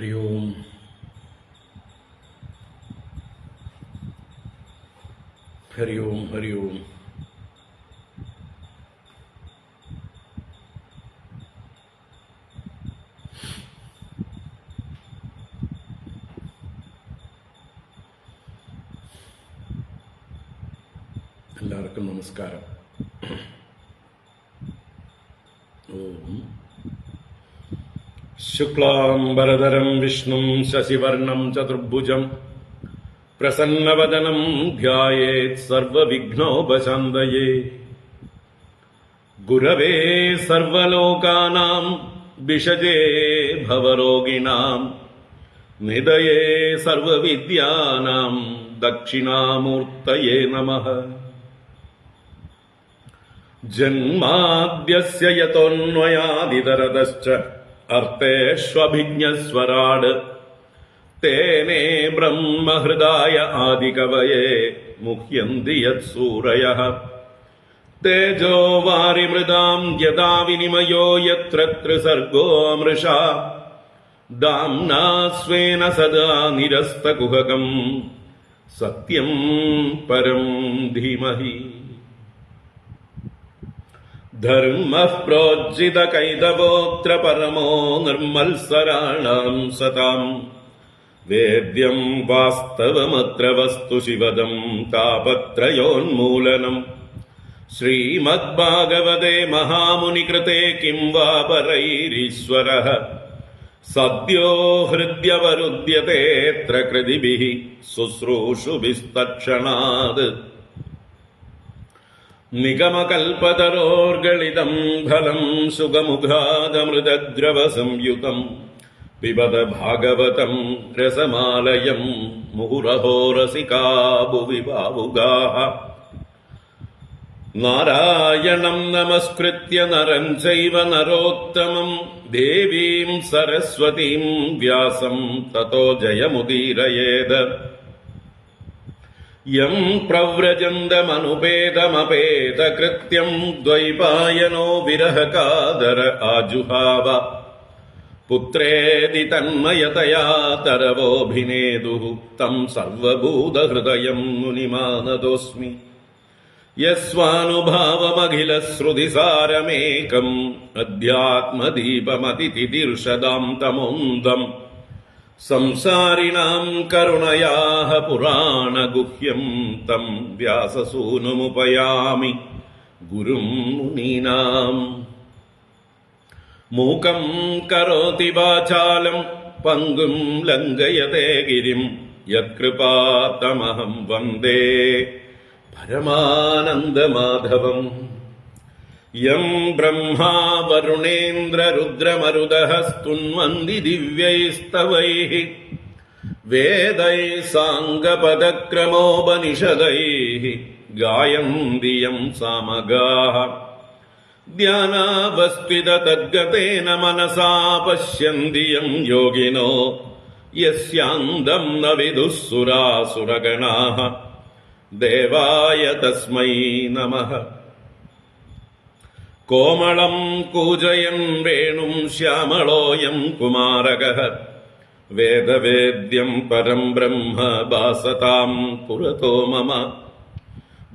ഹരി ഓം. ഹരി ഓം. ഹരി ഓം. എല്ലാവർക്കും നമസ്കാരം. ഓം. ശുക്ലാംബരധരം വിഷ്ണും ശശിവർണം ചതുർഭുജം പ്രസന്നവദനം ധ്യായേത് സർവവിഘ്നോപശാന്തയേ. ഗുരവേ സർവലോകാനാം വിഷജേ ഭവരോഗിണാം നിധയേ സർവവിദ്യാനാം ദക്ഷിണാമൂർത്തയേ നമഃ. ജന്മാദ്യസ്യ യതോന്വയാദിതരതശ്ച അർത്ഥേഷ്വഭിജ്ഞസ്വരാട് തേനേ ബ്രഹ്മഹൃദായ ആദികവയേ മുഹ്യന്തി യത്സൂരയഃ. തേജോ വാരിമൃതാം യഥാ വിനിമയോ യത്ര ത്രിസർഗോ മൃഷാ ദാംനാ സ്വേന സദാ നിരസ്തകുഹകം സത്യം പരം ധീമഹി. ധർമ്മഃ പ്രോജ്ജിതകൈതവോऽത്ര പരമോ നിർമ്മത്സരാണാം സതാം. വേദ്യം വാസ്തവമത്ര വസ്തു ശിവദം താപത്രയോന്മൂലനം. ശ്രീമദ്ഭാഗവതേ മഹാമുനികൃതേ കിം വാ പരൈരീശ്വരഃ സദ്യോ ഹൃദ്യവരുദ്യതേऽത്ര കൃതിഭിഃ ശുശ്രൂഷുഭിസ്തക്ഷണാത്. നിഗമകൽപതരോർഗളിതം ഫലം സുഖമുഖാദമൃതദ്രവസംയുതം പിബത ഭാഗവതം രസമാലയം മുഹുരഹോ രസികാ ഭുവി ഭാവുകാഃ. നാരായണം നമസ്കൃത്യ നരം ചൈവ നരോത്തമം ദേവീം സരസ്വതീം വ്യാസം തതോ ജയമുദീരയേത്. യം പ്രവ്രജന്തമനുപേതമപേതകൃത്യം ദ്വൈപായനോ വിരഹകാതര ആജുഹാവ. പുത്രേതി തന്മയതയാ തരവോഭിനേദുഃ തം സർവഭൂതഹൃദയം മുനിമാനതോസ്മി. യസ്വാനുഭാവമഖിലശ്രുതിസാരമേകം അധ്യാത്മദീപമതിതിതിർഷദാം തമോന്തം. സംസാരിണാം കരുണയാഃ പുരാണഗുഹ്യം തം വ്യാസസൂനുമുപയാമി ഗുരും മുനീനാം. മൂകം കരോതി വാചാലം പങ്കും ലംഘയതേ ഗിരിം യത്കൃപാതമഹം വന്ദേ പരമാനന്ദമാധവം. യം ബ്രഹ്മാ വരുണേന്ദ്രരുദ്രമരുതഃ സ്തുന്വന്തി ദിവ്യൈസ്തവൈഃ വേദൈഃ സാംഗപദക്രമോപനിഷദൈഃ ഗായന്തി യം സാമഗാഃ. ധ്യാനാവസ്ഥിത തദ്ഗതേന മനസാ പശ്യന്തി യം യോഗിനോ യസ്യാന്തം ന വിദുഃ സുരാസുരഗണാഃ. ദേവായ തസ്മൈ നമഃ. കോമളം കൂജയൻ വേണും ശ്യാമളോയം കുമാരകഃ. വേദവേദ്യം പരം ബ്രഹ്മ ഭാസതാം പുരതോ മമ.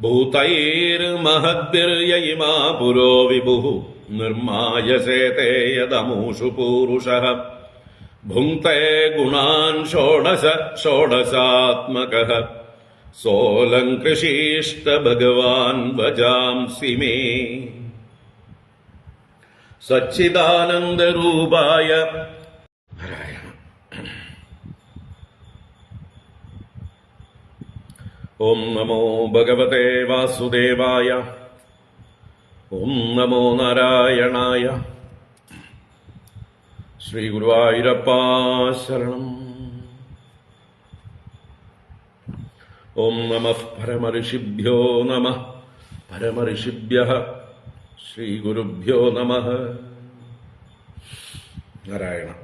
ഭൂതൈർമഹദ്ഭിർയയിമാ പുരോ വിഭുഃ നിർമായസേതേ യദമൂഷു പൂരുഷഃ. ഭുങ്ക്തേ ഗുണാൻ ഷോഡശ ഷോഡശാത്മകഃ. സോലങ്കൃഷീഷ്ട ഭഗവാൻ വജാംസി മേ. സച്ചിദാനന്ദരൂപായ ഓം നമോ ഭഗവതേ വാസുദേവായ. ഓം നമോ നാരായണായ. ശ്രീ ഗുരുവായൂരപ്പാ ശരണം. ഓം നമഃ പരമഋഷിഭ്യോ നമഃ. പരമഋഷിഭ്യഃ ശ്രീ ഗുരുഭ്യോ നമഃ. നാരായണ.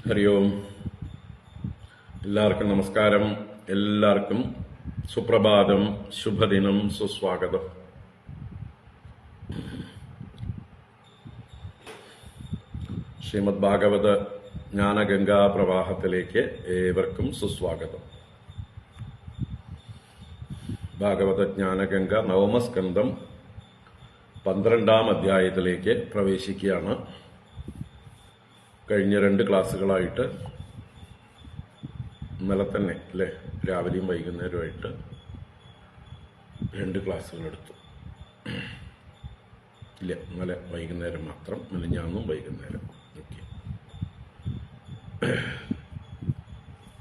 ഹരി ഓം. എല്ലാവർക്കും നമസ്കാരം. എല്ലാവർക്കും സുപ്രഭാതം, ശുഭദിനം, സുസ്വാഗതം. ശ്രീമദ് ഭാഗവത ജ്ഞാനഗംഗാ പ്രവാഹത്തിലേക്ക് ഏവർക്കും സുസ്വാഗതം. ഭാഗവത ജ്ഞാനഗംഗ നവമസ്കന്ധം 12-ാം അധ്യായത്തിലേക്ക് പ്രവേശിക്കുകയാണ്. കഴിഞ്ഞ 2 ക്ലാസ്സുകളായിട്ട് ഇന്നലെ തന്നെ അല്ലേ, രാവിലെയും വൈകുന്നേരമായിട്ട് 2 ക്ലാസ്സുകൾ എടുത്തു. ഇല്ല, ഇന്നലെ വൈകുന്നേരം മാത്രം, മിനിഞ്ഞാന്നും വൈകുന്നേരം. ഓക്കെ.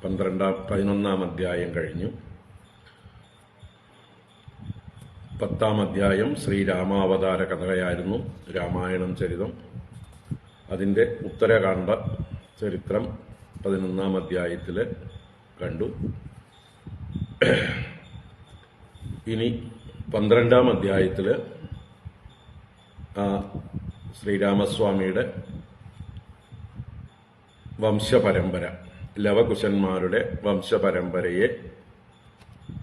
11-ാം അധ്യായം കഴിഞ്ഞു. 10-ാം അധ്യായം ശ്രീരാമാവതാര കഥയായിരുന്നു, രാമായണം ചരിതം. അതിൻ്റെ ഉത്തരകാണ്ഡ ചരിത്രം 11-ാം അധ്യായത്തിൽ കണ്ടു. ഇനി 12-ാം അധ്യായത്തിൽ ശ്രീരാമസ്വാമിയുടെ വംശപരമ്പര, ലവകുശന്മാരുടെ വംശപരമ്പരയെ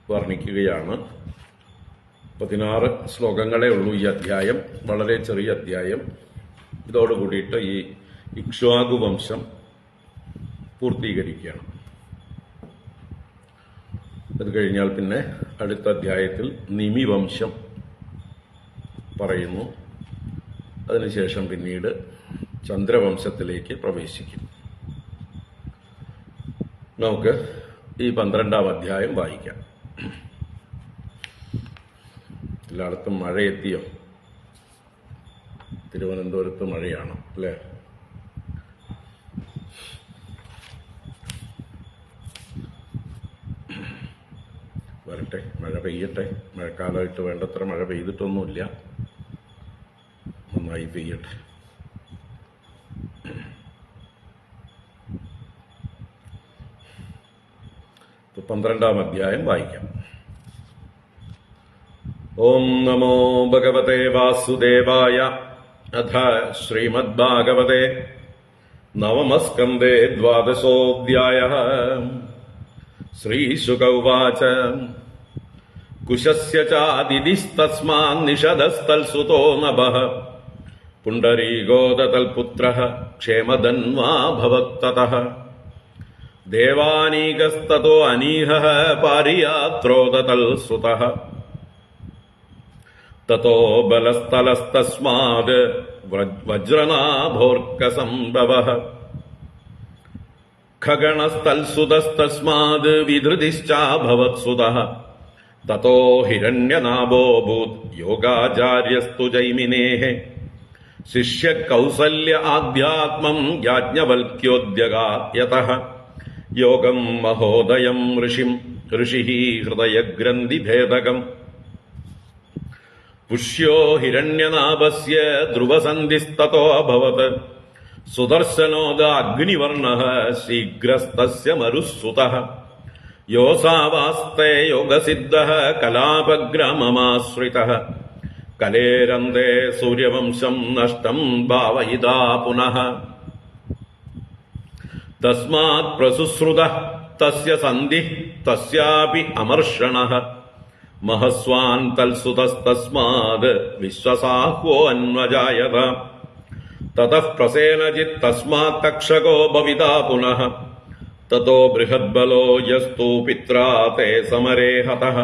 വർണ്ണിക്കുകയാണ്. 16 ശ്ലോകങ്ങളേ ഉള്ളൂ ഈ അധ്യായം, വളരെ ചെറിയ അധ്യായം. ഇതോടുകൂടിയിട്ട് ഈ ഇക്ഷ്വാകു വംശം പൂർത്തീകരിക്കുകയാണ്. അത് കഴിഞ്ഞാൽ പിന്നെ അടുത്ത അധ്യായത്തിൽ നിമി വംശം പറയുന്നു. അതിനുശേഷം പിന്നീട് ചന്ദ്രവംശത്തിലേക്ക് പ്രവേശിക്കും. നമുക്ക് ഈ 12-ാം അധ്യായം വായിക്കാം. എല്ലായിടത്തും മഴ എത്തിയോ? തിരുവനന്തപുരത്ത് മഴയാണ് അല്ലേ? വരട്ടെ, മഴ പെയ്യട്ടെ. മഴക്കാലമായിട്ട് വേണ്ടത്ര മഴ പെയ്തിട്ടൊന്നുമില്ല, നന്നായി പെയ്യട്ടെ. ഇപ്പൊ 12-ാം അധ്യായം വായിക്കാം. ഓം നമോ ഭഗവതേ വാസുദേവായ. അഥ ശ്രീമദ് ഭാഗവതേ നവമസ്കന്ധേ 12-ഓധ്യായഃ. ശ്രീശുക ഉവാച. കുശസ്യ ചാദിതിസ്തസ്മാൻ നിഷദസ്തൽസുതോ നഭഃ. പുണ്ഡരീകോദതൽപുത്രഃ ക്ഷേമധന്വാ ഭവത്തതഃ. ദേവാനീകസ്തതോ അനീഹഃ പാരിയാത്രോദതൽസുതഃ. തതോ ബലസ്ഥലസ്തസ്മാത് വജ്രനാഭോർക്കസംഭവഃ. ഖഗണസ്ഥൽസുതസ്തസ്മാത് വിധൃതിശ്ചാഭവത്സുതഃ. തതോ ഹിരണ്യനാഭോഭൂത് യോഗാചാര്യസ്തു ജൈമിനേഃ. ശിഷ്യകൗസല്യ ആധ്യാത്മം യാജ്ഞവൽക്യോദ്യഗായതഃ. യോഗം മഹോദയം ഋഷിഃ ഹൃദയഗ്രന്ഥിഭേദകം. പുഷ്യോ ഹിരണ്യനാഭസ്യ ധ്രുവസന്ധിസ്തതോ അഭവത്. സുദർശനോദാഗ്നിവർണഃ ശീഘ്രസ്തസ്യ മരുസ്സുതഃ. യോസാവാസ്തേ യോഗസിദ്ധഃ കലാപഗ്രാമമാശ്രിതഃ. കലേരന്തേ സൂര്യവംശം നഷ്ടം ഭാവയിതാ പുനഃ. തസ്മാത് പ്രസുശ്രുതഃ തസ്യ സന്ധിഃ തസ്യാപി അമർഷണഃ. മഹസ്വാൻ തൽസുതസ്തസ്മാത് വിശ്വസാഹ്വോ അന്വജായത. തതഃ പ്രസേനജിത് തസ്മാത് തക്ഷകോ ഭവിതാ പുനഃ. തതോ ബൃഹദ്ബലോ യസ്തു പിത്രാ തേ സമരേ ഹതഃ.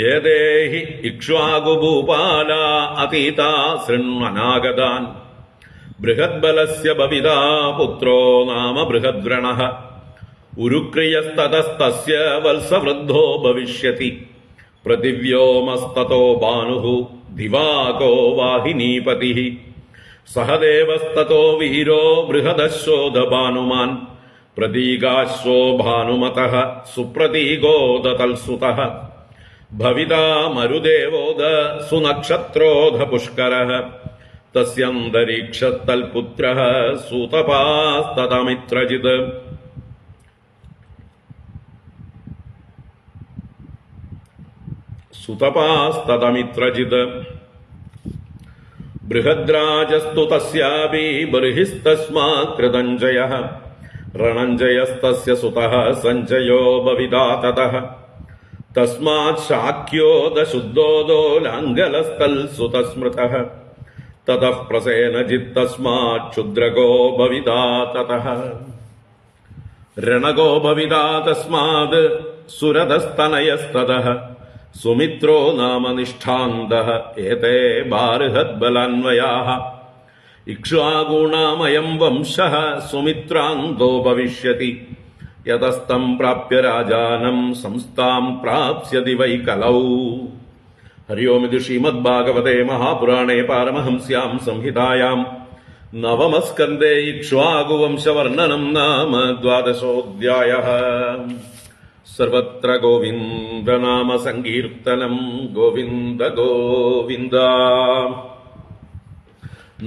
യേദേഹി ഇക്ഷ്വാകുഭൂപാലാ അതീതാ ശൃണ്വനാഗതാൻ. ബൃഹദ്ബലസ്യ ഭവിതാ പുത്രോ നാമ ബൃഹദ്വ്രണഃ. ഉരുക്രിയസ്തതസ്തസ്യ വത്സവൃദ്ധോ ഭവിഷ്യതി. പൃഥിവ്യോമസ്തതോ ഭാനുഃ ദിവാകോ വാഹിനീപതിഃ. സഹദേവസ്തതോ വീരോ ബൃഹദശ്വോധഭാനുമാൻ. പ്രതീകാശ്വോ ഭാനുമതഃ സുപ്രതീകോദതൽസുതഃ. ഭവിതാ മരുദേവോദ സുനക്ഷത്രോധ പുഷ്കരഃ. തസ്യന്തരീക്ഷത്തൽപുത്രഃ സൂതപാസ്തതമിത്രജിത്. സുതപാസ്തതമിത്രജിത്. ബൃഹദ്രാജസ്തു തസ്യാപി ബർഹിസ്തസ്മാത് കൃതഞ്ജയഃ. രണഞ്ജയസ്തസ്യ സുതഃ സഞ്ജയോ ഭവിതാ തതഃ. തസ്മാത് ശാക്യോദ ശുദ്ധോദോ ലാംഗലസ്തൽസുതസ്മൃതഃ. തതഃ പ്രസേനജിത്തസ്മാത് ക്ഷുദ്രകോ ഭവിതാ തതഃ രണകോ ഭവിതാ തസ്മാത് സുരതസ്തനയസ്തതഃ സുമിത്രോ നാമ നിഷ്ഠാന്തഃ ഏതേ ബാർഹദ്ബലാന്വയാഃ ഇക്ഷ്വാകൂണാമയം വംശഃ സുമിത്രാന്തോ ഭവിഷ്യതി യതസ്തം പ്രാപ്യ രാജാനം സംസ്ഥാം പ്രാപ്സ്യതി വൈ കലൗ. ഹരി ഓം. ഇത് ശ്രീമദ്ഭാഗവതേ മഹാപുരാണേ പാരമഹംസ്യാം സംഹിതായാം നവമസ്കന്ധേ ഇക്ഷ്വാകുവംശവർണ്ണനം നാമ ദ്വാദശോऽധ്യായഃ. സർവത്ര ഗോവിന്ദനാമ സങ്കീർത്തനം. ഗോവിന്ദ ഗോവിന്ദ.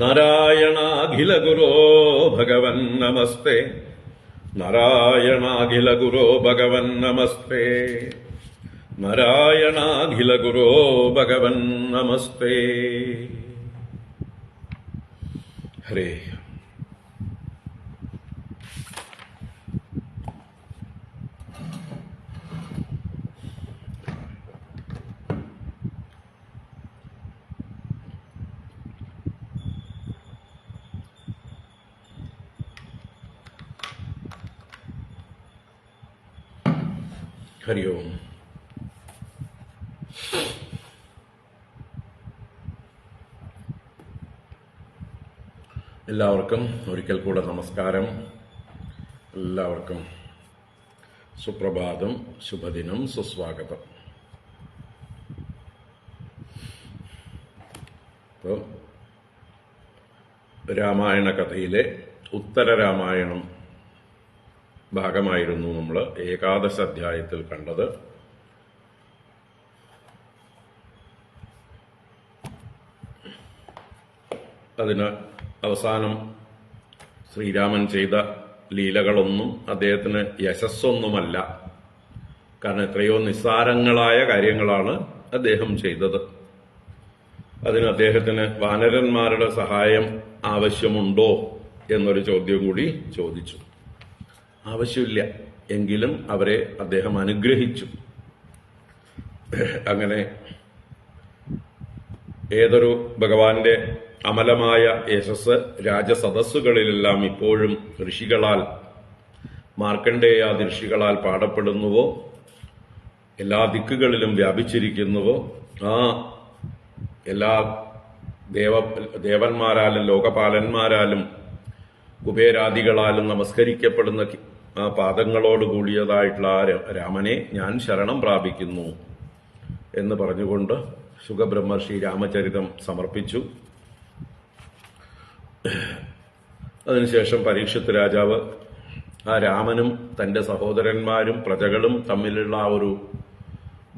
നാരായണാഖില ഗുരോ ഭഗവൻ നമസ്തേ. നാരായണാഖില ഗുരോ ഭഗവൻ നമസ്തേ. നാരായണാഖില ഗുരോ ഭഗവൻ നമസ്തേ. ഹരേ. ഹരി ഓം. എല്ലാവർക്കും ഒരിക്കൽ കൂടെ നമസ്കാരം. എല്ലാവർക്കും സുപ്രഭാതം, ശുഭദിനം, സുസ്വാഗതം. ഇപ്പോൾ രാമായണ കഥയിലെ ഉത്തര രാമായണം ഭാഗമായിരുന്നു നമ്മൾ ഏകാദശ അധ്യായത്തിൽ കണ്ടത്. അതിന് അവസാനം ശ്രീരാമൻ ചെയ്ത ലീലകളൊന്നും അദ്ദേഹത്തിന് യശസ്സൊന്നുമല്ല. കാരണം എത്രയോ നിസ്സാരങ്ങളായ കാര്യങ്ങളാണ് അദ്ദേഹം ചെയ്തത്. അതിന് അദ്ദേഹത്തിന് വാനരന്മാരുടെ സഹായം ആവശ്യമുണ്ടോ എന്നൊരു ചോദ്യം കൂടി ചോദിച്ചു. ആവശ്യമില്ല, എങ്കിലും അവരെ അദ്ദേഹം അനുഗ്രഹിച്ചു. അങ്ങനെ ഏതൊരു ഭഗവാന്റെ അമലമായ യശസ് രാജസദസ്സുകളിലെല്ലാം ഇപ്പോഴും ഋഷികളാൽ, മാർക്കണ്ഡേയാദി ഋഷികളാൽ പാടപ്പെടുന്നുവോ, എല്ലാ ദിക്കുകളിലും വ്യാപിച്ചിരിക്കുന്നുവോ, ആ എല്ലാ ദേവന്മാരാലും ലോകപാലന്മാരാലും കുബേരാദികളാലും നമസ്കരിക്കപ്പെടുന്ന ആ പാദങ്ങളോട് കൂടിയതായിട്ടുള്ള ആ രാമനെ ഞാൻ ശരണം പ്രാപിക്കുന്നു എന്ന് പറഞ്ഞുകൊണ്ട് ശുകബ്രഹ്മർഷി രാമചരിതം സമർപ്പിച്ചു. അതിനുശേഷം പരീക്ഷിത്ത് രാജാവ് ആ രാമനും തന്റെ സഹോദരന്മാരും പ്രജകളും തമ്മിലുള്ള ആ ഒരു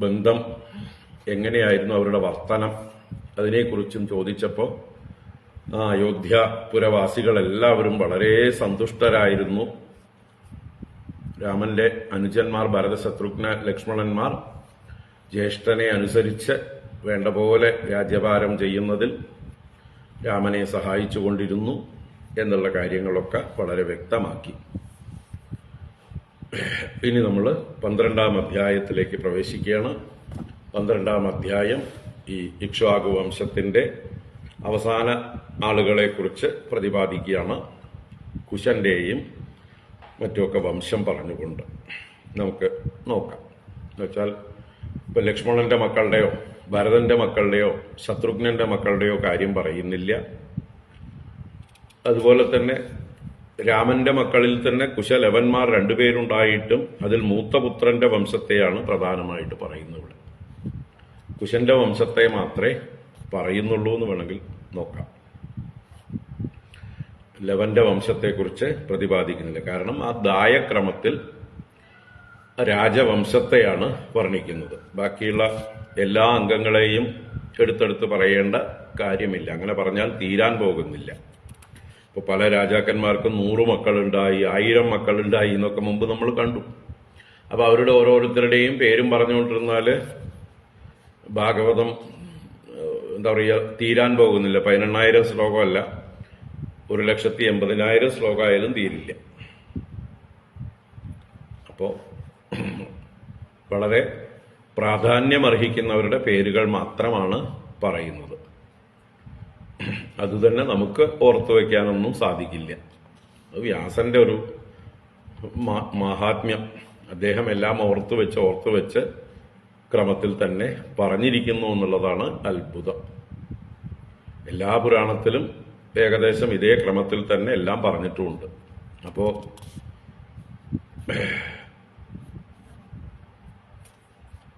ബന്ധം എങ്ങനെയായിരുന്നു, അവരുടെ വർത്തനം, അതിനെക്കുറിച്ചും ചോദിച്ചപ്പോൾ ആ അയോധ്യാപുരവാസികളെല്ലാവരും വളരെ സന്തുഷ്ടരായിരുന്നു. രാമന്റെ അനുജന്മാർ ഭരത, ശത്രുഘ്ന, ലക്ഷ്മണന്മാർ ജ്യേഷ്ഠനെ അനുസരിച്ച് വേണ്ട പോലെ രാജ്യഭാരം ചെയ്യുന്നതിൽ രാമനെ സഹായിച്ചുകൊണ്ടിരുന്നു എന്നുള്ള കാര്യങ്ങളൊക്കെ വളരെ വ്യക്തമാക്കി. ഇനി നമ്മൾ 12-ാം അധ്യായത്തിലേക്ക് പ്രവേശിക്കുകയാണ്. 12-ാം അധ്യായം ഈ ഇക്ഷ്വാകു വംശത്തിന്റെ അവസാന ആളുകളെക്കുറിച്ച് പ്രതിപാദിക്കുകയാണ്. കുശന്റെയും മറ്റുമൊക്കെ വംശം പറഞ്ഞുകൊണ്ട് നമുക്ക് നോക്കാം. എന്നുവെച്ചാൽ ഇപ്പൊ ലക്ഷ്മണന്റെ മക്കളുടെയോ ഭരതന്റെ മക്കളുടെയോ ശത്രുഘ്നന്റെ മക്കളുടെയോ കാര്യം പറയുന്നില്ല. അതുപോലെ തന്നെ രാമന്റെ മക്കളിൽ തന്നെ കുശലവന്മാർ രണ്ടുപേരുണ്ടായിട്ടും അതിൽ മൂത്തപുത്രന്റെ വംശത്തെയാണ് പ്രധാനമായിട്ട് പറയുന്നത്. ഇവിടെ കുശന്റെ വംശത്തെ മാത്രമേ പറയുന്നുള്ളൂ എന്ന് വേണമെങ്കിൽ നോക്കാം. ലവന്റെ വംശത്തെക്കുറിച്ച് പ്രതിപാദിക്കുന്നില്ല. കാരണം ആ ദായക്രമത്തിൽ രാജവംശത്തെയാണ് വർണ്ണിക്കുന്നത്. ബാക്കിയുള്ള എല്ലാ അംഗങ്ങളെയും എടുത്തെടുത്ത് പറയേണ്ട കാര്യമില്ല. അങ്ങനെ പറഞ്ഞാൽ തീരാൻ പോകുന്നില്ല. ഇപ്പൊ പല രാജാക്കന്മാർക്കും 100 മക്കളുണ്ടായി, 1000 മക്കളുണ്ടായി എന്നൊക്കെ മുമ്പ് നമ്മൾ കണ്ടു. അപ്പൊ അവരുടെ ഓരോരുത്തരുടെയും പേരും പറഞ്ഞുകൊണ്ടിരുന്നാല് ഭാഗവതം എന്താ പറയുക, തീരാൻ പോകുന്നില്ല. 18,000 ശ്ലോകമല്ല, 1,80,000 ശ്ലോകമായാലും തീരില്ല. അപ്പോ വളരെ പ്രാധാന്യമർഹിക്കുന്നവരുടെ പേരുകൾ മാത്രമാണ് പറയുന്നത്. അതുതന്നെ നമുക്ക് ഓർത്തു വയ്ക്കാനൊന്നും സാധിക്കില്ല. അത് വ്യാസന്റെ ഒരു മഹാത്മ്യം. അദ്ദേഹം എല്ലാം ഓർത്തു വെച്ച് ക്രമത്തിൽ തന്നെ പറഞ്ഞിരിക്കുന്നു എന്നുള്ളതാണ് അത്ഭുതം. എല്ലാ പുരാണത്തിലും ഏകദേശം ഇതേ ക്രമത്തിൽ തന്നെ എല്ലാം പറഞ്ഞിട്ടുമുണ്ട്. അപ്പോ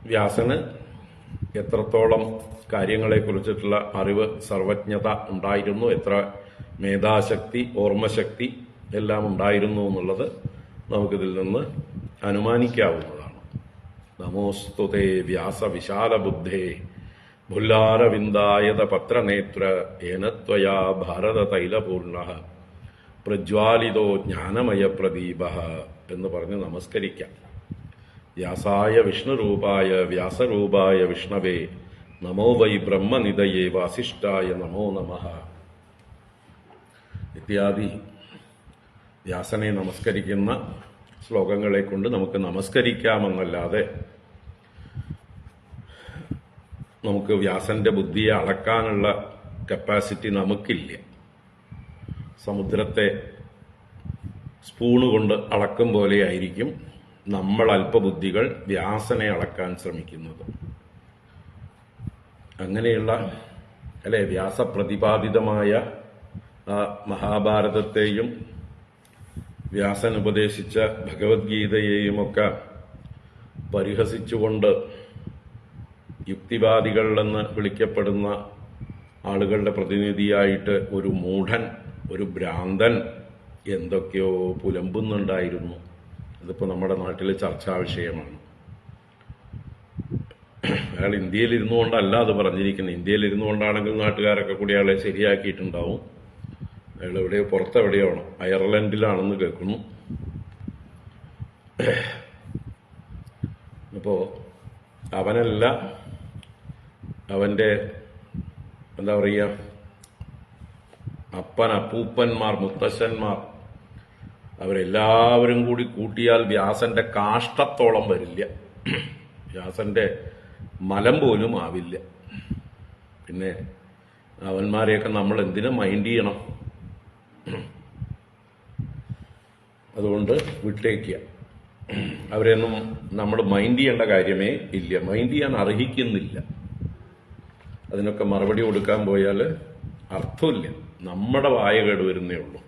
വ്യാസന് എത്രത്തോളം കാര്യങ്ങളെക്കുറിച്ചിട്ടുള്ള അറിവ്, സർവജ്ഞത ഉണ്ടായിരുന്നു, എത്ര മേധാശക്തി, ഓർമ്മശക്തി എല്ലാം ഉണ്ടായിരുന്നു എന്നുള്ളത് നമുക്കിതിൽ നിന്ന് അനുമാനിക്കാവുന്നതാണ്. നമോസ്തുതേ വ്യാസ വിശാല ബുദ്ധേ ഭുല്ലാരവിന്ദായത പത്രനേത്ര ഏനത്വയാ ഭാരത തൈലപൂർണ പ്രജ്വാലിതോ ജ്ഞാനമയ പ്രദീപ എന്ന് പറഞ്ഞ് നമസ്കരിക്കാം. വ്യാസായ വിഷ്ണുരൂപായ വ്യാസരൂപായ വിഷ്ണവേ നമോ വൈ ബ്രഹ്മനിധയേ വാസിഷ്ഠായ നമോ നമഃ ഇത്യാദി വ്യാസനെ നമസ്കരിക്കുന്ന ശ്ലോകങ്ങളെ കൊണ്ട് നമുക്ക് നമസ്കരിക്കാമെന്നല്ലാതെ നമുക്ക് വ്യാസന്റെ ബുദ്ധിയെ അളക്കാനുള്ള കപ്പാസിറ്റി നമുക്കില്ല. സമുദ്രത്തെ സ്പൂണ് കൊണ്ട് അളക്കും പോലെയായിരിക്കും നമ്മൾ അല്പബുദ്ധികൾ വ്യാസനെ അളക്കാൻ ശ്രമിക്കുന്നത്. അങ്ങനെയുള്ള വ്യാസപ്രതിപാദിതമായ മഹാഭാരതത്തെയും വ്യാസൻ ഉപദേശിച്ച ഭഗവത്ഗീതയെയുമൊക്കെ പരിഹസിച്ചുകൊണ്ട് യുക്തിവാദികൾ എന്ന് വിളിക്കപ്പെടുന്ന ആളുകളുടെ പ്രതിനിധിയായിട്ട് ഒരു മൂഢൻ, ഒരു ഭ്രാന്തൻ എന്തൊക്കെയോ പുലമ്പുന്നുണ്ടായിരുന്നു. അതിപ്പോൾ നമ്മുടെ നാട്ടിൽ ചർച്ചാ വിഷയമാണ്. അയാൾ ഇന്ത്യയിൽ ഇരുന്നുകൊണ്ടല്ല അത് പറഞ്ഞിരിക്കുന്നത്. ഇന്ത്യയിൽ ഇരുന്നുകൊണ്ടാണെങ്കിൽ നാട്ടുകാരൊക്കെ കൂടി അയാളെ ശരിയാക്കിയിട്ടുണ്ടാവും. അയാൾ എവിടെയോ പുറത്തെവിടെയാണോ, അയർലൻഡിലാണെന്ന് കേൾക്കുന്നു. അപ്പോ അവനല്ല, അവന്റെ എന്താ പറയുക, അപ്പൂപ്പന്മാർ, മുത്തശ്ശന്മാർ, അവരെല്ലാവരും കൂടി കൂട്ടിയാൽ വ്യാസന്റെ കാഷ്ടത്തോളം വരില്ല. വ്യാസന്റെ മലം പോലും ആവില്ല. പിന്നെ അവന്മാരെയൊക്കെ നമ്മൾ എന്തിനു മൈൻഡ് ചെയ്യണം? അതുകൊണ്ട് വിട്ടേക്കുക. അവരെയൊന്നും നമ്മൾ മൈൻഡ് ചെയ്യേണ്ട കാര്യമേ ഇല്ല. മൈൻഡ് ചെയ്യാൻ അർഹിക്കുന്നില്ല. അതിനൊക്കെ മറുപടി കൊടുക്കാൻ പോയാൽ അർത്ഥമില്ല. നമ്മുടെ വായ കേടുവരുന്നേ ഉള്ളൂ.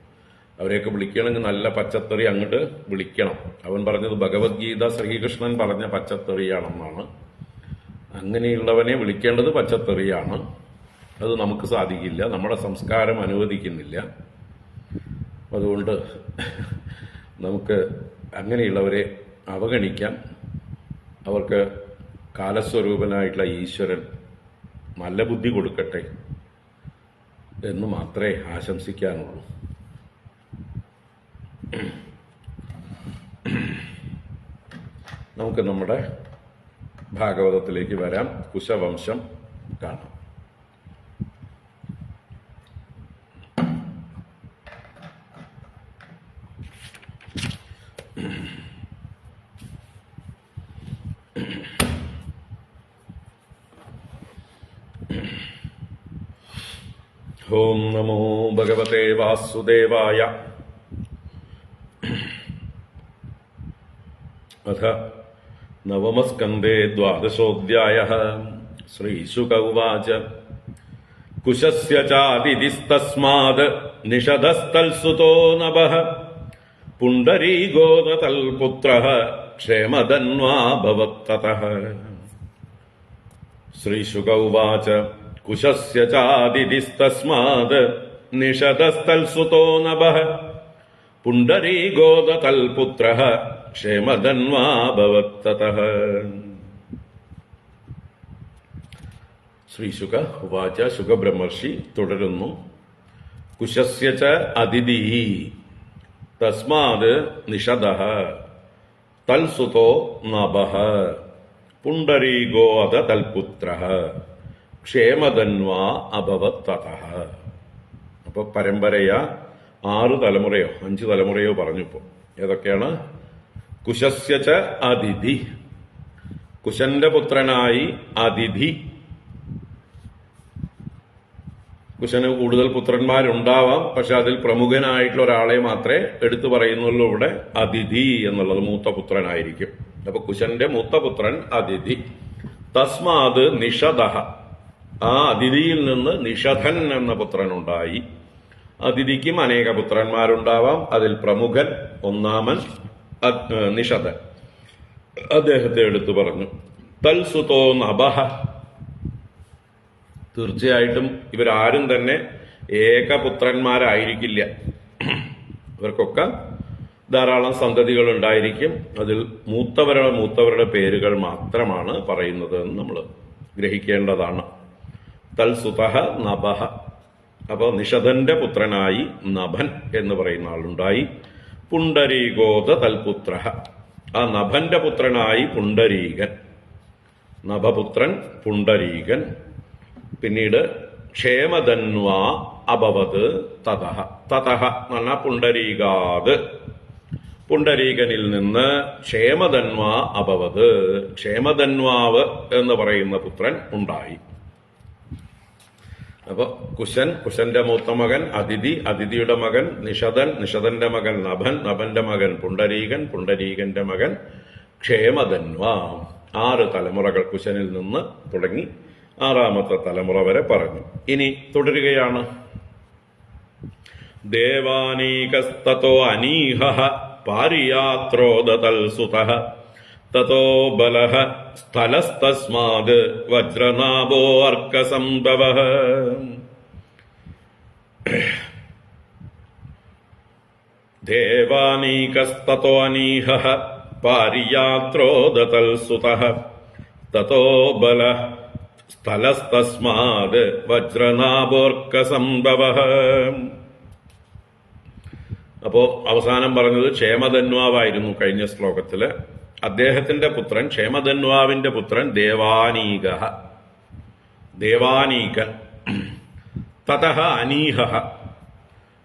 അവരെയൊക്കെ വിളിക്കണമെങ്കിൽ നല്ല പച്ചത്തെറി അങ്ങോട്ട് വിളിക്കണം. അവൻ പറഞ്ഞത് ഭഗവത്ഗീത ശ്രീകൃഷ്ണൻ പറഞ്ഞ പച്ചത്തെറിയാണെന്നാണ്. അങ്ങനെയുള്ളവനെ വിളിക്കേണ്ടത് പച്ചത്തെറിയാണ്. അത് നമുക്ക് സാധിക്കില്ല, നമ്മുടെ സംസ്കാരം അനുവദിക്കുന്നില്ല. അതുകൊണ്ട് നമുക്ക് അങ്ങനെയുള്ളവരെ അവഗണിക്കാം. അവർക്ക് കാലസ്വരൂപനായിട്ടുള്ള ഈശ്വരൻ നല്ല ബുദ്ധി കൊടുക്കട്ടെ എന്ന് മാത്രമേ ആശംസിക്കാനുള്ളൂ. നമുക്ക് നമ്മുടെ ഭാഗവതത്തിലേക്ക് വരാം. കുശവംശം കാണാം. ഓം നമോ ഭഗവതേ വാസുദേവായ. അഥ നവമസ്കന്ധേ ദ്വാദശോऽധ്യായഃ. ശ്രീശുക ഉവാച കുശസ്യ ചാതിഥിസ്തസ്മാദ് നിഷധസ്തൽസുതോ നഭഃ പുണ്ഡരീകോ തൽപുത്രഃ ക്ഷേമധന്വാഭവത്തതഃ. ശ്രീശുക ഉവാച കുശസ്യ ചാതിഥിസ്തസ്മാദ് നിഷധസ്തൽസുതോ നഭഃ പുണ്ഡരീകോ തൽപുത്രഃ ക്ഷേമധന്വാഭവത്തതഃ. ശ്രീശുക ഉവാച. ശുകബ്രഹ്മർഷി തുടരുന്നു. കുശസ്യ ച അതിഥി തസ്മാത് നിഷധഃ തൽസുതോ നഭഃ പുണ്ഡരീകോ തൽപുത്രഃ ക്ഷേമധന്വാ അഭവത്തതഃ. അപ്പൊ പരമ്പരയാ 6 തലമുറയോ 5 തലമുറയോ പറഞ്ഞപ്പോ ഏതൊക്കെയാണ്? കുശസ്യ ച അതിഥി, കുശന്റെ പുത്രനായി അതിഥി. കുശന് കൂടുതൽ പുത്രന്മാരുണ്ടാവാം, പക്ഷെ അതിൽ പ്രമുഖനായിട്ടുള്ള ഒരാളെ മാത്രമേ എടുത്തു പറയുന്നുള്ളൂ. ഇവിടെ അതിഥി എന്നുള്ളത് മൂത്ത പുത്രനായിരിക്കും. അപ്പൊ കുശന്റെ മൂത്ത പുത്രൻ അതിഥി. തസ്മാത് നിഷദഃ, ആ അതിഥിയിൽ നിന്ന് നിഷധൻ എന്ന പുത്രൻ ഉണ്ടായി. അതിഥിക്കും അനേക പുത്രന്മാരുണ്ടാവാം, അതിൽ പ്രമുഖൻ ഒന്നാമൻ നിഷധൻ. അദ്ദേഹത്തെ എടുത്തു പറഞ്ഞു. തൽസുതോ നഭഃ, തീർച്ചയായിട്ടും ഇവരാരും തന്നെ ഏകപുത്രന്മാരായിരിക്കില്ല. ഇവർക്കൊക്കെ ധാരാളം സന്തതികൾ ഉണ്ടായിരിക്കും. അതിൽ മൂത്തവരുടെ പേരുകൾ മാത്രമാണ് പറയുന്നത് എന്ന് നമ്മൾ ഗ്രഹിക്കേണ്ടതാണ്. തൽസുതഃ നഭഃ, അപ്പോൾ നിഷധന്റെ പുത്രനായി നഭൻ എന്ന് പറയുന്ന ആളുണ്ടായി. പുണ്ടരീകോത തൽപുത്രഃ, ആ നഭന്റെ പുത്രനായി പുണ്ടരീകൻ. നഭപുത്രൻ പുണ്ടരീകൻ. പിന്നീട് ക്ഷേമധന്വാ അഭവത് തതഃ. തതഃ എന്ന് പറഞ്ഞാൽ പുണ്ടരീകാത്, പുണ്ടരീകനിൽ നിന്ന് ക്ഷേമധന്വാ അഭവത്, ക്ഷേമധന്വാവ് എന്ന് പറയുന്ന പുത്രൻ ഉണ്ടായി. അപ്പൊ കുശന്റെ മൂത്ത മകൻ അതിഥി, അതിഥിയുടെ മകൻ നിഷധൻ, നിഷധന്റെ മകൻ നഭൻ, നഭന്റെ മകൻ പുണ്ടരീകൻ, പുണ്ടരീകന്റെ മകൻ ക്ഷേമധന്വ. 6 തലമുറകൾ കുശനിൽ നിന്ന് തുടങ്ങി 6ാമത്തെ തലമുറ വരെ പറഞ്ഞു. ഇനി തുടരുകയാണ്. ദേവാനീകസ്തതോ അനീഹഃ പാരിയാത്രോദതൽസുതഃ തതോ ബലഃ സ്ഥലസ്തസ്മാത് വജ്രനാഭോ അർക്കസംഭവഃ. ദേവാനീകസ്തതോ അനീഹഃ പാരിയാത്രോദതൽസുതഃ തതോ ബലഃ സ്ഥലസ്തസ്മാത് വജ്രനാഭോർക്കസംഭവഃ. അപ്പോ അവസാനം പറഞ്ഞത് ക്ഷേമധന്വാവായിരുന്നു കഴിഞ്ഞ ശ്ലോകത്തില്. അദ്ദേഹത്തിന്റെ പുത്രൻ, ക്ഷേമധന്വാവിന്റെ പുത്രൻ ദേവാനീകഃ, ദേവാനീകൻ. തതഃ അനീഹഃ,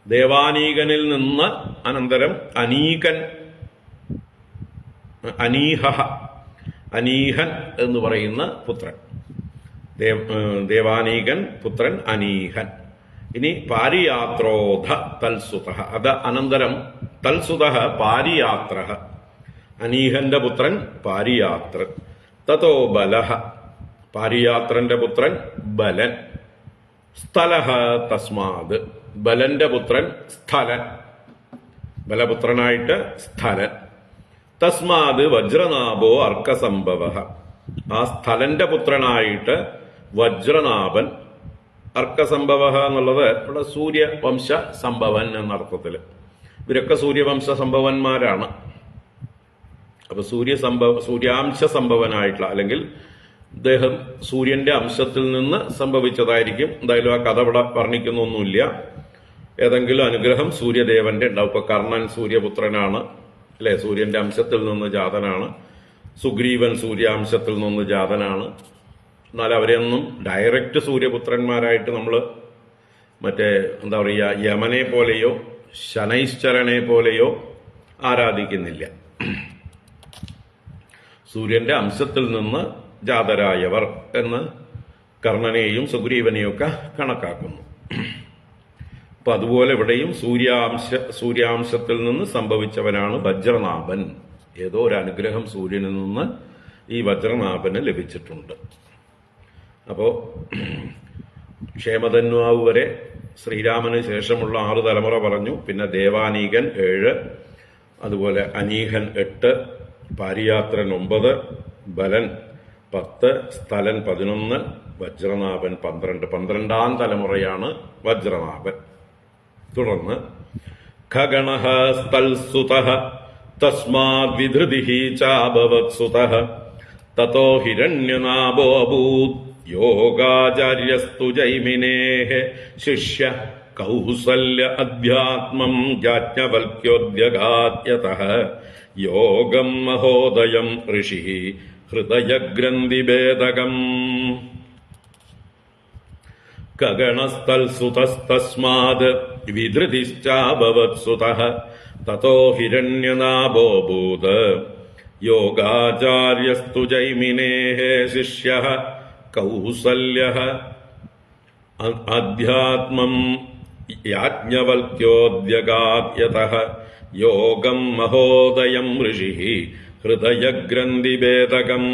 ദേവാനീകനിൽ നിന്ന് അനന്തരം അനീകൻ, അനീഹഃ, അനീഹൻ എന്ന് പറയുന്ന പുത്രൻ. ദേവാനീകൻ പുത്രൻ അനീഹൻ. ഇനി പാരിയാത്രോധ തൽസുതഃ, അത് അനന്തരം തൽസുതഃ പാരിയാത്രഃ, അനീഹന്റെ പുത്രൻ പാരിയാത്ര. തതോ ബലഃ, പാരിയാത്രന്റെ പുത്രൻ ബലൻ. സ്ഥലഃ തസ്മാത്, ബലന്റെ പുത്രൻ സ്ഥലൻ, ബലപുത്രനായിട്ട് സ്ഥലൻ. തസ്മാത് വജ്രനാഭോ അർക്കസംഭവഃ, ആ സ്ഥലന്റെ പുത്രനായിട്ട് വജ്രനാഭൻ. അർക്കസംഭവഃ എന്നുള്ളത് ഇവിടെ സൂര്യവംശ സംഭവൻ എന്നർത്ഥത്തില്. ഇവരൊക്കെ സൂര്യവംശ സംഭവന്മാരാണ്. അപ്പൊ സൂര്യാംശ സംഭവനായിട്ടുള്ള, അല്ലെങ്കിൽ അദ്ദേഹം സൂര്യന്റെ അംശത്തിൽ നിന്ന് സംഭവിച്ചതായിരിക്കും. എന്തായാലും ആ കഥ ഇവിടെ വർണ്ണിക്കുന്നൊന്നുമില്ല. ഏതെങ്കിലും അനുഗ്രഹം സൂര്യദേവന്റെ ഉണ്ടാവും. ഇപ്പൊ കർണൻ സൂര്യപുത്രനാണ്, അല്ലെ, സൂര്യന്റെ അംശത്തിൽ നിന്ന് ജാതനാണ്. സുഗ്രീവൻ സൂര്യാംശത്തിൽ നിന്ന് ജാതനാണ്. എന്നാൽ അവരെയൊന്നും ഡയറക്റ്റ് സൂര്യപുത്രന്മാരായിട്ട് നമ്മൾ മറ്റേ എന്താ പറയുക, യമനെ പോലെയോ ശനൈശ്ചരനെ പോലെയോ ആരാധിക്കുന്നില്ല. സൂര്യന്റെ അംശത്തിൽ നിന്ന് ജാതരായവർ എന്ന് കർണനെയും സുഗ്രീവനെയും ഒക്കെ കണക്കാക്കുന്നു. അപ്പൊ അതുപോലെ ഇവിടെയും സൂര്യാംശത്തിൽ നിന്ന് സംഭവിച്ചവനാണ് വജ്രനാഭൻ. ഏതോ ഒരു അനുഗ്രഹം സൂര്യനിൽ നിന്ന് ഈ വജ്രനാഭന് ലഭിച്ചിട്ടുണ്ട്. അപ്പോ ക്ഷേമധന്വാവ് വരെ ശ്രീരാമന് ശേഷമുള്ള 6 തലമുറ പറഞ്ഞു. പിന്നെ ദേവാനീകൻ 7, അതുപോലെ അനീഹൻ 8, പാരിയാത്രൻ 9, ബലൻ 10, സ്ഥലൻ 11, വജ്രനാഭൻ 12. 12ാം തലമുറയാണ് വജ്രനാഭൻ. തുടർന്ന് ഖഗണഃ സ്ഥൽസുതഃ തസ്മാദ് വിധൃതിഃ ചാഭവത്സുതഃ തതോ ഹിരണ്യനാഭോ അഭൂത് യോഗാചാര്യസ്തു ജൈമിനേഃ ശിഷ്യ കൗസല്യ അധ്യാത്മം യാജ്ഞവൽക്യോദ്യഗാത്യതഃ യോഗം മഹോദയം ഋഷിഃ ഹൃദയഗ്രന്ഥിഭേദകം. ഖഗണസ്ഥൽസുതസ്തസ്മാദ് വിധൃതിശ്ചാഭവത്സുതഃ തതോ ഹിരണ്യനാഭോ ഭൂത് യോഗാചാര്യസ്തു ജൈമിനേഃ ശിഷ്യഃ കൗസല്യഃ. അധ്യാത്മം യാജ്ഞവൽക്യോദ്യഗാദ്യതഃ യോഗം മഹോദയം ഋഷിഃ ഹൃദയഗ്രന്ഥിഭേദകം.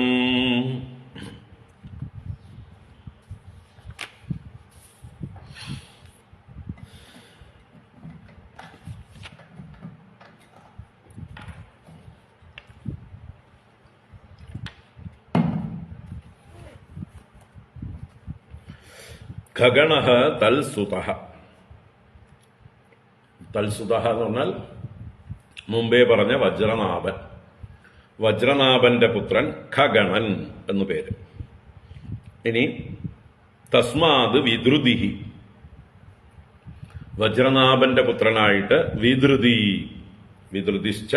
ഖഗണഃ തൽസുതഃ. തൽസുതഃ എന്ന് പറഞ്ഞാൽ മുമ്പേ പറഞ്ഞ വജ്രനാഭൻ. വജ്രനാഭന്റെ പുത്രൻ ഖഗണൻ എന്നു പേര്. ഇനി തസ്മാത് വിദ്രുതിഹി, വജ്രനാഭന്റെ പുത്രനായിട്ട് വിദ്രുതി, വിദ്രുതിശ്ച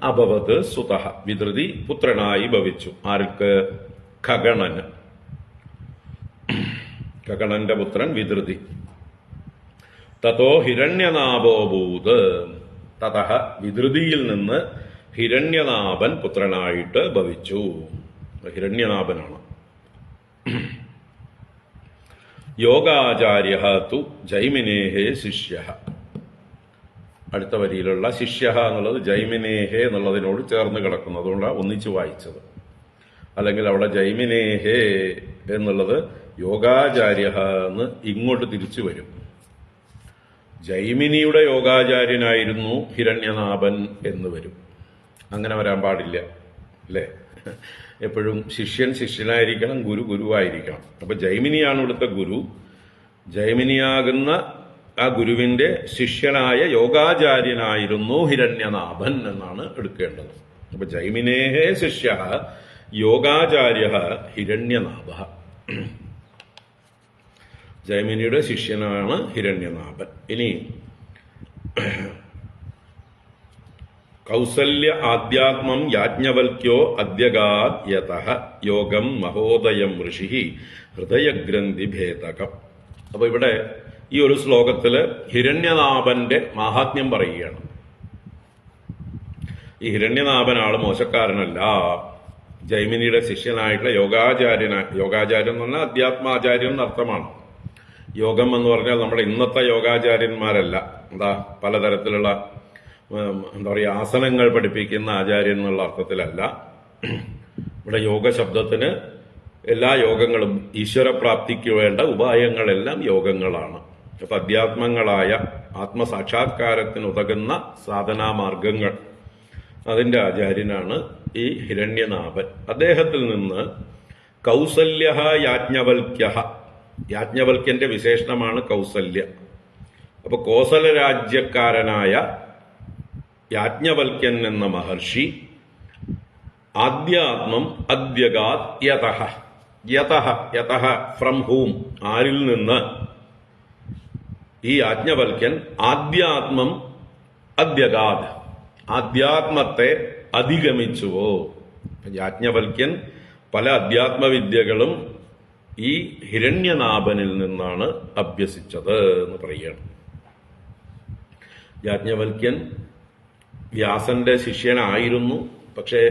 അഭവത് സുതഃ, വിദ്രുതി പുത്രനായി ഭവിച്ചു. ആർക്ക്? ഖഗണന്. ഖഗണന്റെ പുത്രൻ വിദ്രുതി. തതോ ഹിരണ്യനാഭോഭൂത്, തതഃ വിദ്രുതിയിൽ നിന്ന് ഹിരണ്യനാഭൻ പുത്രനായിട്ട് ഭവിച്ചു. ഹിരണ്യനാഭനാണ്. യോഗാചാര്യ തു ജൈമിനേഹേ ശിഷ്യ. അടുത്ത വരിയിലുള്ള ശിഷ്യ എന്നുള്ളത് ജൈമിനേഹേ എന്നുള്ളതിനോട് ചേർന്ന് കിടക്കുന്നു, അതുകൊണ്ടാണ് ഒന്നിച്ചു വായിച്ചത്. അല്ലെങ്കിൽ അവിടെ ജൈമിനേഹേ എന്നുള്ളത് യോഗാചാര്യ എന്ന് ഇങ്ങോട്ട് തിരിച്ചു വരും. ജൈമിനിയുടെ യോഗാചാര്യനായിരുന്നു ഹിരണ്യനാഭൻ എന്ന് വരും. അങ്ങനെ വരാൻ പാടില്ല, അല്ലേ? എപ്പോഴും ശിഷ്യൻ ശിഷ്യനായിരിക്കണം, ഗുരു ഗുരുവായിരിക്കണം. അപ്പൊ ജൈമിനിയാണ് ഇവിടുത്തെ ഗുരു. ജൈമിനിയാകുന്ന ആ ഗുരുവിന്റെ ശിഷ്യനായ യോഗാചാര്യനായിരുന്നു ഹിരണ്യനാഭൻ എന്നാണ് എടുക്കേണ്ടത്. അപ്പൊ ജൈമിനേഹേ ശിഷ്യ യോഗാചാര്യ ഹിരണ്യനാഭ. ജൈമിനിയുടെ ശിഷ്യനാണ് ഹിരണ്യനാഭൻ. ഇനി കൗസല്യ ആദ്യാത്മം യാജ്ഞവൽക്യോ അദ്യഗാത് യതഃ യോഗം മഹോദയം ഋഷിഃ ഹൃദയഗ്രന്ഥി ഭേദകം. അപ്പൊ ഇവിടെ ഈ ഒരു ശ്ലോകത്തില് ഹിരണ്യനാഭന്റെ മാഹാത്മ്യം പറയുകയാണ്. ഈ ഹിരണ്യനാഭൻ ആള് മോശക്കാരനല്ല. ജൈമിനിയുടെ ശിഷ്യനായിട്ടുള്ള യോഗാചാര്യൻ എന്ന് പറഞ്ഞാൽ അധ്യാത്മാചാര്യൻ എന്നർത്ഥമാണ്. യോഗം എന്ന് പറഞ്ഞാൽ നമ്മുടെ ഇന്നത്തെ യോഗാചാര്യന്മാരല്ല. പലതരത്തിലുള്ള എന്താ പറയുക, ആസനങ്ങൾ പഠിപ്പിക്കുന്ന ആചാര്യൻ എന്നുള്ള അർത്ഥത്തിലല്ല. ഇവിടെ യോഗ ശബ്ദത്തിന് എല്ലാ യോഗങ്ങളും, ഈശ്വരപ്രാപ്തിക്ക് വേണ്ട ഉപായങ്ങളെല്ലാം യോഗങ്ങളാണ്. അപ്പൊ അധ്യാത്മങ്ങളായ ആത്മസാക്ഷാത്കാരത്തിന് ഉതകുന്ന സാധനാമാർഗങ്ങൾ, അതിന്റെ ആചാര്യനാണ് ഈ ഹിരണ്യനാഭൻ. അദ്ദേഹത്തിൽ നിന്ന് കൗസല്യ യാജ്ഞവൽക്യ, യാജ്ഞവൽക്യന്റെ വിശേഷണമാണ് കൗസല്യ. അപ്പൊ കോസല രാജ്യക്കാരനായ യാജ്ഞവൽക്യൻ എന്ന മഹർഷി ആദ്യാത്മം അദ്യഗാത് യതഃ, യതഃ യതഃ ഫ്രം ഹൂം, ആരിൽ നിന്ന്? ഈ യാജ്ഞവൽക്യൻ ആദ്യാത്മം അദ്യഗാത്, ആധ്യാത്മത്തെ അധിഗമിച്ചുവോ? യാജ്ഞവൽക്യൻ പല അധ്യാത്മവിദ്യകളും ഈ ഹിരണ്യനാഭനിൽ നിന്നാണ് അഭ്യസിച്ചത് എന്ന് പറയുകയാണ്. യാജ്ഞവൽക്യൻ വ്യാസന്റെ ശിഷ്യനായിരുന്നു. പക്ഷേ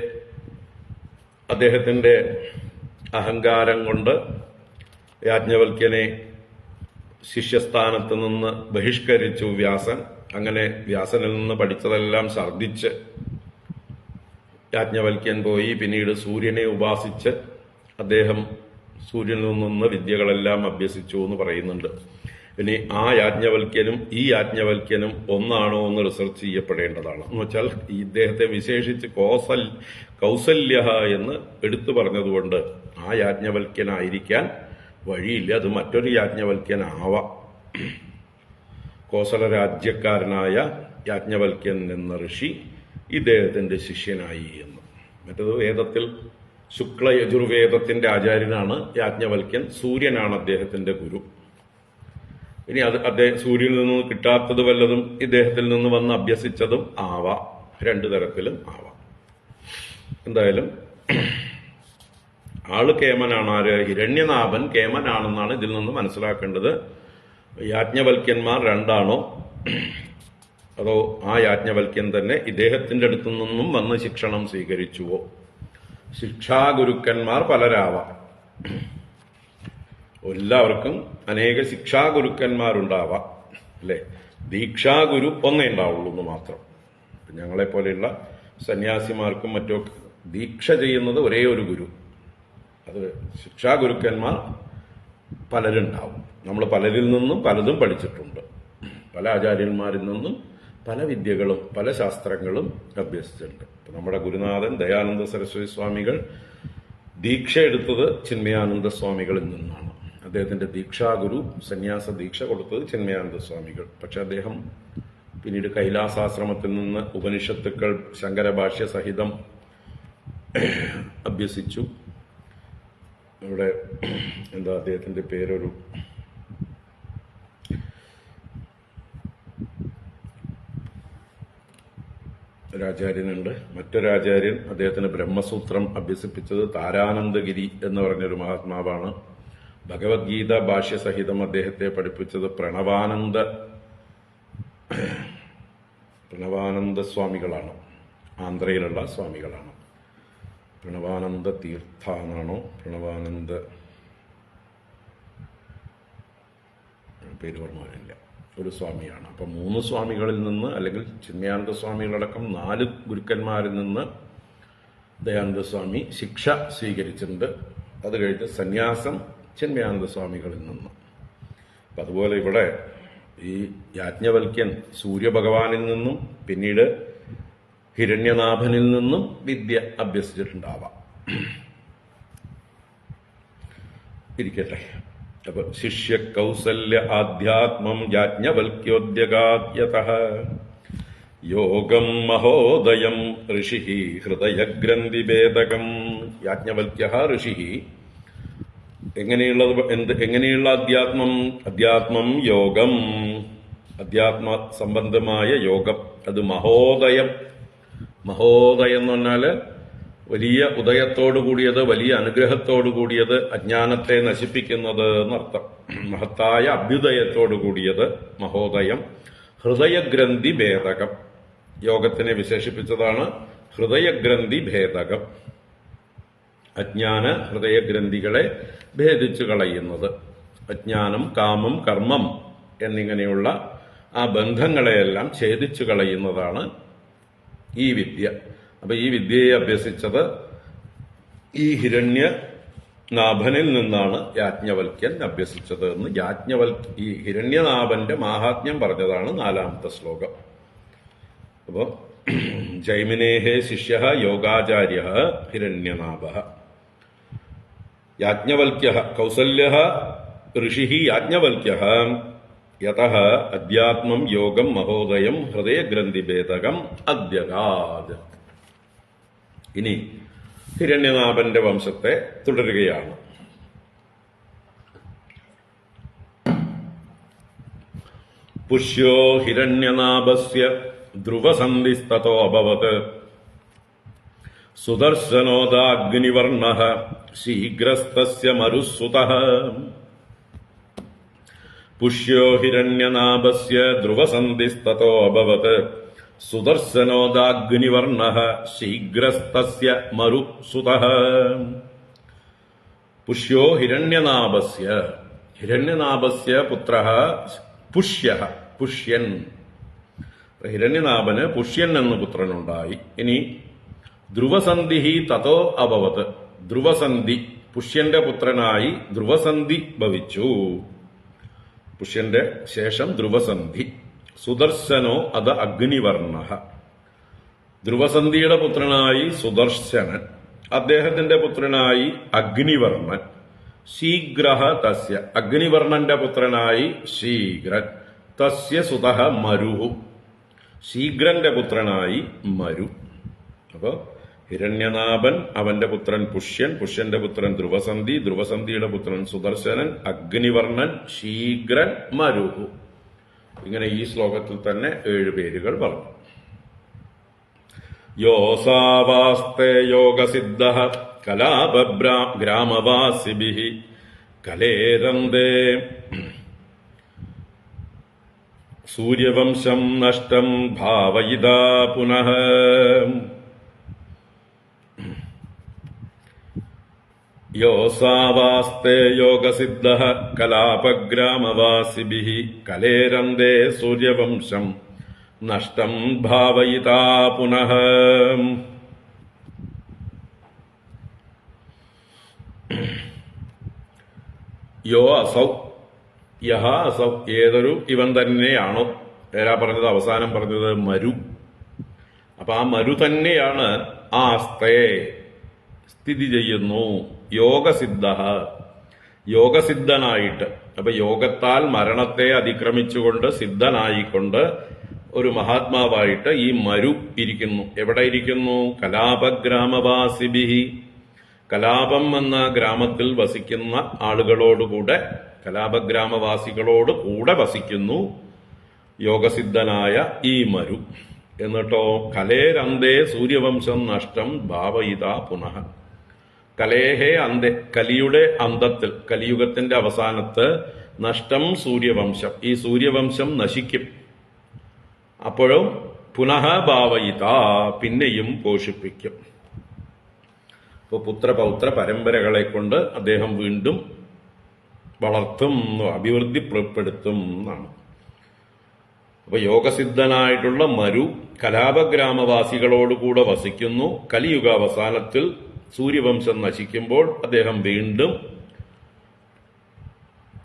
അദ്ദേഹത്തിന്റെ അഹങ്കാരം കൊണ്ട് യാജ്ഞവൽക്യനെ ശിഷ്യസ്ഥാനത്ത് നിന്ന് ബഹിഷ്കരിച്ചു വ്യാസൻ. അങ്ങനെ വ്യാസനിൽ നിന്ന് പഠിച്ചതെല്ലാം ഛർദ്ദിച്ച് യാജ്ഞവൽക്യൻ പോയി പിന്നീട് സൂര്യനെ ഉപാസിച്ച് അദ്ദേഹം സൂര്യനിൽ നിന്ന് വിദ്യകളെല്ലാം അഭ്യസിച്ചു എന്ന് പറയുന്നുണ്ട്. ഇനി ആ യാജ്ഞവൽക്യനും ഈ യാജ്ഞവൽക്യനും ഒന്നാണോ എന്ന് റിസർച്ച് ചെയ്യപ്പെടേണ്ടതാണ്. എന്ന് വെച്ചാൽ ഇദ്ദേഹത്തെ വിശേഷിച്ച് കൗസല്യ എന്ന് എടുത്തു പറഞ്ഞതുകൊണ്ട് ആ യാജ്ഞവൽക്യനായിരിക്കാൻ വഴിയില്ല. അത് മറ്റൊരു യാജ്ഞവൽക്യനാവാം. കോസല രാജ്യക്കാരനായ യാജ്ഞവൽക്യൻ എന്ന ഋഷി ഇദ്ദേഹത്തിന്റെ ശിഷ്യനായി എന്ന്. മറ്റത് വേദത്തിൽ ശുക്ല യജുർവേദത്തിന്റെ ആചാര്യനാണ് യാജ്ഞവൽക്യൻ. സൂര്യനാണ് അദ്ദേഹത്തിന്റെ ഗുരു. ഇനി അദ്ദേഹം സൂര്യനിൽ നിന്ന് കിട്ടാത്തത് വല്ലതും ഇദ്ദേഹത്തിൽ നിന്ന് വന്ന് അഭ്യസിച്ചതും ആവാം. രണ്ടു തരത്തിലും ആവാം. എന്തായാലും ആള് കേമനാണ്. ആര്? ഹിരണ്യനാഭൻ കേമനാണെന്നാണ് ഇതിൽ നിന്ന് മനസ്സിലാക്കേണ്ടത്. യാജ്ഞവൽക്യന്മാർ രണ്ടാണോ, അതോ ആ യാജ്ഞവൽക്യൻ തന്നെ ഇദ്ദേഹത്തിന്റെ അടുത്തു നിന്നും വന്ന് ശിക്ഷണം സ്വീകരിച്ചുവോ? ശിക്ഷാഗുരുക്കന്മാർ പലരാവാം. എല്ലാവർക്കും അനേക ശിക്ഷാഗുരുക്കന്മാരുണ്ടാവാം, അല്ലേ? ദീക്ഷാഗുരു ഒന്നേ ഉണ്ടാവുള്ളൂ എന്ന് മാത്രം. ഞങ്ങളെപ്പോലെയുള്ള സന്യാസിമാർക്കും മറ്റൊക്കെ ദീക്ഷ ചെയ്യുന്നത് ഒരേ ഒരു ഗുരു. അത് ശിക്ഷാഗുരുക്കന്മാർ പലരുണ്ടാവും. നമ്മൾ പലരിൽ നിന്നും പലതും പഠിച്ചിട്ടുണ്ട്. പല ആചാര്യന്മാരിൽ നിന്നും പല വിദ്യകളും പല ശാസ്ത്രങ്ങളും അഭ്യസിച്ചിട്ടുണ്ട്. നമ്മുടെ ഗുരുനാഥൻ ദയാനന്ദ സരസ്വതി സ്വാമികൾ ദീക്ഷ എടുത്തത് ചിന്മയാനന്ദ സ്വാമികളിൽ നിന്നാണ്. അദ്ദേഹത്തിന്റെ ദീക്ഷാഗുരു സന്യാസ ദീക്ഷ കൊടുത്തത് ചിന്മയാനന്ദ സ്വാമികൾ. പക്ഷെ അദ്ദേഹം പിന്നീട് കൈലാസാശ്രമത്തിൽ നിന്ന് ഉപനിഷത്തുക്കൾ ശങ്കരഭാഷ്യ സഹിതം അഭ്യസിച്ചു. ഇവിടെ അദ്ദേഹത്തിന്റെ പേരൊരു ഒരാചാര്യനുണ്ട്. മറ്റൊരാചാര്യൻ അദ്ദേഹത്തിന് ബ്രഹ്മസൂത്രം അഭ്യസിപ്പിച്ചത് താരാനന്ദഗിരി എന്ന് പറഞ്ഞൊരു മഹാത്മാവാണ്. ഭഗവത്ഗീത ഭാഷ്യസഹിതം അദ്ദേഹത്തെ പഠിപ്പിച്ചത് പ്രണവാനന്ദ സ്വാമികളാണ്. ആന്ധ്രയിലുള്ള സ്വാമികളാണ്. പ്രണവാനന്ദ തീർത്ഥ എന്നാണോ പ്രണവാനന്ദ പേര് ഓർമ്മയില്ല, ഒരു സ്വാമിയാണ്. അപ്പം 3 സ്വാമികളിൽ നിന്ന്, അല്ലെങ്കിൽ ചിന്മയാനന്ദ സ്വാമികളടക്കം 4 ഗുരുക്കന്മാരിൽ നിന്ന് ദയാനന്ദ സ്വാമി ശിക്ഷ സ്വീകരിച്ചിട്ടുണ്ട്. അത് കഴിഞ്ഞ് സന്യാസം ചിന്മയാനന്ദ സ്വാമികളിൽ നിന്ന്. അപ്പം അതുപോലെ ഇവിടെ ഈ യാജ്ഞവൽക്യൻ സൂര്യഭഗവാനിൽ നിന്നും പിന്നീട് ഹിരണ്യനാഭനിൽ നിന്നും വിദ്യ അഭ്യസിച്ചിട്ടുണ്ടാവാം. ഇരിക്കട്ടെ. അപ്പൊ ശിഷ്യ കൗസല്യ ആധ്യാത്മം യാജ്ഞവൽക്യോദ്യഗാദ്യതഃ യോഗം മഹോദയം ഋഷി ഹൃദയഗ്രന്ഥിഭേദകം. യാജ്ഞവൽക്യഃ ഋഷി. എങ്ങനെയുള്ള അധ്യാത്മം യോഗം, അധ്യാത്മ സംബന്ധമായ യോഗം. അത് മഹോദയം എന്ന് പറഞ്ഞാല് വലിയ ഉദയത്തോടു കൂടിയത്, വലിയ അനുഗ്രഹത്തോടു കൂടിയത്, അജ്ഞാനത്തെ നശിപ്പിക്കുന്നത് എന്നർത്ഥം. മഹത്തായ അഭ്യുദയത്തോടു കൂടിയത് മഹോദയം. ഹൃദയഗ്രന്ഥി ഭേദകം. യോഗത്തിനെ വിശേഷിപ്പിച്ചതാണ് ഹൃദയഗ്രന്ഥി ഭേദകം. അജ്ഞാന ഹൃദയഗ്രന്ഥികളെ ഭേദിച്ചു കളയുന്നത്. അജ്ഞാനം, കാമം, കർമ്മം എന്നിങ്ങനെയുള്ള ആ ബന്ധങ്ങളെയെല്ലാം ഛേദിച്ചു കളയുന്നതാണ് ഈ വിദ്യ. അപ്പൊ ഈ വിദ്യയെ അഭ്യസിച്ചത് ഈ ഹിരണ്യനാഭനിൽ നിന്നാണ് യാജ്ഞവൽക്യൻ അഭ്യസിച്ചത് എന്ന് ഈ ഹിരണ്യനാഭന്റെ മാഹാത്മ്യം പറഞ്ഞതാണ് 4ാമത്തെ ശ്ലോകം. അപ്പോ ജൈമിനേഹേ ശിഷ്യ യോഗാചാര്യ ഹിരണ്യനാഭ. യാജ്ഞവൽക്യ കൗസല്യ ഋഷി യാജ്ഞവൽക്യ യതഃ അധ്യാത്മം യോഗം മഹോദയം ഹൃദയഗ്രന്ഥിഭേദകം അദ്യഗാദ്. ഇനി ഹിരണ്യനാഭന്റെ വംശത്തെ തുടരുകയാണ്. പുഷ്യോ ഹിരണ്യനാഭസ്യ ധ്രുവസന്ധിസ്തതോ അഭവത് സുദർശനോദാഗ്നിവർണ്ണഃ ശീഘ്രസ്തസ്യ മരുസുതഃ. പുഷ്യോ ഹിരണ്യനാഭസ്യ ധ്രുവസന്ധിസ്തതോ അഭവത് സുദർശനോദാഗ്നിവർണ്ണഃ ശീഘ്രസ്തസ്യ മരുസുതഃ. പുഷ്യോ ഹിരണ്യനാഭസ്യ പുത്രഃ പുഷ്യഃ. പുഷ്യൻ. ഹിരണ്യനാഭന് പുഷ്യൻ എന്ന പുത്രനുണ്ടായി. ഇനി ധ്രുവസന്ധി തതോ അഭവത്. ധ്രുവസന്ധി, പുഷ്യന്റെ പുത്രനായി ധ്രുവസന്ധി ഭവിച്ചു. പുഷ്യന്റെ ശേഷം ധ്രുവസന്ധി. സുദർശനോ അത് അഗ്നിവർണ്ണഃ. ധ്രുവസന്ധിയുടെ പുത്രനായി സുദർശനൻ, അദ്ദേഹത്തിന്റെ പുത്രനായി അഗ്നിവർണ്ണൻ. ശീഘ്രഃ തസ്യ. അഗ്നിവർണ്ണന്റെ പുത്രനായി ശീഘ്രൻ. തസ്യ സുതഃ മരുഃ. ശീഘ്രന്റെ പുത്രനായി മരു. അപ്പോ ഹിരണ്യനാഭൻ, അവന്റെ പുത്രൻ പുഷ്യൻ, പുഷ്യന്റെ പുത്രൻ ധ്രുവസന്ധി, ധ്രുവസന്ധിയുടെ പുത്രൻ സുദർശനൻ, അഗ്നിവർണ്ണൻ, ശീഘ്രൻ, മരുഹു. ഇങ്ങനെ ഈ ശ്ലോകത്തിൽ തന്നെ 7 പേരുകൾ പറഞ്ഞു. യോസാവാസ്തേ യോഗസിദ്ധഃ കലാപഗ്രാമവാസിഭിഃ കലേരന്തേ സൂര്യവംശം നഷ്ടം ഭാവയിതാ പുനഃ. യോസാവാസ്തേ യോഗസിദ്ധഃ കലാപഗ്രാമവാസിഭിഃ കലേരന്തേ സൂര്യവംശം നഷ്ടം ഭാവയിതാ പുനഃ. യോ അസൗ യഹ അസൗ ഏതൊരു ഇവൻ തന്നെയാണോ, ഏരാ പറഞ്ഞത്, അവസാനം പറഞ്ഞത് മരു. അപ്പൊ ആ മരു തന്നെയാണ് ആസ്തേ സ്ഥിതി ചെയ്യുന്നു. യോഗസിദ്ധ യോഗസിദ്ധനായിട്ട്, അപ്പൊ യോഗത്താൽ മരണത്തെ അതിക്രമിച്ചുകൊണ്ട് സിദ്ധനായിക്കൊണ്ട് ഒരു മഹാത്മാവായിട്ട് ഈ മരു ഇരിക്കുന്നു. എവിടെ ഇരിക്കുന്നു? കലാപഗ്രാമവാസിഭിഹി, കലാപം എന്ന ഗ്രാമത്തിൽ വസിക്കുന്ന ആളുകളോടുകൂടെ, കലാപഗ്രാമവാസികളോട് കൂടെ വസിക്കുന്നു യോഗസിദ്ധനായ ഈ മരു. എന്നിട്ടോ കലേരന്തേ സൂര്യവംശം നഷ്ടം ഭാവയിതാ പുനഃ. കലേഹേ അന്തേ, കലിയുടെ അന്തത്തിൽ, കലിയുഗത്തിന്റെ അവസാനത്ത് നഷ്ടം സൂര്യവംശം, ഈ സൂര്യവംശം നശിക്കും. അപ്പോഴും പുനഃ ഭാവയിത, പിന്നെയും പോഷിപ്പിക്കും. ഇപ്പൊ പുത്രപൗത്ര പരമ്പരകളെ കൊണ്ട് അദ്ദേഹം വീണ്ടും വളർത്തും, അഭിവൃദ്ധിപ്പെടുത്തും എന്നാണ്. അപ്പൊ യോഗസിദ്ധനായിട്ടുള്ള മരു കലാപഗ്രാമവാസികളോടുകൂടെ വസിക്കുന്നു. കലിയുഗ അവസാനത്തിൽ സൂര്യവംശം നശിക്കുമ്പോൾ അദ്ദേഹം വീണ്ടും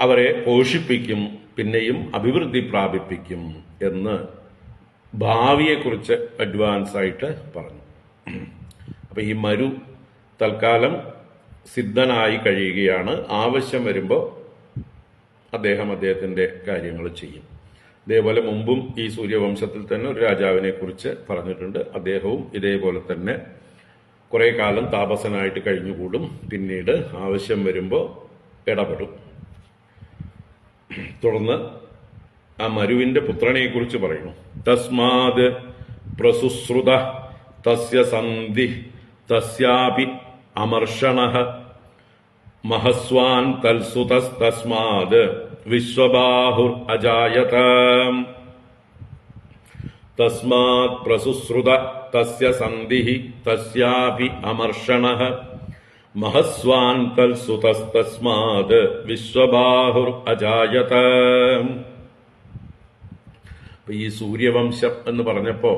അവരെ പോഷിപ്പിക്കും, പിന്നെയും അഭിവൃദ്ധി പ്രാപിപ്പിക്കും എന്ന് ഭാവിയെക്കുറിച്ച് അഡ്വാൻസ് ആയിട്ട് പറഞ്ഞു. അപ്പൊ ഈ മരു തൽക്കാലം സിദ്ധനായി കഴിയുകയാണ്. ആവശ്യം വരുമ്പോൾ അദ്ദേഹത്തിന്റെ കാര്യങ്ങൾ ചെയ്യും. ഇതേപോലെ മുമ്പും ഈ സൂര്യവംശത്തിൽ തന്നെ ഒരു രാജാവിനെ കുറിച്ച് പറഞ്ഞിട്ടുണ്ട്. അദ്ദേഹവും ഇതേപോലെ തന്നെ കുറെ കാലം താപസനായിട്ട് കഴിഞ്ഞുകൂടും, പിന്നീട് ആവശ്യം വരുമ്പോൾ ഇടപെടും. തുടർന്ന് ആ മരുവിന്റെ പുത്രനെ കുറിച്ച് പറയുന്നു. തസ്മാത് പ്രസുശ്രുത തസ്യ സന്ധി തസ്യാപി അമർഷണഃ മഹസ്വാൻ തൽസുതസ്തസ്മാത് വിശ്വബാഹുർ അജായത. തസ്മാത് പ്രസുശ്രുത തസ്യ സന്ധിഃ തസ്യാപി അമർഷണഃ മഹസ്വാൻ തൽസുതസ്തസ്മാത് വിശ്വബാഹുർ അജായത. ഈ സൂര്യവംശം എന്ന് പറഞ്ഞപ്പോ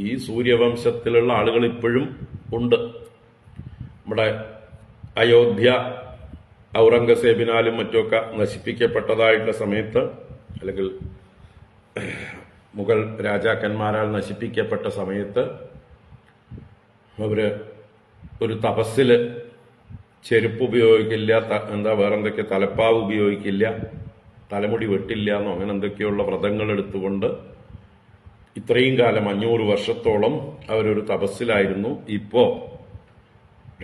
ഈ സൂര്യവംശത്തിലുള്ള ആളുകൾ ഇപ്പോഴും ഉണ്ട്. നമ്മുടെ അയോധ്യ ഔറംഗസേബിനാലും മറ്റുമൊക്കെ നശിപ്പിക്കപ്പെട്ടതായിട്ടുള്ള സമയത്ത്, അല്ലെങ്കിൽ മുഗൾ രാജാക്കന്മാരാൽ നശിപ്പിക്കപ്പെട്ട സമയത്ത് അവര് ഒരു തപസ്സില് ചെരുപ്പ് ഉപയോഗിക്കില്ല, വേറെന്തൊക്കെ തലപ്പാവ് ഉപയോഗിക്കില്ല, തലമുടി വെട്ടില്ല എന്നോ അങ്ങനെ എന്തൊക്കെയുള്ള വ്രതങ്ങൾ എടുത്തുകൊണ്ട് ഇത്രയും കാലം 500 വർഷത്തോളം അവരൊരു തപസ്സിലായിരുന്നു. ഇപ്പോ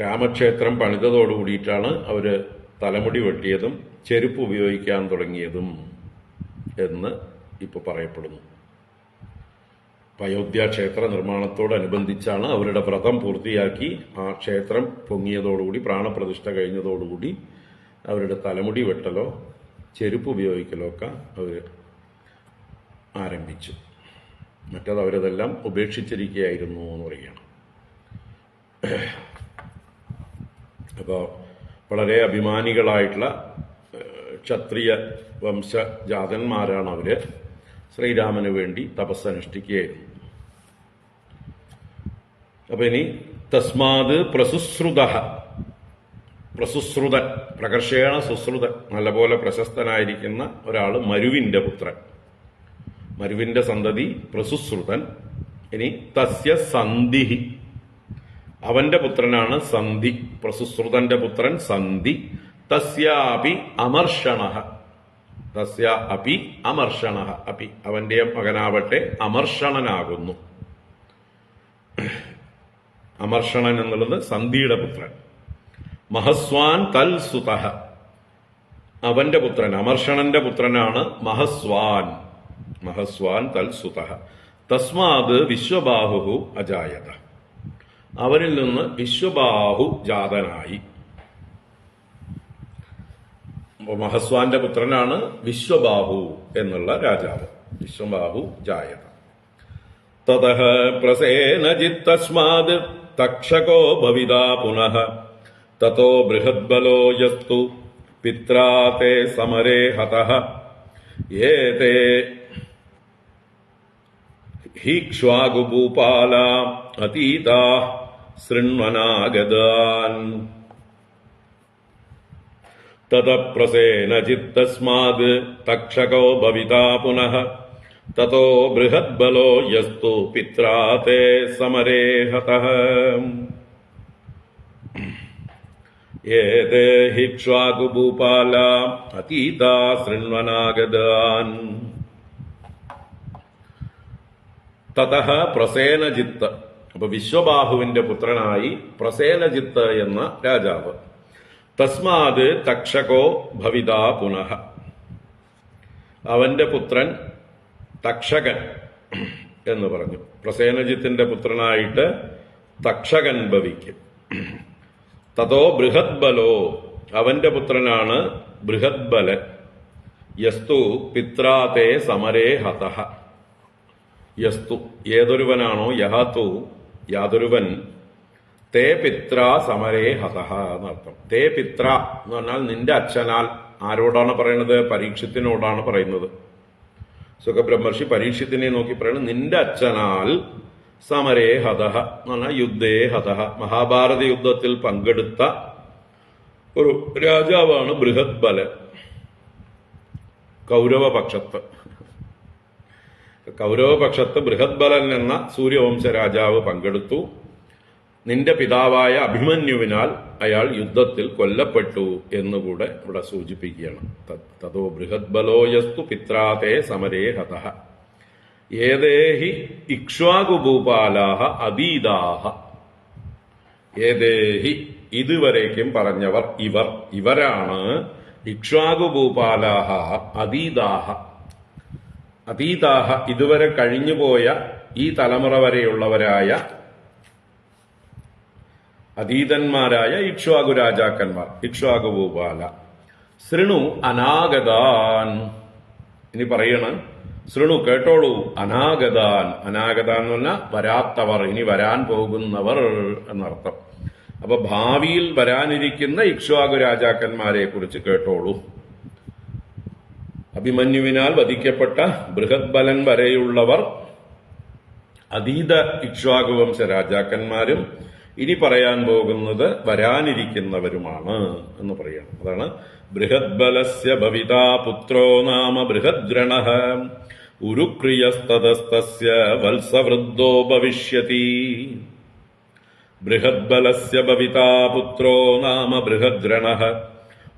രാമക്ഷേത്രം പണിതതോടുകൂടിയിട്ടാണ് അവര് തലമുടി വെട്ടിയതും ചെരുപ്പ് ഉപയോഗിക്കാൻ തുടങ്ങിയതും എന്ന് ഇപ്പൊ പറയപ്പെടുന്നു. അയോധ്യ ക്ഷേത്ര നിർമ്മാണത്തോടനുബന്ധിച്ചാണ് അവരുടെ വ്രതം പൂർത്തിയാക്കി ആ ക്ഷേത്രം പൊങ്ങിയതോടുകൂടി, പ്രാണപ്രതിഷ്ഠ കഴിഞ്ഞതോടുകൂടി അവരുടെ തലമുടി വെട്ടലോ ചെരുപ്പ് ഉപയോഗിക്കലോ ഒക്കെ അവർ ആരംഭിച്ചു. മറ്റത് അവരതെല്ലാം ഉപേക്ഷിച്ചിരിക്കുകയായിരുന്നു എന്ന് പറയുകയാണ്. അപ്പോൾ വളരെ അഭിമാനികളായിട്ടുള്ള ക്ഷത്രിയ വംശജാതന്മാരാണ് അവര്. ശ്രീരാമന് വേണ്ടി തപസ്സനുഷ്ഠിക്കുകയായിരുന്നു. അപ്പൊ ഇനി തസ്മാത് പ്രസുശ്രുത, പ്രസുശ്രുതൻ, പ്രകർഷേണ സുശ്രുതൻ, നല്ലപോലെ പ്രശസ്തനായിരിക്കുന്ന ഒരാള് മരുവിന്റെ പുത്രൻ, മരുവിന്റെ സന്തതി പ്രസുശ്രുതൻ. ഇനി തസ്യ സന്ധി, അവന്റെ പുത്രനാണ് സന്ധി, പ്രസുശ്രുതന്റെ പുത്രൻ സന്ധി. തസ്യാപി അമർഷണഃ, തസ്യ അപി അമർഷണഃ, അപി അവന്റെ മകനാവട്ടെ അമർഷണനാകുന്നു. അമർഷണൻ എന്നുള്ളത് സന്ധിയുടെ പുത്രൻ. മഹസ്വാൻ തൽസുതഃ, അവന്റെ പുത്രൻ അമർഷണന്റെ പുത്രനാണ് മഹസ്വാൻ, മഹസ്വാൻ തൽസുതഃ. തസ്മാത് വിശ്വബാഹു അജായത, അവരിൽ നിന്ന് വിശ്വബാഹു ജാതനായി. മഹസ്വാന്റെ പുത്രനാണ് വിശ്വബാഹു എന്നുള്ള രാജാവ്. വിശ്വബാഹു ജായത. തതഃ പ്രസേനജിത് തസ്മാത് തക്ഷകോ ഭവിതാ പുനഃ തതോ ബൃഹദ്ബലോ യസ്തു പിത്രാ തേ സമരേ ഹതഃ ഏതേ ഹീക്ഷ്വാകുഭൂപാലാ അതീതാ ശൃണ്വനാഗതാൻ തതപ്രസേനചിത്തസ്മാദ് തക്ഷകോ ഭവിതാ പുനഃ തതോ ബൃഹദ്ബലോ യസ്തു പിത്രാ തേ സമരേ ഹതഃ ഏതേ ഹിക്ഷ്വാകുഭൂപാലാ അതീതാ ശൃണ്വനാഗതാൻ തതഃ പ്രസേനജിത്ത്. അപ്പൊ വിശ്വബാഹുവിന്റെ പുത്രനായി പ്രസേനജിത്ത് എന്ന രാജാവ്. തസ്മാത് തക്ഷകോ ഭവിതാ പുനഃ, അവന്റെ പുത്രൻ തക്ഷകൻ എന്ന് പറഞ്ഞു. പ്രസേനജിത്തിന്റെ പുത്രനായിട്ട് തക്ഷകൻ ഭവിക്കും. തതോ ബൃഹദ്ബലോ, അവന്റെ പുത്രനാണ് ബൃഹദ്ബലൻ. യസ്തു പിത്രാതേ സമരേ ഹതഃ, യസ്തു ഏതൊരുവനാണോ, യഹതു യാതൊരുവൻ, തേ പിത്ര സമരേ ഹതഃ എന്നർത്ഥം. തേ പിത്ര എന്ന് പറഞ്ഞാൽ നിന്റെ അച്ഛനാൽ. ആരോടാണ് പറയുന്നത്? പരീക്ഷത്തിനോടാണ് പറയുന്നത്. സുഖബ്രഹ്മർഷി പരീക്ഷത്തിനെ നോക്കി പറയുന്നത് നിന്റെ അച്ഛനാൽ സമരേ ഹതഃ എന്ന് പറഞ്ഞാൽ യുദ്ധേ ഹതഃ. മഹാഭാരത യുദ്ധത്തിൽ പങ്കെടുത്ത ഒരു രാജാവാണ് ബൃഹദ്ബലൻ. കൗരവപക്ഷത്ത് ബൃഹദ്ബലൻ എന്ന സൂര്യവംശ രാജാവ് പങ്കെടുത്തു. നിന്റെ പിതാവായ അഭിമന്യുവിനാൽ അയാൾ യുദ്ധത്തിൽ കൊല്ലപ്പെട്ടു എന്നുകൂടെ ഇവിടെ സൂചിപ്പിക്കുകയാണ്. തതോ ബൃഹദ്ബലോ യസ്തു പിത്രാതേ സമരേ ഹതഃ ഏതേഹി ഇക്ഷ്വാകുഭൂപാലാഹ അതീതാഹ. ഏതേഹി ഇതുവരേക്കും പറഞ്ഞവർ, ഇവരാണ് ഇക്ഷ്വാകുഭൂപാലാഹ അതീതാഹ. അതീതാഹ ഇതുവരെ കഴിഞ്ഞുപോയ ഈ തലമുറ വരെയുള്ളവരായ അതീതന്മാരായ ഇക്ഷ്വാകു രാജാക്കന്മാർ, ഇക്ഷ്വാകുഭൂപാല. ശൃണു അനാഗതാൻ, ഇനി പറയണം, ശൃണു കേട്ടോളൂ, അനാഗതാൻ. അനാഗതാൻ എന്ന് പറഞ്ഞാൽ വരാത്തവർ, ഇനി വരാൻ പോകുന്നവർ എന്നർത്ഥം. അപ്പൊ ഭാവിയിൽ വരാനിരിക്കുന്ന ഇക്ഷ്വാകു രാജാക്കന്മാരെ കുറിച്ച് കേട്ടോളൂ. അഭിമന്യുവിനാൽ വധിക്കപ്പെട്ട ബൃഹദ്ബലൻ വരെയുള്ളവർ അതീത ഇക്ഷ്വാകുവംശ രാജാക്കന്മാരും ഇനി പറയാൻ പോകുന്നത് വരാനിരിക്കുന്നവരുമാണ് എന്ന് പറയണം. അതാണ് ബൃഹദ്ബലസ്യ ഭവിതാ പുത്രോ നാമ ബൃഹദ്രണഃ ഉരുക്രിയസ്തതസ്തസ്യ വത്സവൃദ്ധോ ഭവിഷ്യതി. ബൃഹദ്ബലസ്യ ഭവിതാ പുത്രോ നാമ ബൃഹദ്രണഃ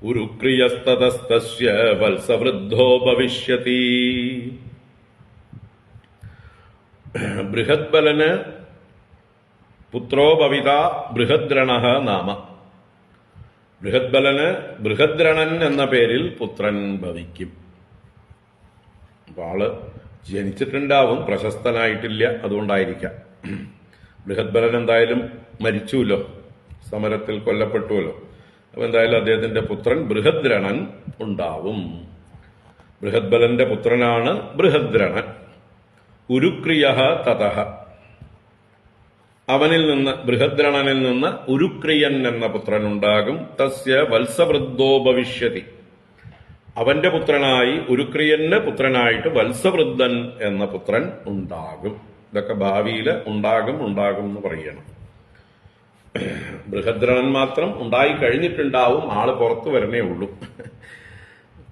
ഉരുക്രിയസ്തതസ്തസ്യ വത്സവൃദ്ധോ ഭവിഷ്യതി. ബൃഹദ്ബലന് പുത്രോ ഭവിത ബൃഹദ്രണഃ നാമ. ബൃഹദ്ബലന് ബൃഹദ്രണൻ എന്ന പേരിൽ പുത്രൻ ഭവിക്കും. അപ്പൊ ആള് ജനിച്ചിട്ടുണ്ടാവും, പ്രശസ്തനായിട്ടില്ല, അതുകൊണ്ടായിരിക്കാം. ബൃഹദ്ബലൻ എന്തായാലും മരിച്ചുല്ലോ, സമരത്തിൽ കൊല്ലപ്പെട്ടുവല്ലോ. അപ്പൊ എന്തായാലും അദ്ദേഹത്തിന്റെ പുത്രൻ ബൃഹദ്രണൻ ഉണ്ടാവും. ബൃഹദ്ബലന്റെ പുത്രനാണ് ബൃഹദ്രണൻ. ഉരുക്രിയഃ തതഃ, അവനിൽ നിന്ന്, ബൃഹദ്രണനിൽ നിന്ന് ഉരുക്രിയൻ എന്ന പുത്രൻ ഉണ്ടാകും. തസ്യ വത്സവൃദ്ധോ ഭവിഷ്യതി, അവന്റെ പുത്രനായി, ഉരുക്രിയന് പുത്രനായിട്ട് വത്സവൃദ്ധൻ എന്ന പുത്രൻ ഉണ്ടാകും. ഇതൊക്കെ ഭാവിയിൽ ഉണ്ടാകും എന്ന് പറയണം. ബൃഹദ്രണൻ മാത്രം ഉണ്ടായി കഴിഞ്ഞിട്ടുണ്ടാവും, ആള് പുറത്തു വരണേ ഉള്ളൂ,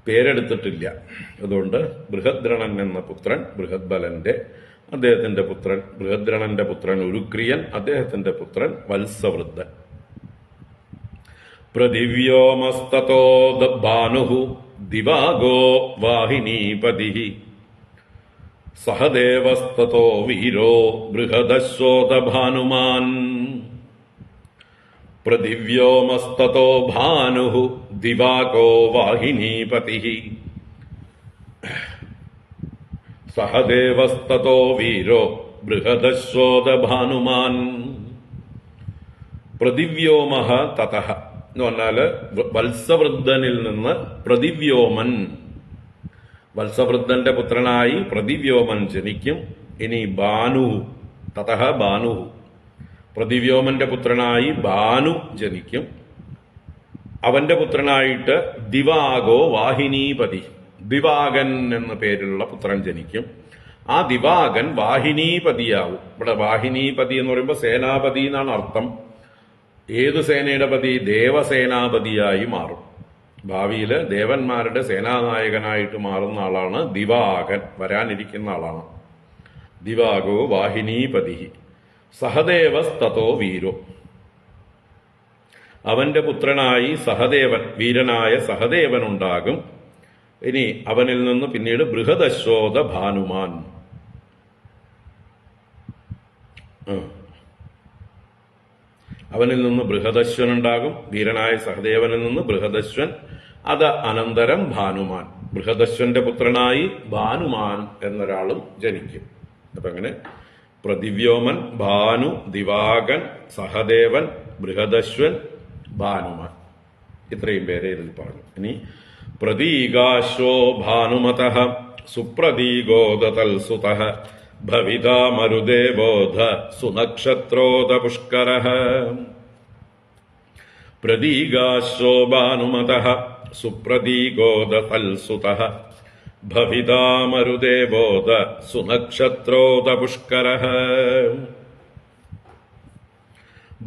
പേരെടുത്തിട്ടില്ല. അതുകൊണ്ട് ബൃഹദ്രണൻ എന്ന പുത്രൻ ബൃഹദ്ബലന്റെ, അദ്ദേഹത്തിന്റെ പുത്രൻ ബൃഹദ്രണന്റെ പുത്രൻ ഉരുക്രിയൻ, അദ്ദേഹത്തിന്റെ പുത്രൻ വത്സവൃദ്ധൻ. പ്രതിവ്യോമസ്തതോ ഭാനുഃ ദിവാഗോ വാഹിനീപതിഃ സഹദേവസ്തതോ വീരോ ബൃഹദശ്വോതഭാനുമാൻ. പ്രതിവ്യോമസ്തതോ ഭാനുഃ ദിവാഗോ വാഹിനീപതിഃ സഹദേവസ്തതോ വീരോ ബൃഹദശ്വോതഭാനുമാൻ. പ്രതിവ്യോമഃ തതഃ എന്ന് പറഞ്ഞാല് വത്സവൃദ്ധനിൽ നിന്ന് പ്രതിവ്യോമൻ, വത്സവൃദ്ധന്റെ പുത്രനായി പ്രതിവ്യോമൻ ജനിക്കും. ഇനി ഭാനു, തതഃ ഭാനു, പ്രതിവ്യോമന്റെ പുത്രനായി ഭാനു ജനിക്കും. അവന്റെ പുത്രനായിട്ട് ദിവാഗോ വാഹിനീപതി, ദിവാകൻ എന്ന പേരിലുള്ള പുത്രൻ ജനിക്കും. ആ ദിവാകൻ വാഹിനീപതിയാവും. ഇവിടെ വാഹിനീപതി എന്ന് പറയുമ്പോൾ സേനാപതി എന്നാണ് അർത്ഥം. ഏത് സേനയുടെ പതി? ദേവസേനാപതിയായി മാറും. ഭാവിയില് ദേവന്മാരുടെ സേനാനായകനായിട്ട് മാറുന്ന ആളാണ് ദിവാകൻ, വരാനിരിക്കുന്ന ആളാണ്. ദിവാഗോ വാഹിനീപതി സഹദേവസ്തോ വീരോ, അവന്റെ പുത്രനായി സഹദേവൻ, വീരനായ സഹദേവൻ ഉണ്ടാകും. ഇനി അവനിൽ നിന്ന് പിന്നീട് ബൃഹദശ്വോത ഭാനുമാൻ, അവനിൽ നിന്ന് ബൃഹദശ്വൻ ഉണ്ടാകും. വീരനായ സഹദേവനിൽ നിന്ന് ബൃഹദശ്വൻ, അത് അനന്തരം ഭാനുമാൻ. ബൃഹദശ്വന്റെ പുത്രനായി ഭാനുമാൻ എന്നൊരാളും ജനിക്കും. അപ്പൊ അങ്ങനെ പ്രതിവ്യോമൻ, ഭാനു, ദിവാകൻ, സഹദേവൻ, ബൃഹദശ്വൻ, ഭാനുമാൻ, ഇത്രയും പേരെ ഇതിൽ പറഞ്ഞു. ഇനി പ്രതീകാശ്വോ ഭാനുമതഃ സുപ്രതീകോദതൽസുതഃ ഭവിതാ മരുദേവോധ സുനക്ഷത്രോദ പുഷ്കരഃ. പ്രതീകാശ്വോ ഭാനുമതഃ സുപ്രതീകോദതൽസുതഃ ഭവിതാ മരുദേവോധ സുനക്ഷത്രോദ പുഷ്കരഃ.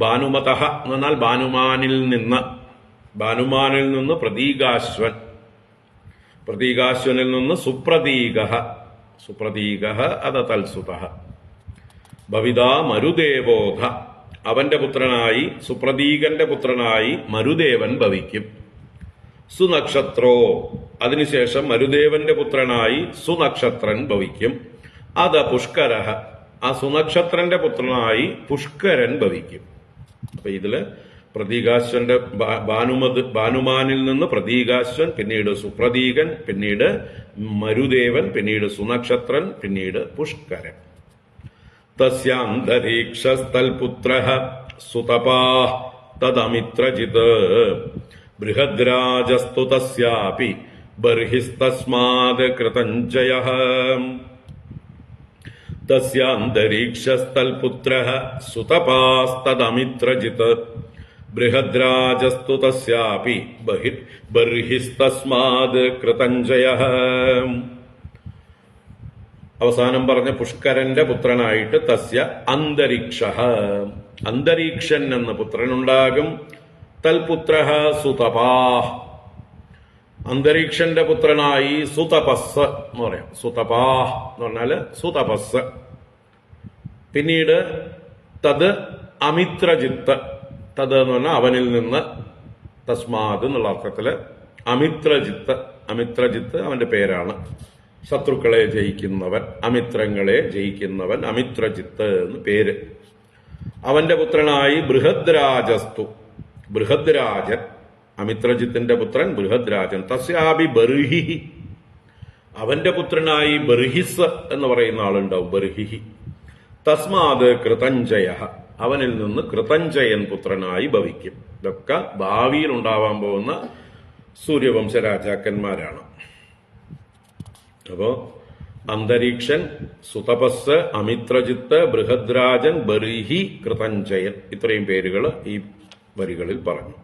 ഭാനുമതഃ എന്ന് പറഞ്ഞാൽ ഭാനുമാനിൽ നിന്ന് പ്രതീകാശ്വൻ, പ്രതീകാശ്വനിൽ നിന്ന് സുപ്രതീക അത് തൽസുത. ഭവിതാ മരുദേവോധ, അവന്റെ പുത്രനായി, സുപ്രതീകന്റെ പുത്രനായി മരുദേവൻ ഭവിക്കും. സുനക്ഷത്രോ, അതിനുശേഷം മരുദേവന്റെ പുത്രനായി സുനക്ഷത്രൻ ഭവിക്കും. അത് പുഷ്കരഃ, ആ സുനക്ഷത്രന്റെ പുത്രനായി പുഷ്കരൻ ഭവിക്കും. അപ്പൊ ഇതില് പ്രതീകാശ്വന്റെ ഭാനുമാനിൽ നിന്ന് പ്രതീകാശ്വൻ, പിന്നീട് സുപ്രതീകൻ, പിന്നീട് മരുദേവൻ, പിന്നീട് സുനക്ഷത്രൻ, പിന്നീട് പുഷ്കരൻ. തസ്യാന്തരീക്ഷസ്ഥൽപുത്രഃ സുതപാഃ തദമിത്രജിത് ബൃഹദ്രാജസ്തു തസ്യാപി ബർഹിസ്തസ്മാത് കൃതഞ്ജയഃ. തസ്യാന്തരീക്ഷസ്ഥൽപുത്രഃ സുതപാസ്തദമിത്രജിത് ബൃഹദ്രാജസ്തു തസ്യാപി ബർഹിസ്തസ്മാത് കൃതഞ്ജയഃ. അവസാനം പറഞ്ഞ പുഷ്കരന്റെ പുത്രനായിട്ട് തസ്യ അന്തരീക്ഷഃ, അന്തരീക്ഷൻ എന്ന പുത്രനുണ്ടാകും. തൽപുത്രഃ സുതപാഃ, അന്തരീക്ഷന്റെ പുത്രനായി സുതപസ് എന്ന് പറയാം. സുതപാഃ എന്ന് പറഞ്ഞാല് സുതപസ്. പിന്നീട് തത് അമിത്രജിത്ത്, തത് എന്ന് പറഞ്ഞാൽ അവനിൽ നിന്ന്, തസ്മാത് എന്നുള്ള അർത്ഥത്തില് അമിത്രജിത്ത്. അമിത്രജിത്ത് അവന്റെ പേരാണ്. ശത്രുക്കളെ ജയിക്കുന്നവൻ, അമിത്രങ്ങളെ ജയിക്കുന്നവൻ, അമിത്രജിത്ത് എന്ന് പേര്. അവന്റെ പുത്രനായി ബൃഹദ്രാജസ്തു, ബൃഹദ്രാജൻ, അമിത്രജിത്തിന്റെ പുത്രൻ ബൃഹദ്രാജൻ. തസ്യാപി ബർഹി, അവന്റെ പുത്രനായി ബർഹിസ് എന്ന് പറയുന്ന ആളുണ്ടാവും, ബർഹി. തസ്മാത് കൃതഞ്ജയ, അവനിൽ നിന്ന് കൃതഞ്ജയൻ പുത്രനായി ഭവിക്കും. ഇതൊക്കെ ഭാവിയിൽ ഉണ്ടാവാൻ പോകുന്ന സൂര്യവംശ രാജാക്കന്മാരാണ്. അപ്പോ അന്തരീക്ഷൻ, സുതപസ്, അമിത്രജിത്ത്, ബൃഹദ്രാജൻ, ബർഹി, കൃതഞ്ജയൻ, ഇത്രയും പേരുകൾ ഈ വരികളിൽ പറഞ്ഞു.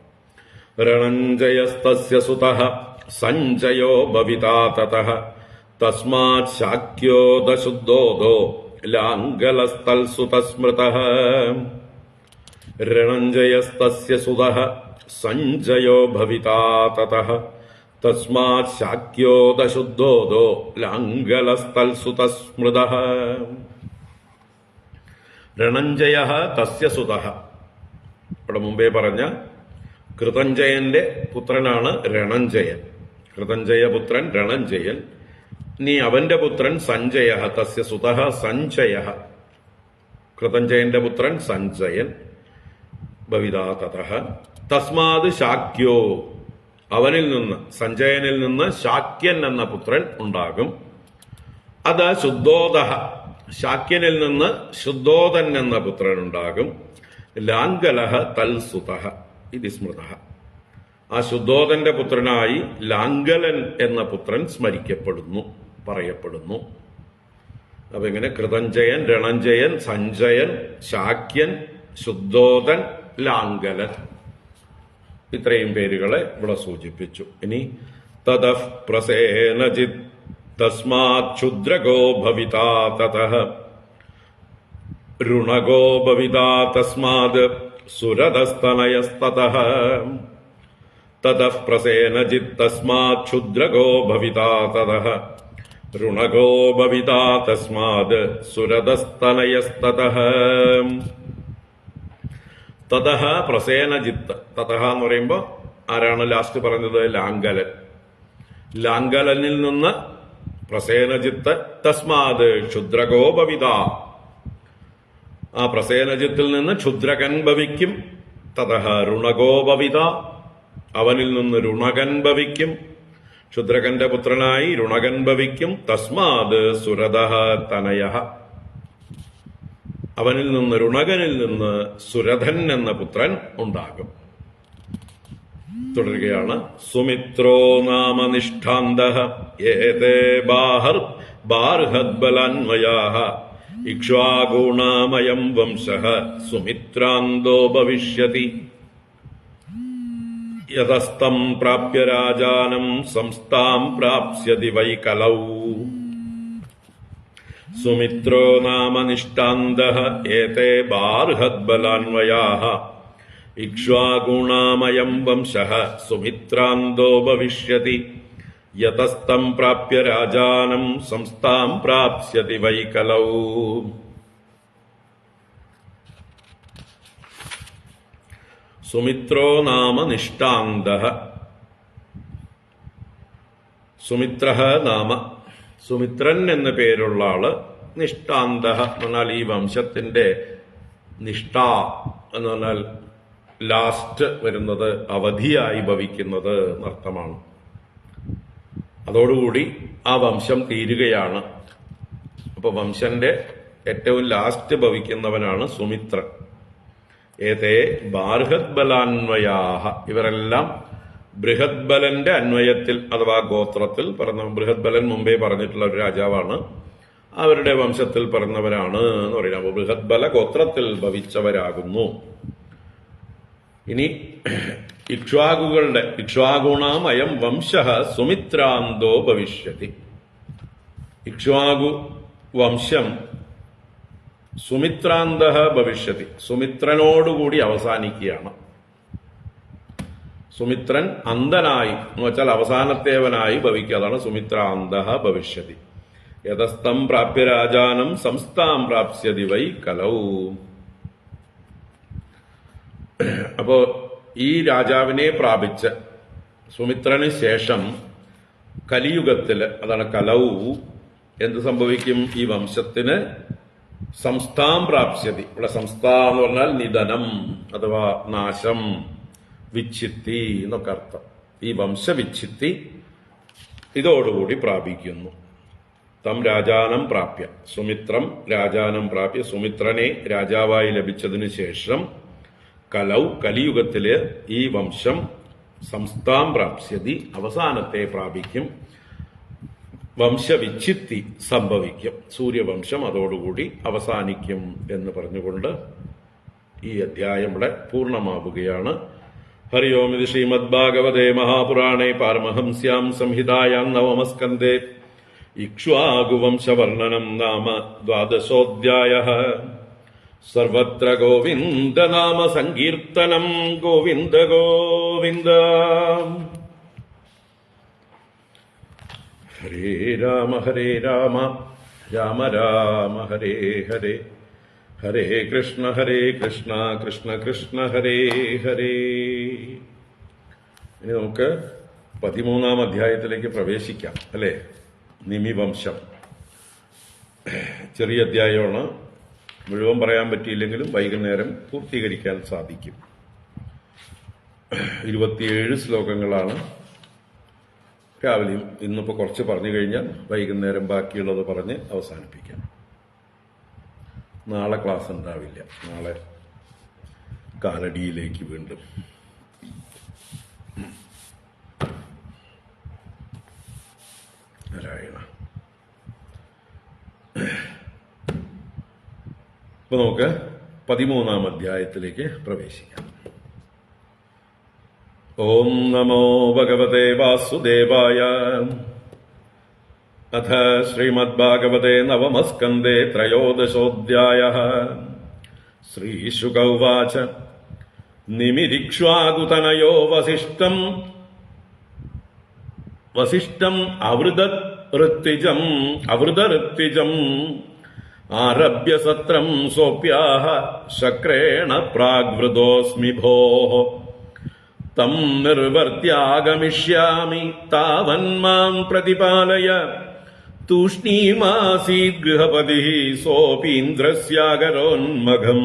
രണഞ്ജയസ്തസ്യ സുതഃ സഞ്ജയോ ഭവിതാ തതഃ തസ്മാത് ശാക്യോ ദശുദ്ധോദോ ലാംഗലസ്തൽസുതസ്മൃതഃ. രണഞ്ജയസ്തസ്യ സുതഃ സഞ്ജയോ ഭവിതാ തതഃ തസ്മാത് ശാക്യോ ദശുദ്ധോദോ ലാംഗലസ്തൽസുതസ്മൃതഃ. രണഞ്ജയഃ തസ്യ സുതഃ, ഇവിടെ മുമ്പേ പറഞ്ഞ കൃതഞ്ജയന്റെ പുത്രനാണ് രണഞ്ജയൻ. കൃതഞ്ജയ പുത്രൻ രണഞ്ജയൻ. ഇനി അവന്റെ പുത്രൻ സഞ്ജയ, തസ്യ സുതഃ സഞ്ജയ, കൃതഞ്ജയന്റെ പുത്രൻ സഞ്ജയൻ. ഭവിതാ തതഃ തസ്മാത് ശാക്യോ, അവനിൽ നിന്ന്, സഞ്ജയനിൽ നിന്ന് ശാക്യൻ എന്ന പുത്രൻ ഉണ്ടാകും. അത് ശുദ്ധോദ, ശാക്യനിൽ നിന്ന് ശുദ്ധോദൻ എന്ന പുത്രൻ ഉണ്ടാകും. ലാംഗലഃ തൽസുതഃ ഇത് സ്മൃതഃ, ആ ശുദ്ധോദന്റെ പുത്രനായി ലാംഗലൻ എന്ന പുത്രൻ സ്മരിക്കപ്പെടുന്നു, പറയപ്പെടുന്നു. അപ്പൊ ഇങ്ങനെ കൃതഞ്ജയൻ, രണഞ്ജയൻ, സഞ്ജയൻ, ശാക്യൻ, ശുദ്ധോദൻ, ലാംഗലൻ. ഇത്രയും പേരുകളെ ഇവിടെ സൂചിപ്പിച്ചു. ഇനി തതഃ പ്രസേനജിത് തസ്മാത് ക്ഷുദ്രകോ ഭവിതാ തതഃ ഋണകോ ഭവിതാ തസ്മാത് സുരതസ്തനയസ്തതഃ തതഃ പ്രസേനജിത് തസ്മാത് ക്ഷുദ്രകോ ഭവിതാ തതഃ ഋണകോ ഭവിതാ തസ്മാത് സുരതസ്തനയസ്തതഃ തതഃ പ്രസേനജിത്ത്. തതഃ എന്ന് പറയുമ്പോൾ ആരാണ് ലാസ്റ്റ് പറഞ്ഞത്? ലാംഗലൻ. ലാംഗലനിൽ നിന്ന് പ്രസേനജിത്ത് തസ്മാത് ക്ഷുദ്രകോ ഭവിത, ആ പ്രസേനജിത്തിൽ നിന്ന് ക്ഷുദ്രകൻ ഭവിക്കും. തതഃ ഋണകോ ഭവിത, അവനിൽ നിന്ന് ഋണകൻ ഭവിക്കും. ക്ഷുദ്രകന്റെ പുത്രനായി ഋണകൻ ഭവിക്കും. തസ്മാത് സുരതഃ തനയഃ, അവനിൽ നിന്ന് ഋണകനിൽ നിന്ന് സുരഥൻ എന്ന പുത്രൻ ഉണ്ടാകും. തുടരുകയാണ്. സുമിത്രോ നാമ നിഷ്ഠാന്തഃ ഏതേ ബാർഹദ്ബലാന്വയാഃ ഇക്ഷ്വാകുണാമയം വംശഃ സുമിത്രാന്തോ ഭവിഷ്യതി യതസ്തം പ്രാപ്യ രാജാനം സംസ്ഥാം പ്രാപ്സ്യതി വൈ കലൗ. സുമിത്രോ നാമ നിഷ്ഠാന്തഃ ഏതേ ബാർഹദ്ബലാന്വയാഃ ഇക്ഷ്വാകുണാമയം വംശഃ സുമിത്രാന്തോ ഭവിഷ്യതി യതസ്തം പ്രാപ്യ രാജാനം സംസ്ഥാം പ്രാപ്സ്യതി വൈ കലൗ. സുമിത്രോ നാമ നിഷ്ഠാന്തഃ. സുമിത്രഃ നാമ, സുമിത്രൻ എന്ന പേരുള്ള ആള്. നിഷ്ഠാന്തഃ എന്നാൽ ഈ വംശത്തിന്റെ നിഷ്ഠ എന്ന് പറഞ്ഞാൽ ലാസ്റ്റ് വരുന്നത്, അവധിയായി ഭവിക്കുന്നത് എന്നർത്ഥമാണ്. അതോടുകൂടി ആ വംശം തീരുകയാണ്. അപ്പൊ വംശന്റെ ഏറ്റവും ലാസ്റ്റ് ഭവിക്കുന്നവനാണ് സുമിത്രൻ. ഏതേ ബാർഹദ്ബലാന്വയാഹ, ഇവരെല്ലാം ബൃഹദ്ബലന്റെ അന്വയത്തിൽ അഥവാ ഗോത്രത്തിൽ പറഞ്ഞ, ബൃഹദ്ബലൻ മുമ്പേ പറഞ്ഞിട്ടുള്ള ഒരു രാജാവാണ്, അവരുടെ വംശത്തിൽ പറഞ്ഞവരാണ് എന്ന് പറയുന്നത്. അപ്പൊ ബൃഹദ്ബല ഗോത്രത്തിൽ ഭവിച്ചവരാകുന്നു. ഇനി ഇക്ഷ്വാകുകളുടെ, ഇക്ഷ്വാകുണാം അയം വംശഃ സുമിത്രാന്തോ ഭവിഷ്യതി. ഇക്ഷ്വാകു വംശം സുമിത്രാന്തഃ ഭവിഷ്യതി, സുമിത്രനോടുകൂടി അവസാനിക്കുകയാണ്. സുമിത്രൻ അന്ധനായി എന്ന് വെച്ചാൽ അവസാനത്തേവനായി ഭവിക്കുക. അതാണ് സുമിത്രാന്തഃ ഭവിഷ്യതി. യതസ്തം പ്രാപ്യ രാജാനം സംസ്ഥാം പ്രാപ്സ്യതി വൈ കലൗ. അപ്പോ ഈ രാജാവിനെ പ്രാപിച്ച് സുമിത്രന് ശേഷം കലിയുഗത്തില്, അതാണ് കലൗ, എന്ത് സംഭവിക്കും? ഈ വംശത്തിന് സംസ്ഥാം പ്രാപ്സ്യതി. ഇവിടെ സംസ്ഥ എന്ന് പറഞ്ഞാൽ നിധനം അഥവാ നാശം, വിച്ഛിത്തി എന്നൊക്കെ അർത്ഥം. ഈ വംശവിച്ഛിത്തി ഇതോടുകൂടി പ്രാപിക്കുന്നു. തം രാജാനം പ്രാപ്യ, സുമിത്രം രാജാനം പ്രാപ്യ, സുമിത്രനെ രാജാവായി ലഭിച്ചതിനു ശേഷം കലൗ, കലിയുഗത്തില് ഈ വംശം സംസ്ഥാം പ്രാപ്സ്യതി, അവസാനത്തെ പ്രാപിക്കും. വംശവിച്ഛിത്തി സംഭവിക്കും. സൂര്യവംശം അതോടുകൂടി അവസാനിക്കും എന്ന് പറഞ്ഞുകൊണ്ട് ഈ അധ്യായം ഇവിടെ പൂർണ്ണമാവുകയാണ്. ഹരി ഓം. ഇത് ശ്രീമദ് ഭാഗവതേ മഹാപുരാണേ പാരമഹംസ്യാം സംഹിതായാം നവമസ്കന്ധേ ഇക്ഷ്വാകുവംശവർണ്ണനം നാമ ദ്വാദശോऽധ്യായഃ. സർവത്ര ഗോവിന്ദനാമ സങ്കീർത്തനം. ഗോവിന്ദ ഗോവിന്ദ. ഹരേ രാമ രാമ രാമ ഹരേ ഹരേ, ഹരേ കൃഷ്ണ കൃഷ്ണ കൃഷ്ണ ഹരേ ഹരേ. ഇനി നമുക്ക് 13-ാം അധ്യായത്തിലേക്ക് പ്രവേശിക്കാം, അല്ലേ? നിമിവംശം. ചെറിയ അധ്യായമാണ്, മുഴുവൻ പറയാൻ പറ്റിയില്ലെങ്കിലും വൈകുന്നേരം പൂർത്തീകരിക്കാൻ സാധിക്കും. 27 ശ്ലോകങ്ങളാണ്. രാവിലെയും ഇന്നിപ്പോൾ കുറച്ച് പറഞ്ഞു കഴിഞ്ഞാൽ വൈകുന്നേരം ബാക്കിയുള്ളത് പറഞ്ഞ് അവസാനിപ്പിക്കാം. നാളെ ക്ലാസ് ഉണ്ടാവില്ല. നാളെ കാലടിയിലേക്ക് വീണ്ടും. നാരായണ. അപ്പൊ നമുക്ക് 13-ാം അധ്യായത്തിലേക്ക് പ്രവേശിക്കാം. ഓം നമോ ഭഗവതേ വാസുദേവായ. അഥ ശ്രീമദ്ഭാഗവതേ നവമസ്കന്ധേ ത്രയോദശോऽധ്യായः. ശ്രീശുക ഉവാച നിമിരിക്ഷ്വാകുതനയോ വസിഷ്ഠം അവൃതഋത്വിജം ആരഭ്യ സത്രം സോപ്യാഹ ശക്രേണ പ്രാഗ്വൃതോസ്മി ഭോഃ തം നിർവർത്യാഗമിഷ്യാമി താവന്മാം പ്രതിപാലയ. തൂഷ്ണീമാസീത് ഗൃഹപതിഃ സോപീന്ദ്രസ്യാഗരോന്മഖം.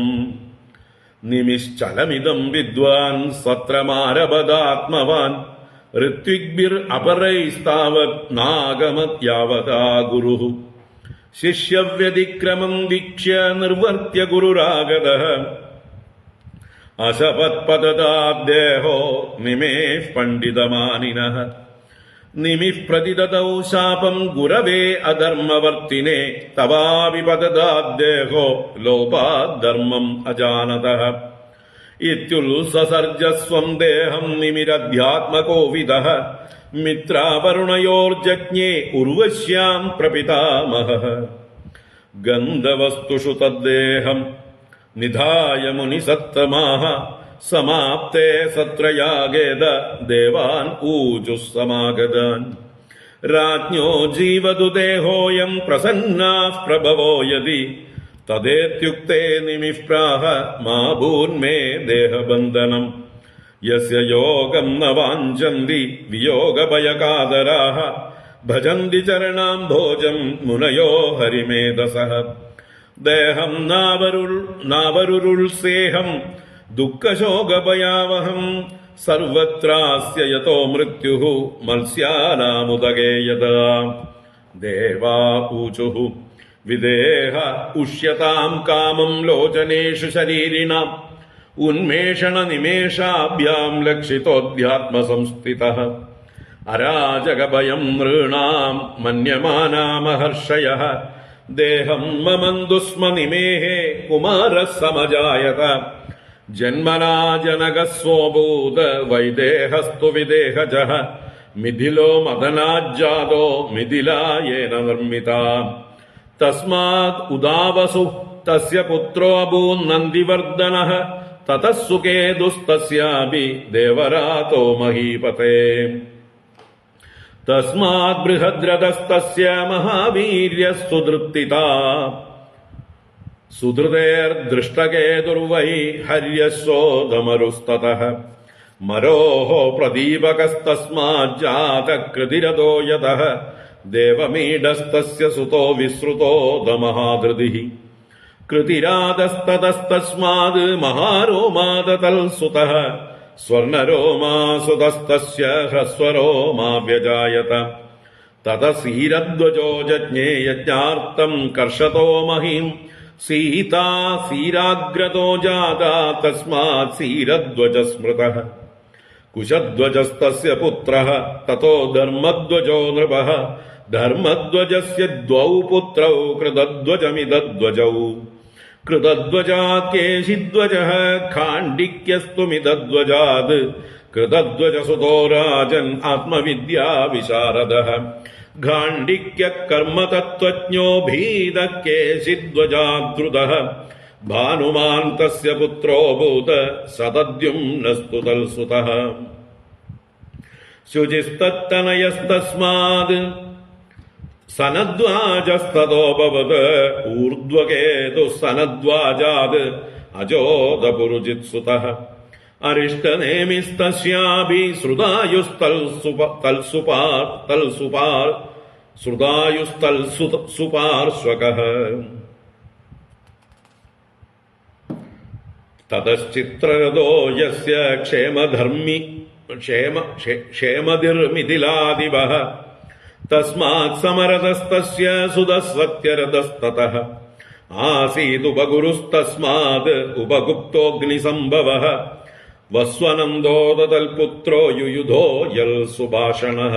നിമിശ്ചലമിദം വിദ്വാൻ സത്രമാരഭദാത്മവാൻ ഋത്വിഗ്ഭിർ അപരൈസ്താവത് നാഗമത്യാവതാ ഗുരുഃ. ശിഷ്യവ്യതിക്രമം വീക്ഷ്യ നിർവർത്യ ഗുരുരാഗതഃ അശപത്പതദാദ്ദേഹോ നിമേഃ പണ്ഡിതമാനിനഃ. നിമിഃ പ്രതിദദൗ ശാപം ഗുരവേ അധർമ്മവർത്തിനെ തവാപി പതദാദ്ദേഹോ ലോപാദ്ധർമ്മം അജാനതഃ. ഇത്യുത്സസർജസ്വം ദേഹം നിമിരധ്യാത്മകോവിദഃ മിത്രാവരുണയോർജജ്ഞേ ഉർവശ്യാം പ്രപിതാമഹഃ. ഗന്ധവസ്തുഷു തദ്ദേഹം നിധായ മുനിസത്തമാഃ സമാപ്തേ സത്രയാഗേദ ദേവാൻ ഊജുഃ സമാഗതാൻ. രാജ്ഞോ ജീവതു ദേഹോയം പ്രസന്നാഃ പ്രഭവോ യദി തദേത്യുക്തേ നിമിഃ പ്രാഹ മാ ഭൂന്മേ ദേഹബന്ധനം. യസ്യ യോഗം ന വാഞ്ചന്തി വിയോഗഭയകാതരാഃ ഭജന്തി ചരണാംഭോജം മുനയോ ഹരിമേധസഃ. ദേഹം നാവരുരുൾസേഹം ദുഃഖശോകഭയാവഹം സർവത്രാസ്യ യതോ മൃത്യുഃ മത്സ്യാനാമുദകേ യഥാ. ദേവാ ഊചുഃ വിദേഹ ഉഷ്യതാം കാമം ലോചനേഷു ശരീരിണാം ഉന്മേഷണ നിമേഷാഭ്യാം ലക്ഷിതോധ്യാത്മസംസ്ഥിതഃ. അരാജകഭയം നൃണാം മന്യമാനാമഹർഷയഃ ദേഹം മമന്തുസ്മ നിമേഹ കുമാരഃ സമജായത. ജന്മനാ ജനകസ്വോഭൂത വൈദേഹസ്തു വിദേഹജഃ മിഥിലോ മദനാജ്ജാതോ മിഥിലായേന നിർമ്മിതാ. തസ്മാത് ഉദാവസു തസ്യ പുത്രോ അഭൂൻ നന്ദിവർദ്ധനഃ തതഃ സുകേതുസ്തസ്യാപി ദേവരാതോ മഹീപതേ. തസ്മാത് ബൃഹദ്രഥസ്തസ്യ മഹാവീര്യഃ സുധൃത്തിതാ. സുധൃതേർദൃഷ്ടകേതുർവൈ ഹര്യശോധമരുസ്തതഃ. മരോഃ പ്രദീപകസ്തസ്മാജ്ജാതകൃതിരഥോ യതഃ ദേവമീഡസ്തസ്യ സുതോ വിശ്രുതോ ദമഹാധൃതിഃ. കൃതിരാതസ്തതസ്തസ്മാത് മഹാരോമാദതൽസുതഃ സ്വർണരോമാസുതസ്തസ്യ ഹ്രസ്വരോമാ വ്യജായത. തതസീരധ്വജോ ജജ്ഞേ യജ്ഞാർത്ഥം കർഷതോ മഹീം സീതാ സീരാഗ്രതോ ജാതാ തസ്മാത് സീരധ്വജ സ്മൃതഃ. കുശധ്വജസ്തസ്യ പുത്രഃ തതോ ധർമ്മധ്വജോ നൃപഃ. ധർമ്മധ്വജസ്യ ദ്വൗ പുത്രൗ കൃതധ്വജമിതധ്വജൗ. കൃതധ്വജാത് കേശിധ്വജഃ ഖാണ്ഡിക്യസ്തുമിതധ്വജാത്. കൃതധ്വജസുതോ രാജൻ ആത്മവിദ്യാ വിശാരദഃ. ഖാണ്ഡിക്യഃ കർമ്മതത്ത്വജ്ഞോ ഭീതഃ കേശിധ്വജാദ്രുതഃ. ഭാനുമാൻ തസ്യ പുത്രോ ഭൂത സതദ്യുമ്നസ്തു തൽസുതഃ. ശുചിസ്തത്തനയസ്തസ്മാത് സനദ്വാജസ്തതോഭവത്. ഊർധ്വകേതുഃ സനദ്വാജാത് അജോദപുരുജിത്സുതഃ. അരിഷ്ടനേമിസ്തസ്യാഭി ശ്രുതായുസ്തൽസുപാർശ്വകഃ. തതശ്ചിത്രരഥോ യസ്യ ക്ഷേമധിർമിഥിലാധിപഃ. തസ്മാത് സമരതസ്തസ്യ സുതഃ സത്യരഥസ്തതഃ. ആസീതുപഗുരുസ്തസ്മാത് ഉപഗുപ്തോऽഗ്നിസംഭവഃ. വസ്വനന്ദോ തൽപുത്രോ യുയുധോ യൽ സുഭാഷണഃ.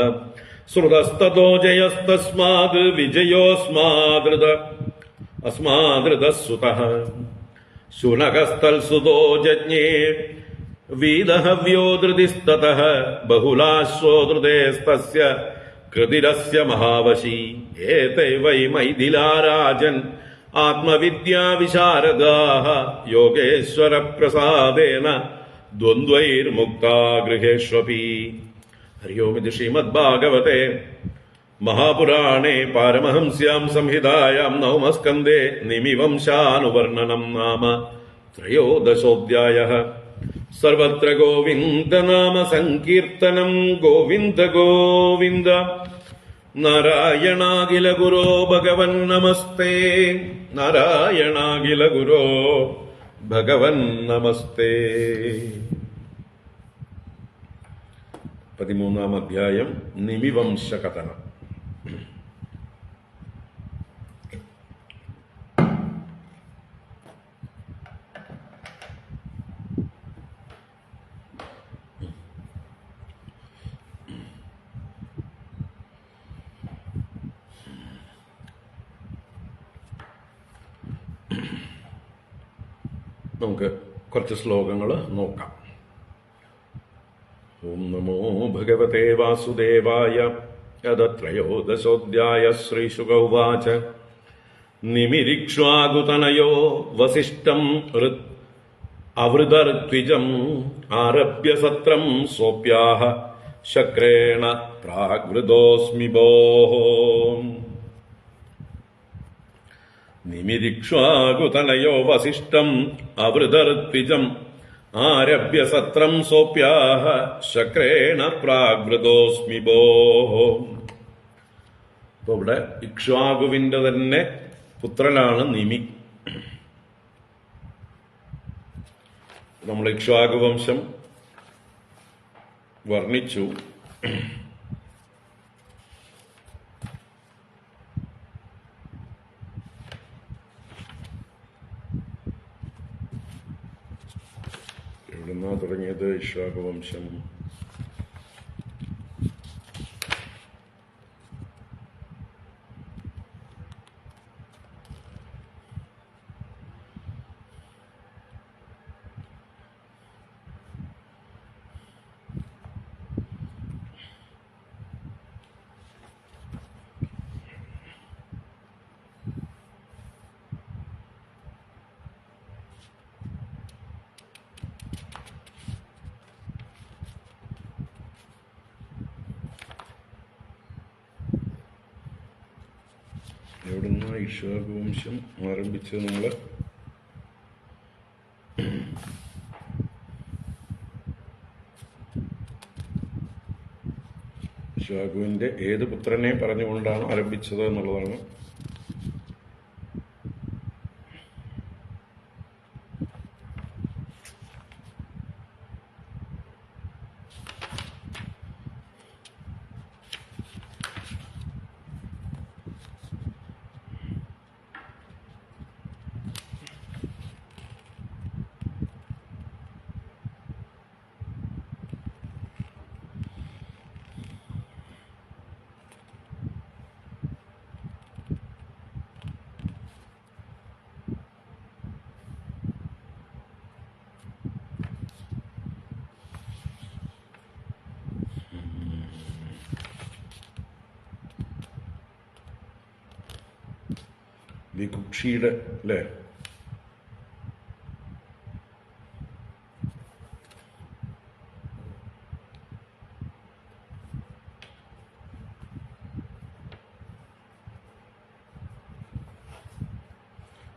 ശ്രുതസ്തതോ ജയസ്തസ്മാത് വിജയോऽസ്മാദൃതഃസുതഃ. ശുനകസ്തൽസുതോ ജജ്ഞേ വീതഹവ്യോ ധൃതിസ്തതഃ ബഹുലാശ്വോ ധൃതേസ്തസ്യ കൃതിരസ്യ മഹാവശി ഏതൈ വൈ മൈഥിലാരാജൻ ആത്മവിദ്യാ വിശാരദാഃ യോഗേശ്വര പ്രസാദേന ദ്വന്ദ്വൈർമുക്താ ഗൃഹേഷ്വപി. ഹരി ഓം. ഇത് ശ്രീമദ്ഭാഗവതേ മഹാപുരാണേ പാരമഹംസ്യാം സംഹിതായാം നവമസ്കന്ധേ നിമിവംശാനുവർണനം നാമ ത്രയോദശോऽധ്യായഃ. സർവത്ര ഗോവിന്ദനാമ സങ്കീർത്തനം ഗോവിന്ദ ഗോവിന്ദ. നാരായണാഖില ഗുരോ ഭഗവൻ നമസ്തേ. നാരായണാഖില ഗുരോ ഭഗവൻ നമസ്തേ. 13-ാം അധ്യായം നിമിവംശകഥനം. നമുക്ക് കുറച്ച് ശ്ലോകങ്ങൾ നോക്കാം. ഓം നമോ ഭഗവതേ വാസുദേവായ. ത്രയോദശോऽധ്യായ. ശ്രീശുക ഉവാച. നിമിരിക്ഷ്വാകുതനയോ വസിഷ്ഠം അവൃതർദ്വിജം ആരഭ്യ സത്രം സോപ്യാഹ ശക്രേണ പ്രാഗ്വൃതോസ്മി ഭോഃ. നിമിരിക്ഷ്വാകുതനയോ വസിഷ്ഠം അവൃതർദ്വിജം ആരഭ്യ സത്രം സോപ്യാഹ ശക്രേണ പ്രാഗ്വൃതോസ്മി ഭോഃ. അപ്പൊ ഇവിടെ ഇക്ഷ്വാകുവിന്റെ തന്നെ പുത്രനാണ് നിമി. നമ്മൾ ഇക്ഷ്വാകു വംശം വർണ്ണിച്ചു. എവിടുന്നാ തുടങ്ങിയത് ഇക്ഷ്വാകു വംശം? എവിടുന്ന ഇക്ഷ്വാകു വംശം ആരംഭിച്ചത്? നമ്മള് ഇക്ഷ്വാകുവിന്റെ ഏത് പുത്രനെ പറഞ്ഞുകൊണ്ടാണ് ആരംഭിച്ചത് എന്നുള്ളതാണ്. വികുക്ഷിയുടെ അല്ലേ?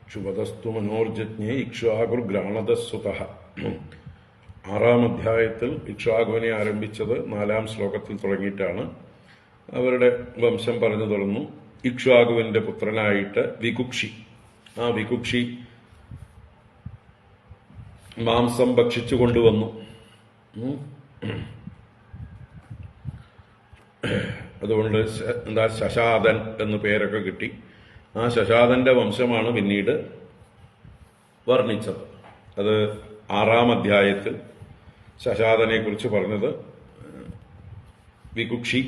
ക്ഷുവതസ്തു മനോർജജ്ഞേ ഇക്ഷ്വാകുർ ഗ്രാണതസുതഃ. 6-ാം അധ്യായത്തിൽ ഇക്ഷ്വാകുവിനെ ആരംഭിച്ചത് 4-ാം ശ്ലോകത്തിൽ തുടങ്ങിയിട്ടാണ്. അവരുടെ വംശം പറഞ്ഞു തുടർന്നു. ഇക്ഷ്വാകുവിന്റെ പുത്രനായിട്ട് വികുക്ഷി. ആ വികുക്ഷി മാംസം ഭക്ഷിച്ചു കൊണ്ടുവന്നു. അതുകൊണ്ട് എന്താ ശശാതൻ എന്ന് പേരൊക്കെ കിട്ടി. ആ ശശാതന്റെ വംശമാണ് പിന്നീട് വർണ്ണിച്ചത്. അത് 6-ാം അധ്യായത്തിൽ ശശാതനെ കുറിച്ച് പറഞ്ഞത് വികുക്ഷി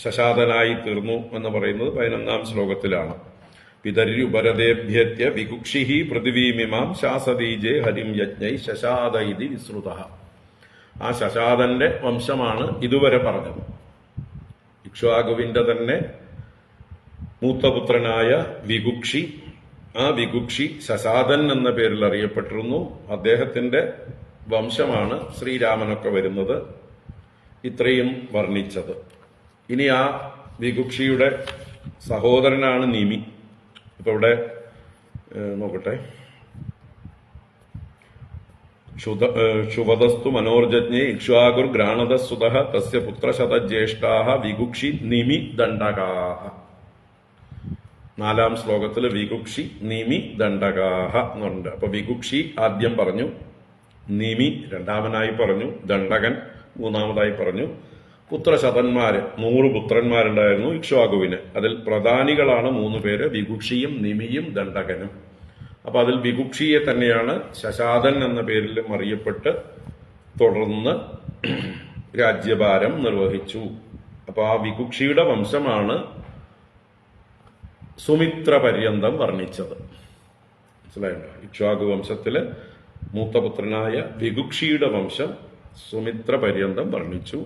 ശശാതനായി തീർന്നു എന്ന് പറയുന്നത് 11-ാം ശ്ലോകത്തിലാണ്. പിതര്യുപരദേഭ്യത്യ വികുക്ഷി പൃഥിവീമിമാം ശാസതീജേ ഹരിം യജ്ഞൈ ശശാദ ഇതി വിശ്രുതഃ. ആ ശശാതന്റെ വംശമാണ് ഇതുവരെ പറഞ്ഞത്. ഇക്ഷ്വാകുവിന്റെ തന്നെ മൂത്തപുത്രനായ വികുക്ഷി, ആ വികുക്ഷി ശശാതൻ എന്ന പേരിൽ അറിയപ്പെട്ടിരുന്നു. അദ്ദേഹത്തിന്റെ വംശമാണ് ശ്രീരാമനൊക്കെ വരുന്നത്. ഇത്രയും വർണ്ണിച്ചത്. ഇനി ആ വികുക്ഷിയുടെ സഹോദരനാണ് നിമി. ഇപ്പൊ ഇവിടെ നോക്കട്ടെ. ക്ഷുവതസ്തു മനോർജജ്ഞേ ഇക്ഷ്വാകുർ ഗ്രാണതസുതഃ തസ്യ പുത്രശതജ്യേഷ്ഠാഃ വികുക്ഷി നിമി ദണ്ഡകാഃ. 4-ാം ശ്ലോകത്തിൽ വികുക്ഷി നിമി ദണ്ഡകാഃ എന്ന് പറഞ്ഞിട്ടുണ്ട്. അപ്പൊ വികുക്ഷി ആദ്യം പറഞ്ഞു, നിമി രണ്ടാമനായി പറഞ്ഞു, ദണ്ഡകൻ മൂന്നാമതായി പറഞ്ഞു. പുത്രശതന്മാര് 100 പുത്രന്മാരുണ്ടായിരുന്നു ഇക്ഷ്വാകുവിന്. അതിൽ പ്രധാനികളാണ് 3 പേര്, വികുക്ഷിയും നിമിയും ദണ്ഡകനും. അപ്പൊ അതിൽ വികുക്ഷിയെ തന്നെയാണ് ശശാതൻ എന്ന പേരിലും അറിയപ്പെട്ട് തുടർന്ന് രാജ്യഭാരം നിർവഹിച്ചു. അപ്പൊ ആ വികുക്ഷിയുടെ വംശമാണ് സുമിത്ര പര്യന്തം വർണ്ണിച്ചത്. മനസ്സിലായല്ലോ? ഇക്ഷ്വാകു വംശത്തില് മൂത്തപുത്രനായ വികുക്ഷിയുടെ വംശം സുമിത്ര പര്യന്തം വർണ്ണിച്ചു.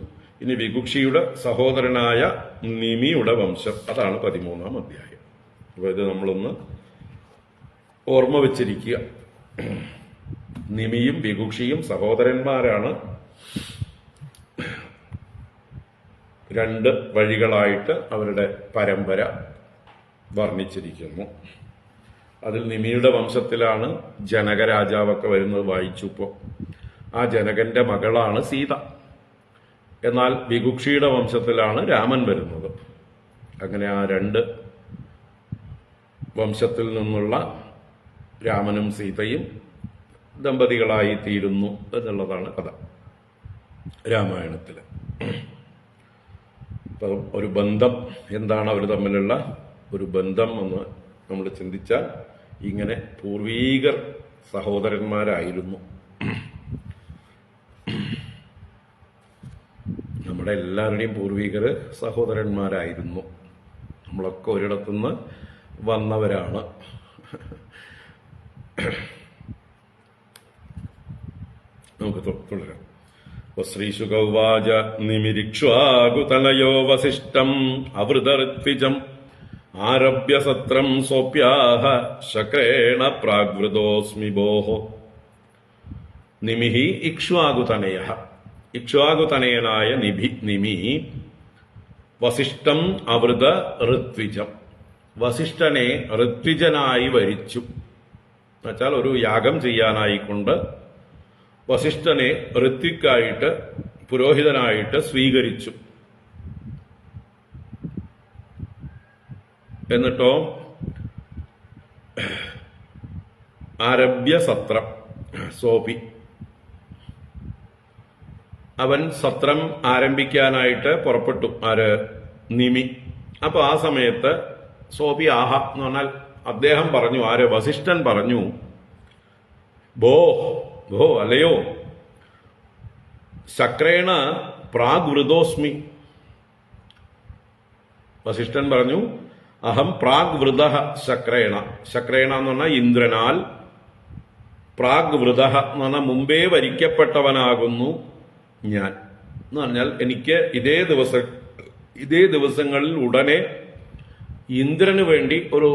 ഇനി വികുക്ഷിയുടെ സഹോദരനായ നിമിയുടെ വംശം, അതാണ് 13-ാം അധ്യായം. അപ്പൊ ഇത് നമ്മളൊന്ന് ഓർമ്മ വെച്ചിരിക്കുക. നിമിയും വികുക്ഷിയും സഹോദരന്മാരാണ്. 2 വഴികളായിട്ട് അവരുടെ പരമ്പര വർണ്ണിച്ചിരിക്കുന്നു. അതിൽ നിമിയുടെ വംശത്തിലാണ് ജനകരാജാവൊക്കെ വരുന്നത്, വായിച്ചുപ്പോ. ആ ജനകന്റെ മകളാണ് സീത. എന്നാൽ വികുക്ഷിയുടെ വംശത്തിലാണ് രാമൻ വരുന്നത്. അങ്ങനെ ആ 2 വംശത്തിൽ നിന്നുള്ള രാമനും സീതയും ദമ്പതികളായി തീരുന്നു എന്നുള്ളതാണ് കഥ രാമായണത്തില്. ഒരു ബന്ധം എന്താണ് അവർ തമ്മിലുള്ള ഒരു ബന്ധം എന്ന് നമ്മൾ ചിന്തിച്ചാൽ, ഇങ്ങനെ പൂർവീകർ സഹോദരന്മാരായിരുന്നു. നമ്മുടെ എല്ലാവരുടെയും പൂർവീകര് സഹോദരന്മാരായിരുന്നു. നമ്മളൊക്കെ ഒരിടത്തുനിന്ന് വന്നവരാണ്. നമുക്ക് തുടരാം. ശ്രീശുകൗവാച നിമിരിക്ഷ്വാകുതനയോ വസിഷ്ഠം അവൃതഋത്വിജം ആരഭ്യ സത്രം സോപ്യാഹ ശക്രേണ പ്രാഗ്വൃതോസ്മി ഭോഃ. നിമിഹി ഇക്ഷ്വാകുതനയഃ. ഇക്ഷ്വാകുതനയനായ നിമി വസിഷ്ഠം അവൃത ഋത്വിജം. വസിഷ്ഠനെ ഋത്വിജനായി വരിച്ചു. എന്നുവെച്ചാൽ ഒരു യാഗം ചെയ്യാനായിക്കൊണ്ട് വസിഷ്ഠനെ ഋത്വിക്കായിട്ട്, പുരോഹിതനായിട്ട് സ്വീകരിച്ചു. എന്നിട്ടോ ആരഭ്യ സത്രം സോപി, അവൻ സത്രം ആരംഭിക്കാനായിട്ട് പുറപ്പെട്ടു. ആര്? നിമി. അപ്പൊ ആ സമയത്ത് സോപി ആഹ എന്ന് പറഞ്ഞാൽ അദ്ദേഹം പറഞ്ഞു, ആര്? വസിഷ്ഠൻ പറഞ്ഞു, ഭോ അല്ലയോ, ശക്രേണ പ്രാഗ്വൃതോസ്മി. വസിഷ്ഠൻ പറഞ്ഞു, അഹം പ്രാഗ്വൃത ശക്രേണ. ശക്രേണ എന്ന് പറഞ്ഞാൽ ഇന്ദ്രനാൽ, പ്രാഗ്വൃത എന്ന് പറഞ്ഞാൽ മുമ്പേ വരിക്കപ്പെട്ടവനാകുന്നു ഞാൻ. എന്ന് പറഞ്ഞാൽ എനിക്ക് ഇതേ ദിവസങ്ങളിൽ ഉടനെ ഇന്ദ്രന് വേണ്ടി ഒരു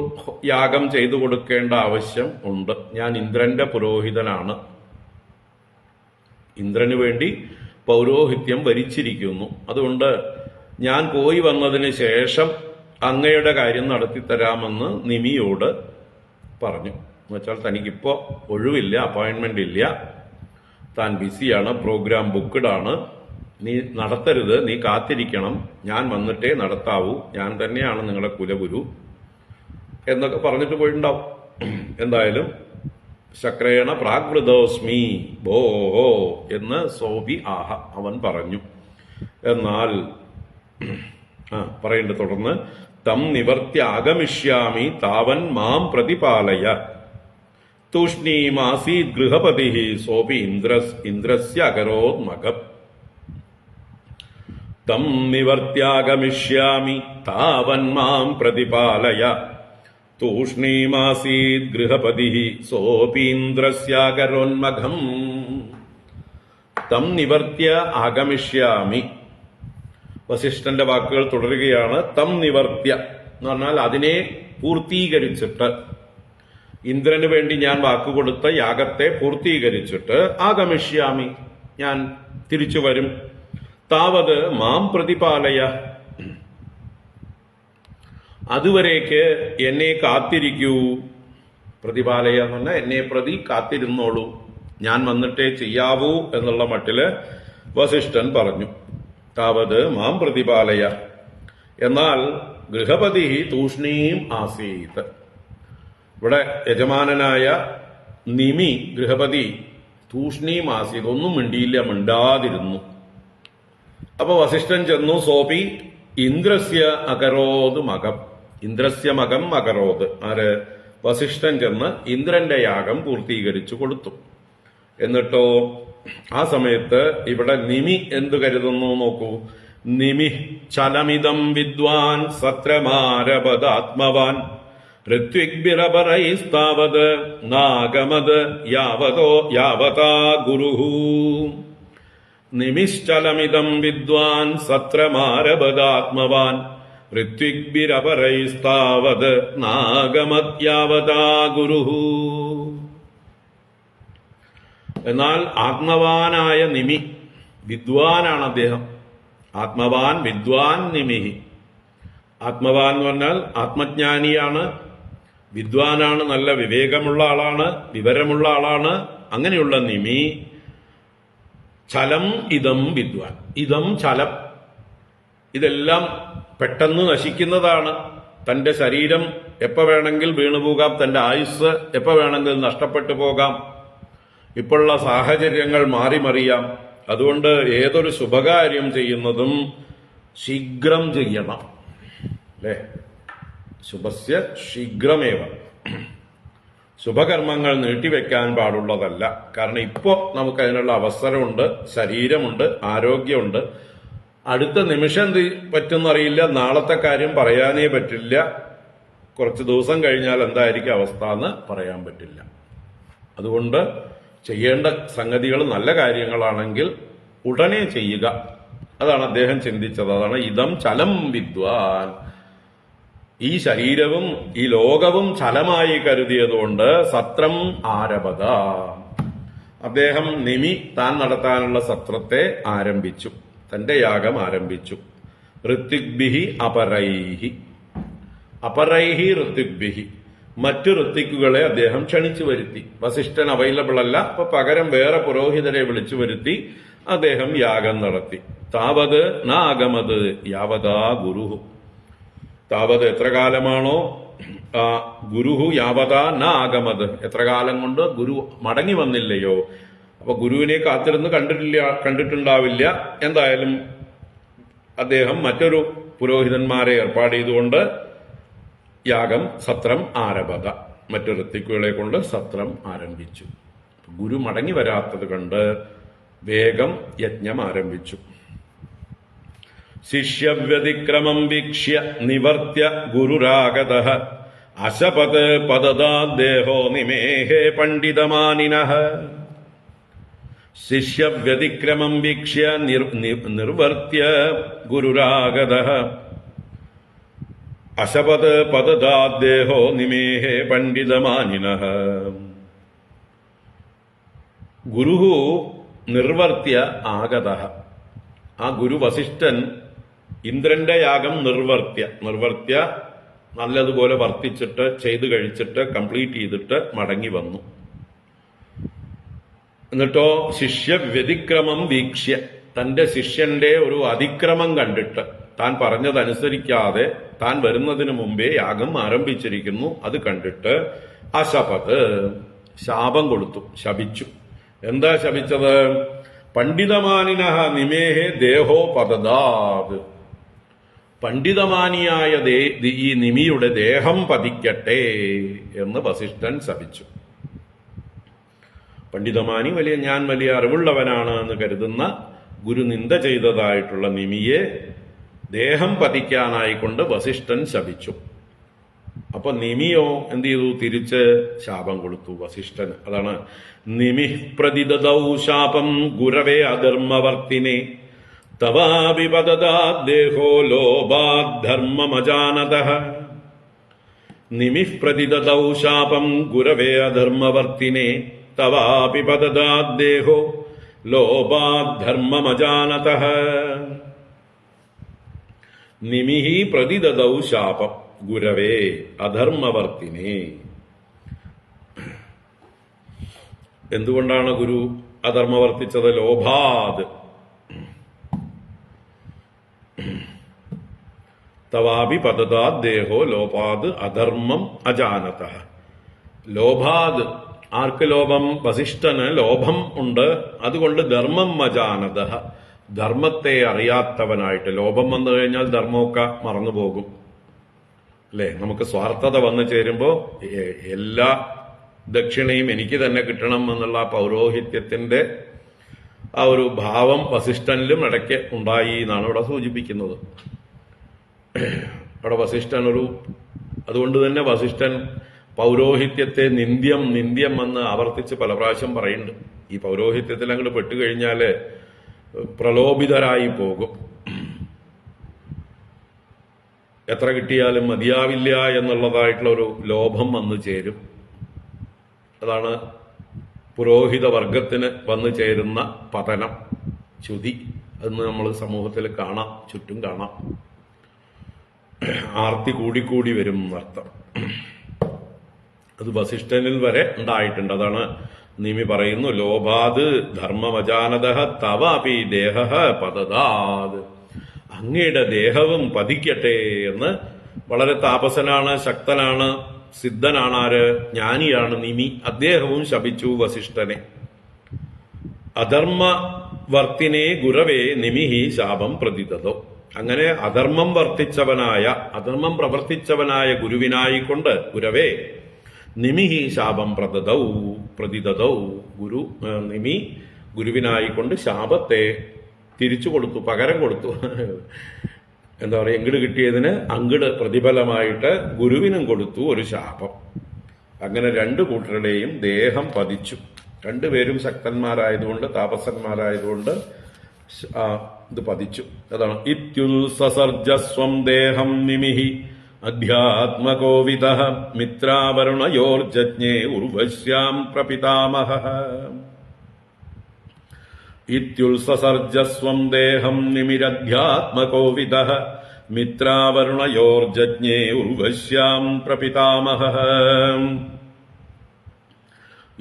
യാഗം ചെയ്തു കൊടുക്കേണ്ട ആവശ്യം ഉണ്ട്. ഞാൻ ഇന്ദ്രന്റെ പുരോഹിതനാണ്. ഇന്ദ്രന് വേണ്ടി പൗരോഹിത്യം വരിച്ചിരിക്കുന്നു. അതുകൊണ്ട് ഞാൻ പോയി വന്നതിന് ശേഷം അങ്ങയുടെ കാര്യം നടത്തിത്തരാമെന്ന് നിമിയോട് പറഞ്ഞു. എന്നുവെച്ചാൽ തനിക്കിപ്പോ ഒഴിവില്ല, അപ്പോയിന്റ്മെന്റ് ഇല്ല, താൻ ബിസിയാണ്, പ്രോഗ്രാം ബുക്ക്ഡാണ്, നീ നടത്തരുത്, നീ കാത്തിരിക്കണം, ഞാൻ വന്നിട്ടേ നടത്താവൂ, ഞാൻ തന്നെയാണ് നിങ്ങളുടെ കുലഗുരു എന്നൊക്കെ പറഞ്ഞിട്ട് പോയിട്ടുണ്ടാവും. എന്തായാലും ശക്രേണ പ്രാഗ്വൃതോസ്മി ഭോഃ എന്ന് സോപി ആഹ അവൻ പറഞ്ഞു. എന്നാൽ പറയേണ്ട തുടർന്ന്, തം നിവർത്തി ആഗമിഷ്യാമി താവൻ മാം പ്രതിപാലയ. തൂഷ്ണീമാസീത് ഗൃഹപതി സോപി ഇന്ദ്രസ്യ അകരോന്മകം. തം നിവർത്യാഗമിഷ്യാമി താവൻ മാം പ്രതിപാലയ. തൂഷ്ണീമാസീത് ഗൃഹപതി സോപീന്ദ്രസ്യാകരോന്മഖം. തം നിവർത്തിയ ആഗമിഷ്യാമി. വസിഷ്ഠന്റെ വാക്കുകൾ തുടരുകയാണ്. തം നിവർത്തിയ എന്ന് പറഞ്ഞാൽ അതിനെ പൂർത്തീകരിച്ചിട്ട്, ഇന്ദ്രന് വേണ്ടി ഞാൻ വാക്കുകൊടുത്ത യാഗത്തെ പൂർത്തീകരിച്ചിട്ട് ആഗമിഷ്യാമി, ഞാൻ തിരിച്ചു വരും. താവത് മാം പ്രതിപാലയ, അതുവരേക്ക് എന്നെ കാത്തിരിക്കൂ. പ്രതിപാലയ എന്ന് പറഞ്ഞാൽ എന്നെ പ്രതി കാത്തിരുന്നോളൂ, ഞാൻ വന്നിട്ടേ ചെയ്യാവൂ എന്നുള്ള മട്ടില് വസിഷ്ഠൻ പറഞ്ഞു. താവത് മാം പ്രതിപാലയ. എന്നാൽ ഗൃഹപതി തൂഷ്ണീം ആസീത്. ഇവിടെ യജമാനനായ നിമി ഗൃഹപതി തൂഷ്ണീം ആസീത്, ഒന്നും മിണ്ടിയില്ല, മിണ്ടാതിരുന്നു. അപ്പൊ വസിഷ്ഠൻ ചെന്നു. സോപി ഇന്ദ്രസ്യ അകരോത് മകം, ഇന്ദ്രസ്യ മകം അകരോത്. ആര്? വസിഷ്ഠൻ ചെന്ന് ഇന്ദ്രന്റെ യാഗം പൂർത്തീകരിച്ചു കൊടുത്തു. എന്നിട്ടോ ആ സമയത്ത് ഇവിടെ നിമി എന്തു കരുതുന്നു നോക്കൂ. നിമി ചലമിതം വിദ്വാൻ സത്രമാരപദാത്മവാൻ ഋത്വിഗ്ബിരപരൈസ്താവത് നാഗമത് യാവതാ ഗുരുഹു. നിമിശ്ചലമിതം വിദ്വാൻ സത്രമാരപദാത്മവാൻ ഋത്വിഗ്ബിരപരൈസ്താവത് നാഗമത്യാവതാ ഗുരുഹു. എന്നാൽ ആത്മവാനായ നിമി, വിദ്വാനാണ് അദ്ദേഹം. ആത്മവാൻ വിദ്വാൻ നിമിഹി. ആത്മവാൻ എന്ന് പറഞ്ഞാൽ ആത്മജ്ഞാനിയാണ്, വിദ്വാനാണ്, നല്ല വിവേകമുള്ള ആളാണ്, വിവരമുള്ള ആളാണ്. അങ്ങനെയുള്ള നിമി ചലം ഇതം വിദ്വാൻ, ഇതം ചലം, ഇതെല്ലാം പെട്ടെന്ന് നശിക്കുന്നതാണ്. തന്റെ ശരീരം എപ്പോ വേണമെങ്കിൽ വീണുപോകാം, തന്റെ ആയുസ് എപ്പോ വേണമെങ്കിൽ നഷ്ടപ്പെട്ടു പോകാം, ഇപ്പോഴുള്ള സാഹചര്യങ്ങൾ മാറിമറിയാം. അതുകൊണ്ട് ഏതൊരു ശുഭകാര്യം ചെയ്യുന്നതും ശീഘ്രം ചെയ്യണം, അല്ലേ? ശുഭസ്യ ശീഘ്രമേവ. ശുഭകർമ്മങ്ങൾ നീട്ടിവെക്കാൻ പാടുള്ളതല്ല. കാരണം ഇപ്പോ നമുക്ക് അതിനുള്ള അവസരമുണ്ട്, ശരീരമുണ്ട്, ആരോഗ്യമുണ്ട്. അടുത്ത നിമിഷം എന്ത് പറ്റുന്നറിയില്ല, നാളത്തെ കാര്യം പറയാനേ പറ്റില്ല, കുറച്ച് ദിവസം കഴിഞ്ഞാൽ എന്തായിരിക്കും അവസ്ഥ എന്ന് പറയാൻ പറ്റില്ല. അതുകൊണ്ട് ചെയ്യേണ്ട സംഗതികൾ നല്ല കാര്യങ്ങളാണെങ്കിൽ ഉടനെ ചെയ്യുക. അതാണ് അദ്ദേഹം ചിന്തിച്ചത്. അതാണ് ഇതം ചലം വിദ്വാൻ. ഈ ശരീരവും ഈ ലോകവും ചലമായി കരുതിയതുകൊണ്ട് സത്രം ആരഭത. അദ്ദേഹം നിമി താൻ നടത്താനുള്ള സത്രത്തെ ആരംഭിച്ചു, തന്റെ യാഗം ആരംഭിച്ചു. ഋത്വിഗ്ഭിഹി അപരൈഹി, അപരൈഹി ഋത്വിഗ്ഭിഹി, മറ്റു ഋത്വിക്കുകളെ അദ്ദേഹം ക്ഷണിച്ചു വരുത്തി. വസിഷ്ഠൻ അവൈലബിൾ അല്ല, അപ്പൊ പകരം വേറെ പുരോഹിതരെ വിളിച്ചു വരുത്തി അദ്ദേഹം യാഗം നടത്തി. താവത് ന ആഗമത് യാവതാ ഗുരുഹു. താവത് എത്ര കാലമാണോ ഗുരുഹു യാവതാ ന ആഗമത്, എത്ര കാലം കൊണ്ട് ഗുരു മടങ്ങി വന്നില്ലയോ. അപ്പൊ ഗുരുവിനെ കാത്തിരുന്ന് കണ്ടിട്ടുണ്ടാവില്ല. എന്തായാലും അദ്ദേഹം മറ്റൊരു പുരോഹിതന്മാരെ ഏർപ്പാട് ചെയ്തുകൊണ്ട് യാഗം സത്രം ആരംഭത, മറ്റു ഋത്വിക്കുകളെ കൊണ്ട് സത്രം ആരംഭിച്ചു. ഗുരു മടങ്ങി വരാത്തത് കണ്ട് വേഗം യജ്ഞം ആരംഭിച്ചു. ശിഷ്യവ്യതിക്രമം വീക്ഷ്യ നിവർത്തിയ ഗുരുരാഗതഃ അശപത് പദദാദ്ദേഹോ നിമേഹേ പണ്ഡിതമാനിനഃ. ശിഷ്യവ്യതിക്രമം വീക്ഷ്യ നിർവർത്തിയ ഗുരുരാഗതഃ അശപത് പദദാദ്ദേഹോ നിമേഹേ പണ്ഡിതമാനിനഃ. ഗുരുഹു നിർവർത്തിയ ആഗതഃ. ആ ഗുരു വസിഷ്ഠൻ ഇന്ദ്രന്റെ യാഗം നിർവർത്തിയ നല്ലതുപോലെ വർത്തിച്ചിട്ട് ചെയ്തു കഴിച്ചിട്ട് കംപ്ലീറ്റ് ചെയ്തിട്ട് മടങ്ങി വന്നു. എന്നിട്ടോ ശിഷ്യ വ്യതിക്രമം വീക്ഷ്യ, തന്റെ ശിഷ്യന്റെ ഒരു അതിക്രമം കണ്ടിട്ട്, താൻ പറഞ്ഞതനുസരിക്കാതെ താൻ വരുന്നതിന് മുമ്പേ യാഗം ആരംഭിച്ചിരിക്കുന്നു, അത് കണ്ടിട്ട് അശപത്, ശാപം കൊടുത്തു, ശപിച്ചു. എന്താ ശപിച്ചത്? പണ്ഡിതമാനിനഃ നിമേഹേ ദേഹോ പതദാത്. പണ്ഡിതമാനിയായ ഈ നിമിയുടെ ദേഹം പതിക്കട്ടെ എന്ന് വസിഷ്ഠൻ ശപിച്ചു. പണ്ഡിതമാനി ഞാൻ വലിയ അറിവുള്ളവനാണ് എന്ന് കരുതുന്ന ഗുരു നിന്ദ ചെയ്തതായിട്ടുള്ള നിമിയെ ദേഹം പതിക്കാനായിക്കൊണ്ട് വസിഷ്ഠൻ ശപിച്ചു. അപ്പൊ നിമിയോ എന്ത് ചെയ്തു? തിരിച്ച് ശാപം കൊടുത്തു വസിഷ്ഠന്. അതാണ് നിമി പ്രതിദദൗ ശാപം ഗുരവേ അധർമ്മവർത്തിനെ തവാഭിപദാദ്ദേഹോ ലോഭാദ്ധർമ്മമജാനതഃ. നിമി പ്രതിദദൗ ശാപം ഗുരവേ അധർമ്മവർത്തിനെ തവാഭിപദാദ്ദേഹോ ലോഭാദ്ധർമ്മമജാനതഃ. നിമിഹി പ്രതിദദൗ ശാപം ഗുരവേ അധർമ്മവർത്തിനെ. എന്തുകൊണ്ടാണ് ഗുരു അധർമ്മ വർത്തിച്ചത്? ലോഭാത്. തവാപി പതതാദ്ദേഹോ ലോപാത് അധർമ്മം അജാനതഃ. ലോഭാത്. ആർക്ക് ലോഭം? വസിഷ്ഠന് ലോഭം ഉണ്ട്. അതുകൊണ്ട് ധർമ്മം അജാനതഃ. ധർമ്മത്തെ അറിയാത്തവനായിട്ട്. ലോഭം വന്നു കഴിഞ്ഞാൽ ധർമ്മമൊക്കെ മറന്നുപോകും അല്ലെ? നമുക്ക് സ്വാർത്ഥത വന്നു ചേരുമ്പോ എല്ലാ ദക്ഷിണയും എനിക്ക് തന്നെ കിട്ടണം എന്നുള്ള പൗരോഹിത്യത്തിന്റെ ആ ഒരു ഭാവം വസിഷ്ഠനിലും ഇടയ്ക്ക് ഉണ്ടായി എന്നാണ് ഇവിടെ സൂചിപ്പിക്കുന്നത്. അവിടെ വസിഷ്ഠൻ അതുകൊണ്ട് തന്നെ വസിഷ്ഠൻ പൗരോഹിത്യത്തെ നിന്ദ്യം നിന്ദ്യം എന്ന് ആവർത്തിച്ച് പല പ്രാവശ്യം പറയുന്നുണ്ട്. ഈ പൗരോഹിത്യത്തിൽ അങ്ങോട്ട് പെട്ടുകഴിഞ്ഞാല് പ്രലോഭിതരായി പോകും. എത്ര കിട്ടിയാലും മതിയാവില്ല എന്നുള്ളതായിട്ടുള്ള ഒരു ലോഭം വന്നു ചേരും. അതാണ് പുരോഹിത വർഗത്തിന് വന്നു ചേരുന്ന പതനം, ചുതി. അതെന്ന് നമ്മൾ സമൂഹത്തിൽ കാണാം, ചുറ്റും കാണാം. ആർത്തി കൂടിക്കൂടി വരും എന്നർത്ഥം. അത് വസിഷ്ഠനിൽ വരെ ഉണ്ടായിട്ടുണ്ട്. അതാണ് നിമി പറയുന്നു, ലോഭാത് ധർമ്മമജാനതഃ തവ അപി ദേഹഃ പതതാത്. അങ്ങയുടെ ദേഹവും പതിക്കട്ടെ എന്ന് വളരെ താപസനാണ്, ശക്തനാണ്, സിദ്ധനാണ്. ആര്? ജ്ഞാനിയാണ് നിമി. അദ്ദേഹവും ശപിച്ചു വസിഷ്ഠനെ. അധർമ്മ വർത്തിനെ ഗുരവേ നിമിഹി ശാപം പ്രതിദദോ. അങ്ങനെ അധർമ്മം പ്രവർത്തിച്ചവനായ ഗുരുവിനായിക്കൊണ്ട് ഗുരവേ നിമിഹി ശാപം പ്രതിദദൗ. നിമി ഗുരുവിനായിക്കൊണ്ട് ശാപത്തെ തിരിച്ചു കൊടുത്തു, പകരം കൊടുത്തു. എന്താ പറയുക, എങ്കിട് കിട്ടിയതിന് അങ്കിട് പ്രതിഫലമായിട്ട് ഗുരുവിനും കൊടുത്തു ഒരു ശാപം. അങ്ങനെ രണ്ടു കൂട്ടരുടെയും ദേഹം പതിച്ചു. രണ്ടുപേരും ശക്തന്മാരായതുകൊണ്ട്, താപസന്മാരായതുകൊണ്ട് ഇത് പതിച്ചു. അതാണ് ഇത്യുൽസസർജസ്വം ദേഹം നിമിഹി അധ്യാത്മകോവിദഃ മിത്രാവരുണയോർജജ്ഞേ ഉർവശ്യാം പ്രപിതാമഹഃ. ഇത്യുൽസസർജസ്വം ദേഹം നിമിരധ്യാത്മകോവിദഃ മിത്രാവരുണയോർജജ്ഞേ ഉർവശ്യാം പ്രപിതാമഹഃ.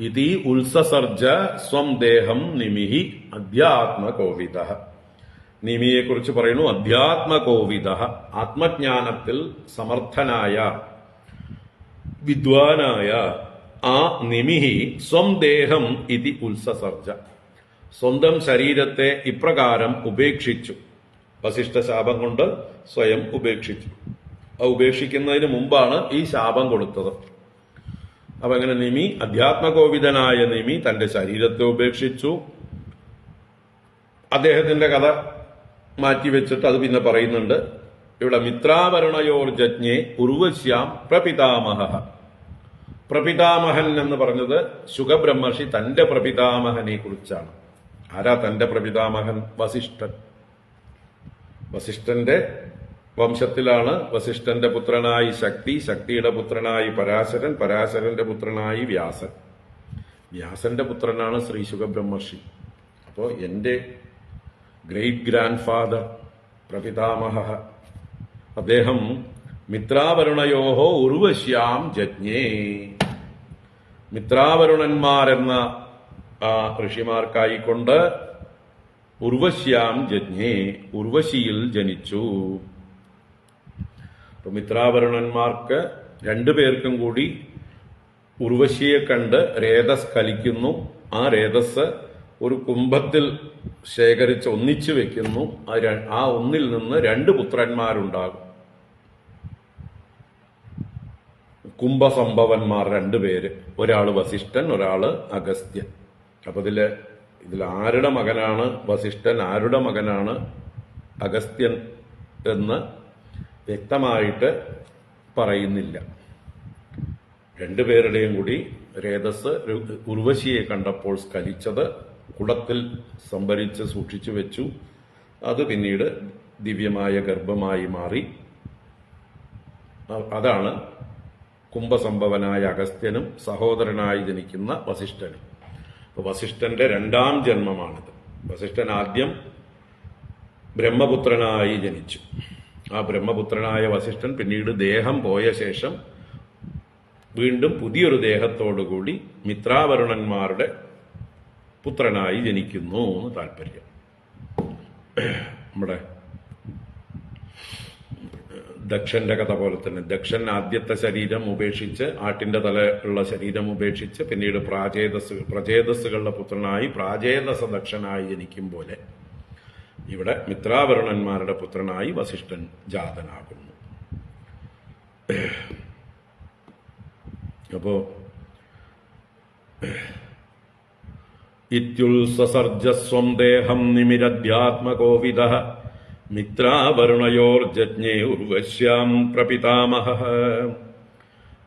ഇതി ഉത്സസർജ സ്വം ദേഹം നിമിഹി അധ്യാത്മകോവിദഃ. നിമിയെക്കുറിച്ച് പറയുന്നു, അധ്യാത്മകോവിദഃ. ആത്മജ്ഞാനത്തിൽ സമർത്ഥനായ, വിദ്വാനായ ആ നിമിഹി സ്വം ദേഹം ഇതി ഉത്സസർജ. സ്വന്തം ശരീരത്തെ ഇപ്രകാരം ഉപേക്ഷിച്ചു. വസിഷ്ഠ ശാപം കൊണ്ട് സ്വയം ഉപേക്ഷിച്ചു. ആ ഉപേക്ഷിക്കുന്നതിന് മുമ്പാണ് ഈ ശാപം കൊടുത്തത്. അപ്പൊ അങ്ങനെ നിമി, അധ്യാത്മകോവിദനായ നിമി തന്റെ ശരീരത്തെ ഉപേക്ഷിച്ചു. അദ്ദേഹത്തിന്റെ കഥ മാറ്റിവെച്ചിട്ട് അത് പിന്നെ പറയുന്നുണ്ട് ഇവിടെ. മിത്രാവരുണയോർജജ്ഞേ ഉർവശ്യാം പ്രപിതാമഹഃ. പ്രപിതാമഹൻ എന്ന് പറഞ്ഞത് ശുകബ്രഹ്മർഷി തന്റെ പ്രപിതാമഹനെ കുറിച്ചാണ്. ആരാ തന്റെ പ്രപിതാമഹൻ? വസിഷ്ഠൻ. വസിഷ്ഠന്റെ വംശത്തിലാണ് വസിഷ്ഠന്റെ പുത്രനായി ശക്തി, ശക്തിയുടെ പുത്രനായി പരാശരൻ, പരാശരന്റെ പുത്രനായി വ്യാസൻ, വ്യാസന്റെ പുത്രനാണ് ശ്രീ ശുകബ്രഹ്മർഷി. അപ്പോ എന്റെ ഗ്രേറ്റ് ഗ്രാൻഡ് ഫാദർ പ്രപിതാമഹ അദ്ദേഹം മിത്രാവരുണയോഹോ ഉർവശ്യാം ജജ്ഞേ. മിത്രാവരുണന്മാരെന്ന ഋഷിമാർക്കായിക്കൊണ്ട് ഉർവശ്യാം ജജ്ഞേ, ഉർവശിയിൽ ജനിച്ചു. അപ്പൊ മിത്രാവരുണന്മാർക്ക് രണ്ടുപേർക്കും കൂടി ഉർവശിയെ കണ്ട് രേതസ് കലിക്കുന്നു. ആ രേതസ് ഒരു കുംഭത്തിൽ ശേഖരിച്ച് ഒന്നിച്ചു വെക്കുന്നു. ആ ഒന്നിൽ നിന്ന് രണ്ട് പുത്രന്മാരുണ്ടാകും. കുംഭസംഭവന്മാർ രണ്ടുപേര്, ഒരാള് വസിഷ്ഠൻ, ഒരാള് അഗസ്ത്യൻ. അപ്പൊ ഇതിൽ ആരുടെ മകനാണ് വസിഷ്ഠൻ, ആരുടെ മകനാണ് അഗസ്ത്യൻ എന്ന് വ്യക്തമായിട്ട് പറയുന്നില്ല. രണ്ടുപേരുടെയും കൂടി രേതസ് ഉർവശിയെ കണ്ടപ്പോൾ സ്ഖലിച്ചത് കുടത്തിൽ സംഭരിച്ച് സൂക്ഷിച്ചു വെച്ചു. അത് പിന്നീട് ദിവ്യമായ ഗർഭമായി മാറി. അതാണ് കുംഭസംഭവനായ അഗസ്ത്യനും സഹോദരനായി ജനിക്കുന്ന വസിഷ്ഠനും. അപ്പൊ വസിഷ്ഠന്റെ രണ്ടാം ജന്മമാണിത്. വസിഷ്ഠൻ ആദ്യം ബ്രഹ്മപുത്രനായി ജനിച്ചു. ആ ബ്രഹ്മപുത്രനായ വസിഷ്ഠൻ പിന്നീട് ദേഹം പോയ ശേഷം വീണ്ടും പുതിയൊരു ദേഹത്തോടുകൂടി മിത്രാവരുണന്മാരുടെ പുത്രനായി ജനിക്കുന്നു എന്ന് താല്പര്യം. നമ്മുടെ ദക്ഷന്റെ കഥ പോലെ തന്നെ ദക്ഷൻ ആദ്യത്തെ ശരീരം ഉപേക്ഷിച്ച്, ആട്ടിന്റെ തല ഉള്ള ശരീരം ഉപേക്ഷിച്ച് പിന്നീട് പ്രചേതസ്സുകളുടെ പുത്രനായി പ്രാചേതസ ദക്ഷനായി ജനിക്കും പോലെ ഇവിടെ മിത്രാവരുണന്മാരുടെ പുത്രനായി വസിഷ്ഠൻ ജാതനാകുന്നു. അപ്പോ ഇത്യുത്സസർജസ്വം ദേഹം നിമിരധ്യാത്മകോവിദഃ മിത്രാവരുണയോർജജ്ഞേ ഉർവശ്യാം പ്രപിതാമഹഃ.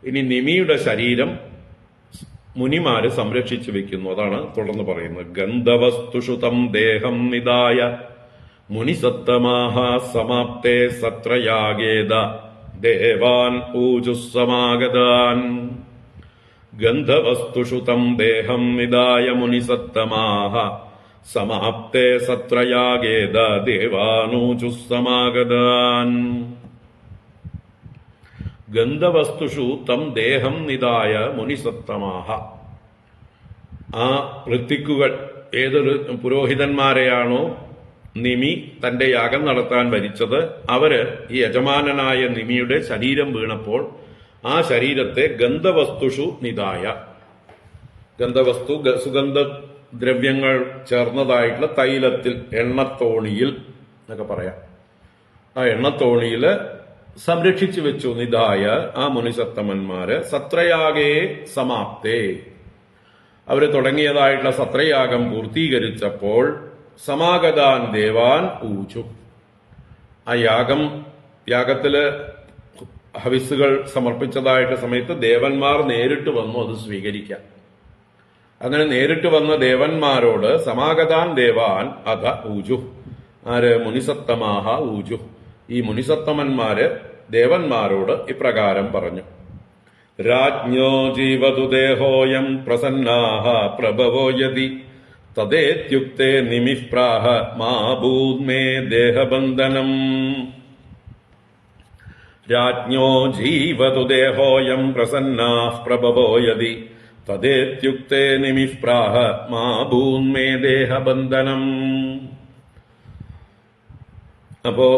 ഇനി നിമിയുടെ ശരീരം മുനിമാര് സംരക്ഷിച്ചു വെക്കുന്നു. അതാണ് തുടർന്ന് പറയുന്നത്. ഗന്ധവസ്തുഷു തം ദേഹം നിദായ മുനിസത്തമാഹ സമാപ്തേ സത്രയാഗേദ ദേവാൻ ഊജുസ്സമാഗതാൻ. ഗന്ധവസ്തുഷു തം ദേഹം നിദായ മുനിസത്തമാഹ സമാപ്തേ സത്രയാഗേദ ദേവാനൂജുസ്സമാഗതാൻ. ഗന്ധവസ്തുഷു തം ദേഹം നിദായ മുനിസത്തമാഹ. ആ ഋത്തിക്കുകൾ ഏതൊരു പുരോഹിതന്മാരെയാണോ നിമി തന്റെ യാഗം നടത്താൻ ഭരിച്ചത്, അവര് ഈ യജമാനനായ നിമിയുടെ ശരീരം വീണപ്പോൾ ആ ശരീരത്തെ ഗന്ധവസ്തുഷു നിദായ, ഗന്ധവസ്തു സുഗന്ധ ദ്രവ്യങ്ങൾ ചേർന്നതായിട്ടുള്ള തൈലത്തിൽ, എണ്ണത്തോണിയിൽ എന്നൊക്കെ പറയാം, ആ എണ്ണത്തോണിയില് സംരക്ഷിച്ചു വെച്ചു. നിദായ ആ മുനിസത്തമന്മാര് സത്രയാഗേ സമാപ്തേ, അവര് തുടങ്ങിയതായിട്ടുള്ള സത്രയാഗം പൂർത്തീകരിച്ചപ്പോൾ സമാഗതാൻ ദേവാൻ ഊചു, ആ യാഗത്തില് ഹവിസ്സുകൾ സമർപ്പിച്ചതായിട്ട് സമയത്ത് ദേവന്മാർ നേരിട്ട് വന്നു അത് സ്വീകരിക്കാം. അങ്ങനെ നേരിട്ട് വന്ന ദേവന്മാരോട് സമാഗതാൻ ദേവാൻ അത ഊജു, ആര്? മുനിസത്തമാഹ ഊജു. ഈ മുനിസത്തമന്മാര് ദേവന്മാരോട് ഇപ്രകാരം പറഞ്ഞു. രാജ്ഞോ ജീവതു ദേഹോയം പ്രസന്നാഹ പ്രഭവോ യതി തദേത്യുക്തേ നിമിപ്രാഹ മാ ഭൂത്മേ ദേഹബന്ധനം. രാജ്ഞോ ജീവതു ദേഹോയം പ്രസന്നാഹ പ്രഭവോ യതി തദേത്യുക്തേ നിമിപ്രാഹ മാ ഭൂന്മേ ദേഹബന്ധനം. അപ്പോ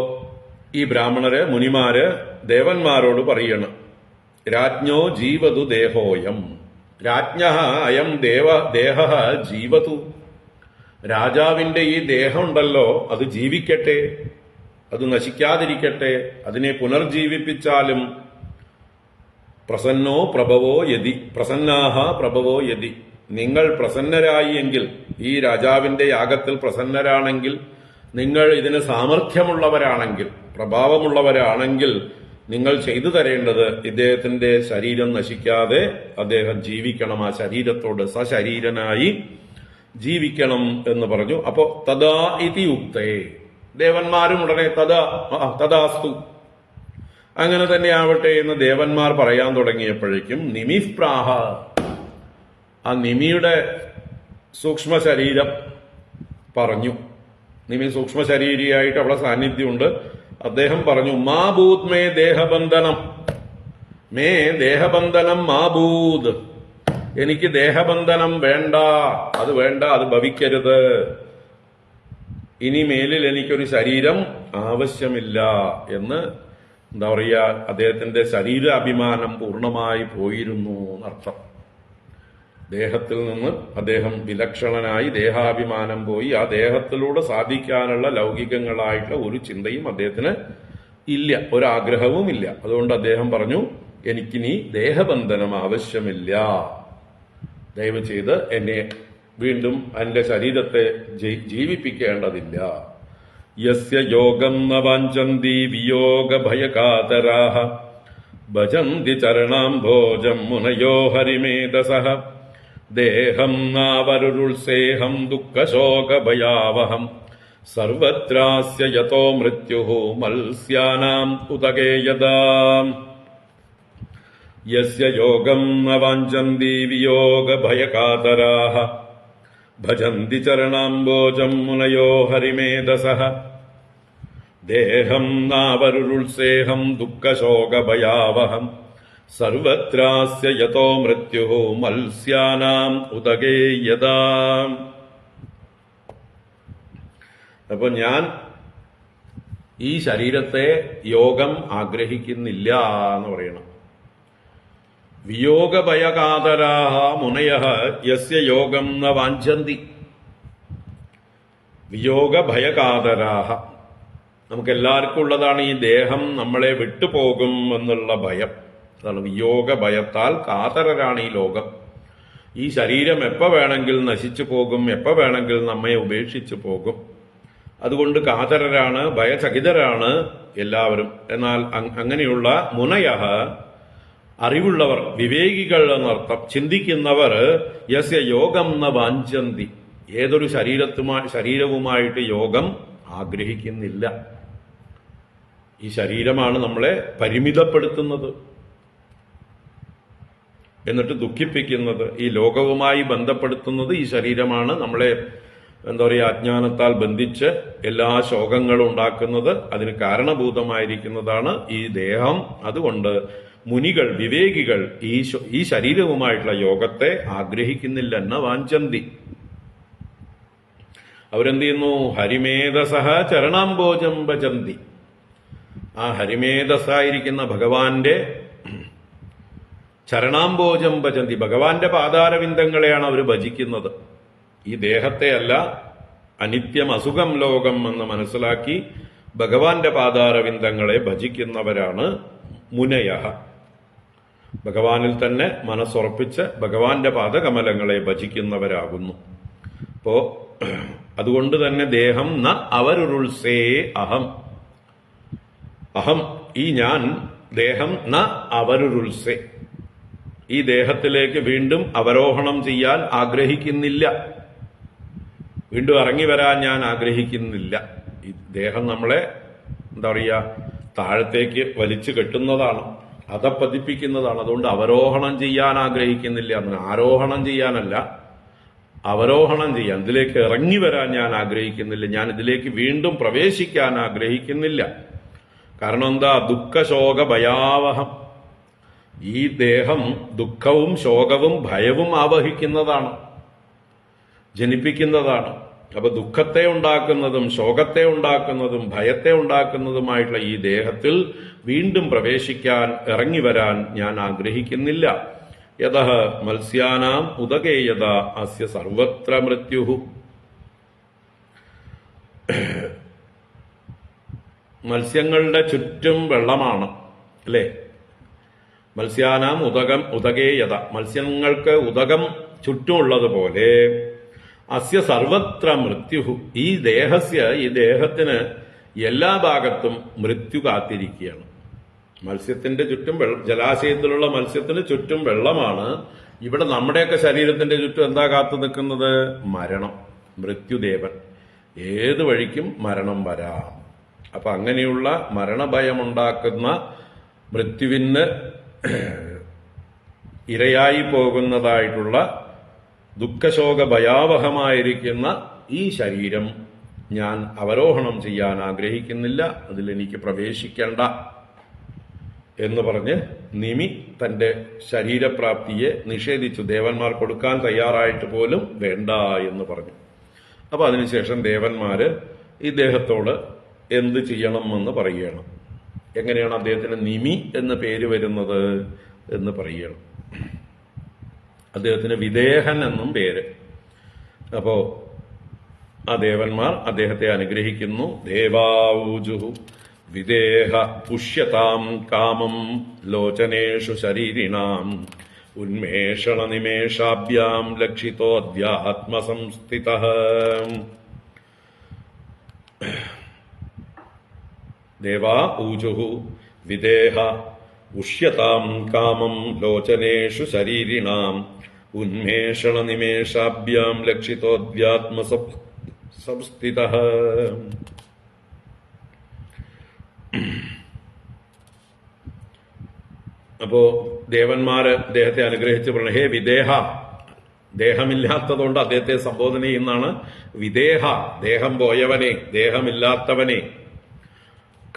ഈ ബ്രാഹ്മണര് മുനിമാര് ദേവന്മാരോട് പറയണം, രാജ്ഞോ ജീവതു ദേഹോയം, രാജ്ഞഃ അയം ദേഹ ജീവതു, രാജാവിന്റെ ഈ ദേഹമുണ്ടല്ലോ അത് ജീവിക്കട്ടെ, അത് നശിക്കാതിരിക്കട്ടെ, അതിനെ പുനർജീവിപ്പിച്ചാലും. പ്രസന്നോ പ്രഭവോ യതി, പ്രസന്നാഹ പ്രഭവോ യതി, നിങ്ങൾ പ്രസന്നരായി എങ്കിൽ, ഈ രാജാവിന്റെ യാഗത്തിൽ പ്രസന്നരാണെങ്കിൽ, നിങ്ങൾ ഇതിന് സാമർഥ്യമുള്ളവരാണെങ്കിൽ, പ്രഭാവമുള്ളവരാണെങ്കിൽ, നിങ്ങൾ ചെയ്തു തരേണ്ടത് ഇദ്ദേഹത്തിന്റെ ശരീരം നശിക്കാതെ അദ്ദേഹം ജീവിക്കണം, ആ ശരീരത്തോട് സശരീരനായി ജീവിക്കണം എന്ന് പറഞ്ഞു. അപ്പോ തദാ ഇതി ഉക്തേ, ദേവന്മാരും ഉടനെ തദാസ്തു, അങ്ങനെ തന്നെ ആവട്ടെ എന്ന് ദേവന്മാർ പറയാൻ തുടങ്ങിയപ്പോഴേക്കും നിമിപ്രാഹ, ആ നിമിയുടെ സൂക്ഷ്മ ശരീരം പറഞ്ഞു. നിമി സൂക്ഷ്മ ശരീരിയായിട്ട് അവിടെ സാന്നിധ്യമുണ്ട്. അദ്ദേഹം പറഞ്ഞു, മാ ഭൂത് മേ ദേഹബന്ധനം, മേ ദേഹബന്ധനം മാ ഭൂത്, എനിക്ക് ദേഹബന്ധനം വേണ്ട, അത് വേണ്ട, അത് ഭവിക്കരുത്. ഇനി മേലിൽ എനിക്കൊരു ശരീരം ആവശ്യമില്ല എന്ന്, എന്താ പറയുക, അദ്ദേഹത്തിന്റെ ശരീരാഭിമാനം പൂർണ്ണമായി പോയിരുന്നു എന്നർത്ഥം. ദേഹത്തിൽ നിന്ന് അദ്ദേഹം വിലക്ഷണനായി, ദേഹാഭിമാനം പോയി, ആ ദേഹത്തിലൂടെ സാധിക്കാനുള്ള ലൗകികങ്ങളായിട്ടുള്ള ഒരു ചിന്തയും അദ്ദേഹത്തിന് ഇല്ല, ഒരാഗ്രഹവും ഇല്ല. അതുകൊണ്ട് അദ്ദേഹം പറഞ്ഞു, എനിക്കിനി ദേഹബന്ധനം ആവശ്യമില്ല, ദയവ് ചെയ്ത് എന്നെ വീണ്ടും എന്റെ ശരീരത്തെ ജീവിപ്പിക്കേണ്ടതില്ല. യസ്യ യോഗം ന വാഞ്ചന്തി വിയോഗ ഭയകാതരാഹ ഭജന്തി ചരണാംഭോജം മുനയോ ഹരിമേധസഃ ദേഹം നാവരുരുത്സേഹം ദുഃഖശോകഭയാവഹം സർവത്രാസ്യ യതോ മൃത്യുഃ മത്സ്യാനാം ഉദകേ യദാ യസ്യ യോഗം ന വാഞ്ചന്തി വിയോഗഭയകാതരാഃ ഭജന്തി ചരണാംബോജം മുനയോ ഹരിമേധസഃ ദേഹം നാവരുരുത്സേഹം ദുഃഖശോകഭയാവഹം സർവത്രാസ്യ യതോ മൃത്യുഃ മത്സ്യാനാം ഉദകേ യദാ. അപ്പൊ ഞാൻ ഈ ശരീരത്തെ യോഗം ആഗ്രഹിക്കുന്നില്ല എന്ന് പറയണം. വിയോഗഭയകാതരാഃ മുനയഃ യസ്യ യോഗം ന വാഞ്ചന്തി. വിയോഗഭയകാതരാഃ, നമുക്കെല്ലാവർക്കും ഉള്ളതാണ് ഈ ദേഹം നമ്മളെ വിട്ടുപോകും എന്നുള്ള ഭയം. അതാണ് വിയോഗ ഭയത്താൽ കാതരരാണ് ഈ ലോകം. ഈ ശരീരം എപ്പോൾ വേണമെങ്കിൽ നശിച്ചു പോകും, എപ്പോൾ വേണമെങ്കിൽ നമ്മെ ഉപേക്ഷിച്ചു പോകും. അതുകൊണ്ട് കാതരരാണ്, ഭയചകിതരാണ് എല്ലാവരും. എന്നാൽ അങ്ങനെയുള്ള മുനയഃ, അറിവുള്ളവർ, വിവേകികൾ എന്നർത്ഥം, ചിന്തിക്കുന്നവർ, യസ്യ യോഗം ന വാഞ്ചന്തി, ഏതൊരു ശരീരവുമായിട്ട് യോഗം ആഗ്രഹിക്കുന്നില്ല. ഈ ശരീരമാണ് നമ്മളെ പരിമിതപ്പെടുത്തുന്നത്, എന്നിട്ട് ദുഃഖിപ്പിക്കുന്നത്. ഈ ലോകവുമായി ബന്ധപ്പെടുത്തുന്നത് ഈ ശരീരമാണ്. നമ്മളെ അജ്ഞാനത്താൽ ബന്ധിച്ച് എല്ലാ ശോകങ്ങളും ഉണ്ടാക്കുന്നത്. അതിന് കാരണഭൂതമായിരിക്കുന്നതാണ് ഈ ദേഹം. അതുകൊണ്ട് മുനികൾ, വിവേകികൾ ഈ ശരീരവുമായിട്ടുള്ള യോഗത്തെ ആഗ്രഹിക്കുന്നില്ല. എന്ന വാഞ്ചന്തി, അവരെന്ത് ചെയ്യുന്നു? ഹരിമേധസഃ ചരണാംബോജം ഭജന്തി. ആ ഹരിമേധസായിരിക്കുന്ന ഭഗവാന്റെ ചരണാംബോജം ഭജന്തി, ഭഗവാന്റെ പാതാരവിന്ദങ്ങളെയാണ് അവർ ഭജിക്കുന്നത്. ഈ ദേഹത്തെ അല്ല, അനിത്യം അസുഖം ലോകം എന്ന് മനസ്സിലാക്കി ഭഗവാന്റെ പാതാരവിന്ദങ്ങളെ ഭജിക്കുന്നവരാണ് മുനയഃ. ഭഗവാനിൽ തന്നെ മനസ്സുറപ്പിച്ച് ഭഗവാന്റെ പാദകമലങ്ങളെ ഭജിക്കുന്നവരാകുന്നു. അപ്പോ അതുകൊണ്ട് തന്നെ ദേഹം ന അവരുരുൾസേ അഹം, അഹം ഈ ഞാൻ, ദേഹം ന അവരുരുൾസേ, ഈ ദേഹത്തിലേക്ക് വീണ്ടും അവരോഹണം ചെയ്യാൻ ആഗ്രഹിക്കുന്നില്ല, വീണ്ടും ഇറങ്ങി വരാൻ ഞാൻ ആഗ്രഹിക്കുന്നില്ല. ഈ ദേഹം നമ്മളെ താഴത്തേക്ക് വലിച്ചു കെട്ടുന്നതാണ്, അധപ്പതിപ്പിക്കുന്നതാണ്. അതുകൊണ്ട് അവരോഹണം ചെയ്യാൻ ആഗ്രഹിക്കുന്നില്ല. അതിന് ആരോഹണം ചെയ്യാനല്ല, അവരോഹണം ചെയ്യാൻ, ഇതിലേക്ക് ഇറങ്ങി വരാൻ ഞാൻ ആഗ്രഹിക്കുന്നില്ല. ഞാൻ ഇതിലേക്ക് വീണ്ടും പ്രവേശിക്കാൻ ആഗ്രഹിക്കുന്നില്ല. കാരണം എന്താ? ദുഃഖശോക ഭയാവഹം. ഈ ദേഹം ദുഃഖവും ശോകവും ഭയവും ആവഹിക്കുന്നതാണ്, ജനിപ്പിക്കുന്നതാണ്. അപ്പൊ ദുഃഖത്തെ ഉണ്ടാക്കുന്നതും ശോകത്തെ ഉണ്ടാക്കുന്നതും ഭയത്തെ ഉണ്ടാക്കുന്നതുമായിട്ടുള്ള ഈ ദേഹത്തിൽ വീണ്ടും പ്രവേശിക്കാൻ, ഇറങ്ങി വരാൻ ഞാൻ ആഗ്രഹിക്കുന്നില്ല. യതഃ മത്സ്യാനാം ഉദകേ യദാ അസ്യ സർവത്ര മൃത്യുഃ. മത്സ്യങ്ങളുടെ ചുറ്റും വെള്ളമാണ് അല്ലേ? മത്സ്യാനാം ഉദകേ യദ, മത്സ്യങ്ങൾക്ക് ഉദകം ചുറ്റുമുള്ളതുപോലെ അസ്യ സർവത്ര മൃത്യുഃ, ഈ ദേഹത്തിന് എല്ലാ ഭാഗത്തും മൃത്യു കാത്തിരിക്കുകയാണ്. മത്സ്യത്തിന്റെ ചുറ്റും ജലാശയത്തിലുള്ള മത്സ്യത്തിന് ചുറ്റും വെള്ളമാണ്. ഇവിടെ നമ്മുടെയൊക്കെ ശരീരത്തിന്റെ ചുറ്റും എന്താ കാത്തു നിൽക്കുന്നത്? മരണം, മൃത്യുദേവൻ. ഏത് വഴിക്കും മരണം വരാം. അപ്പൊ അങ്ങനെയുള്ള മരണഭയമുണ്ടാക്കുന്ന, മൃത്യുവിന് ഇരയായി പോകുന്നതായിട്ടുള്ള ദുഃഖശോക ഭയാവഹമായിരിക്കുന്ന ഈ ശരീരം ഞാൻ അവരോഹണം ചെയ്യാൻ ആഗ്രഹിക്കുന്നില്ല, അതിലെനിക്ക് പ്രവേശിക്കേണ്ട എന്ന് പറഞ്ഞ് നിമി തന്റെ ശരീരപ്രാപ്തിയെ നിഷേധിച്ചു. ദേവന്മാർ കൊടുക്കാൻ തയ്യാറായിട്ട് പോലും വേണ്ട എന്ന് പറഞ്ഞു. അപ്പൊ അതിനുശേഷം ദേവന്മാര് ഇദ്ദേഹത്തോട് എന്ത് ചെയ്യണമെന്ന് പറയുകയാണ്. എങ്ങനെയാണ് അദ്ദേഹത്തിന് നിമി എന്ന പേര് വരുന്നത് എന്ന് പറയുകയാണ്. അദ്ദേഹത്തിന് വിദേഹൻ എന്നും പേര്. അപ്പോ ആ ദേവന്മാർ അദ്ദേഹത്തെ അനുഗ്രഹിക്കുന്നു. ദേവാഊജുഹു വിദേഹ പുഷ്യതാം കാമം ലോചനേഷു ശരീരിണാം ഉന്മേഷണ നിമേഷാഭ്യാം ലക്ഷിതോऽധ്യാത്മസംസ്ഥിതഃ. ദേവാ ഊജുഹു വിദേഹ ഉഷ്യതാം കാമം ലോചനേഷു ശരീരിണാം ഉന്മേഷണ നിമേഷാഭ്യാം ലക്ഷിതോദ്യാത്മ സംസ്ഥിതഃ. അപ്പോ ദേവന്മാര് അദ്ദേഹത്തെ അനുഗ്രഹിച്ച് പറഞ്ഞു, ഹേ വിദേഹ, ദേഹമില്ലാത്തതുകൊണ്ട് അദ്ദേഹത്തെ സംബോധന ചെയ്യുന്നതാണ് വിദേഹ, ദേഹം പോയവനെ, ദേഹമില്ലാത്തവനെ.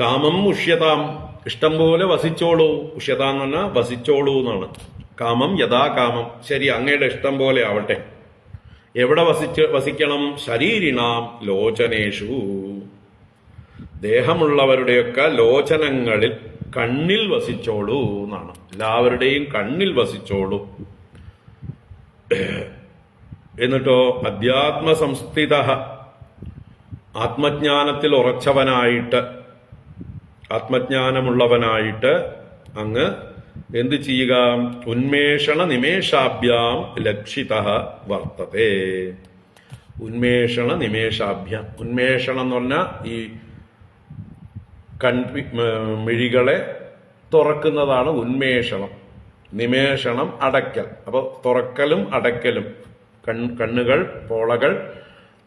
കാമം ഉഷ്യതാം, ഇഷ്ടം പോലെ വസിച്ചോളൂ. ഉഷ്യത എന്ന് പറഞ്ഞാൽ വസിച്ചോളൂ എന്നാണ്. കാമം യഥാ കാമം, ശരി അങ്ങയുടെ ഇഷ്ടം പോലെ ആവട്ടെ. എവിടെ വസിക്കണം? ശരീരിണാം ലോചനേഷു, ദേഹമുള്ളവരുടെയൊക്കെ ലോചനങ്ങളിൽ, കണ്ണിൽ വസിച്ചോളൂ എന്നാണ്. എല്ലാവരുടെയും കണ്ണിൽ വസിച്ചോളൂ. എന്നിട്ടോ അധ്യാത്മ സംസ്ഥിത, ആത്മജ്ഞാനത്തിൽ ഉറച്ചവനായിട്ട്, ആത്മജ്ഞാനമുള്ളവനായിട്ട് അങ്ങ് എന്ത് ചെയ്യുക? ഉന്മേഷണ നിമേഷാഭ്യാം ലക്ഷിത വർത്തത്തെ. ഉന്മേഷണ നിമേഷാഭ്യാം, ഉന്മേഷണം എന്ന് പറഞ്ഞാൽ ഈ മിഴികളെ തുറക്കുന്നതാണ് ഉന്മേഷണം. നിമേഷണം അടയ്ക്കൽ. അപ്പോൾ തുറക്കലും അടയ്ക്കലും, കണ്ണുകൾ, പോളകൾ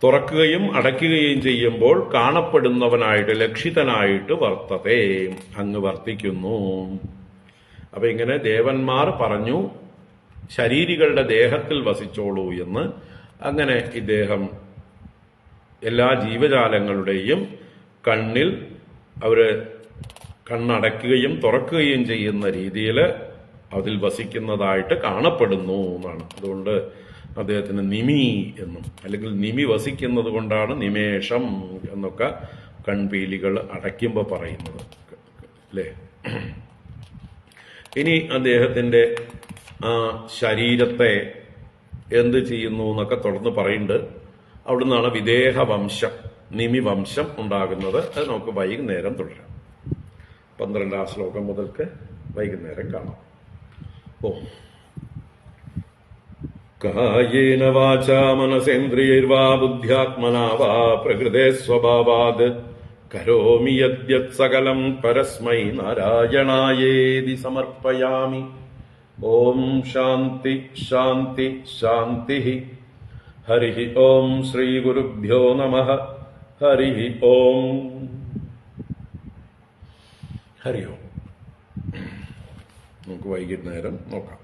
തുറക്കുകയും അടയ്ക്കുകയും ചെയ്യുമ്പോൾ കാണപ്പെടുന്നവനായിട്ട്, ലക്ഷിതനായിട്ട് വർത്തത്തെ, അങ്ങ് വർത്തിക്കുന്നു. അപ്പൊ ഇങ്ങനെ ദേവന്മാർ പറഞ്ഞു ശരീരികളുടെ ദേഹത്തിൽ വസിച്ചോളൂ എന്ന്. അങ്ങനെ ഇദ്ദേഹം എല്ലാ ജീവജാലങ്ങളുടെയും കണ്ണിൽ അവര് കണ്ണടയ്ക്കുകയും തുറക്കുകയും ചെയ്യുന്ന രീതിയിൽ അതിൽ വസിക്കുന്നതായിട്ട് കാണപ്പെടുന്നു എന്നാണ്. അതുകൊണ്ട് അദ്ദേഹത്തിന് നിമി എന്നും, അല്ലെങ്കിൽ നിമി വസിക്കുന്നത് കൊണ്ടാണ് നിമേഷം എന്നൊക്കെ കൺപീലികൾ അടയ്ക്കുമ്പോൾ പറയുന്നത്, അല്ലേ? ഇനി അദ്ദേഹത്തിന്റെ ആ ശരീരത്തെ എന്ത് ചെയ്യുന്നു എന്നൊക്കെ തുടർന്ന് പറയുന്നുണ്ട്. അവിടുന്നാണ് വിദേഹവംശം, നിമിവംശം ഉണ്ടാകുന്നത്. അത് നമുക്ക് വൈകുന്നേരം തുടരാം. 12ാം ശ്ലോകം മുതൽക്ക് വൈകുന്നേരം കാണാം. കായേന വാചാ മനസേന്ദ്രിയൈർവാ ബുദ്ധ്യാത്മനാ വാ പ്രകൃതേ സ്വഭാവാത് കരോമി യദ്യത് സകലം പരസ്മൈ നാരായണായേതി സമർപ്പയാമി. ഓം ശാന്തി ശാന്തി ശാന്തി. ഹരി ഓം ശ്രീ ഗുരുഭ്യോ നമഃ. ഹരി ഓം. ഹരി ഓം. നമുക്ക് വൈകുന്നേരം നോക്കാം.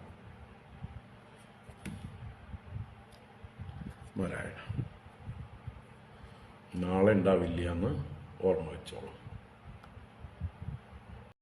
നാരായണ. നാളെ ഉണ്ടാവില്ല എന്ന് ഓർമ്മ വെച്ചോളൂ.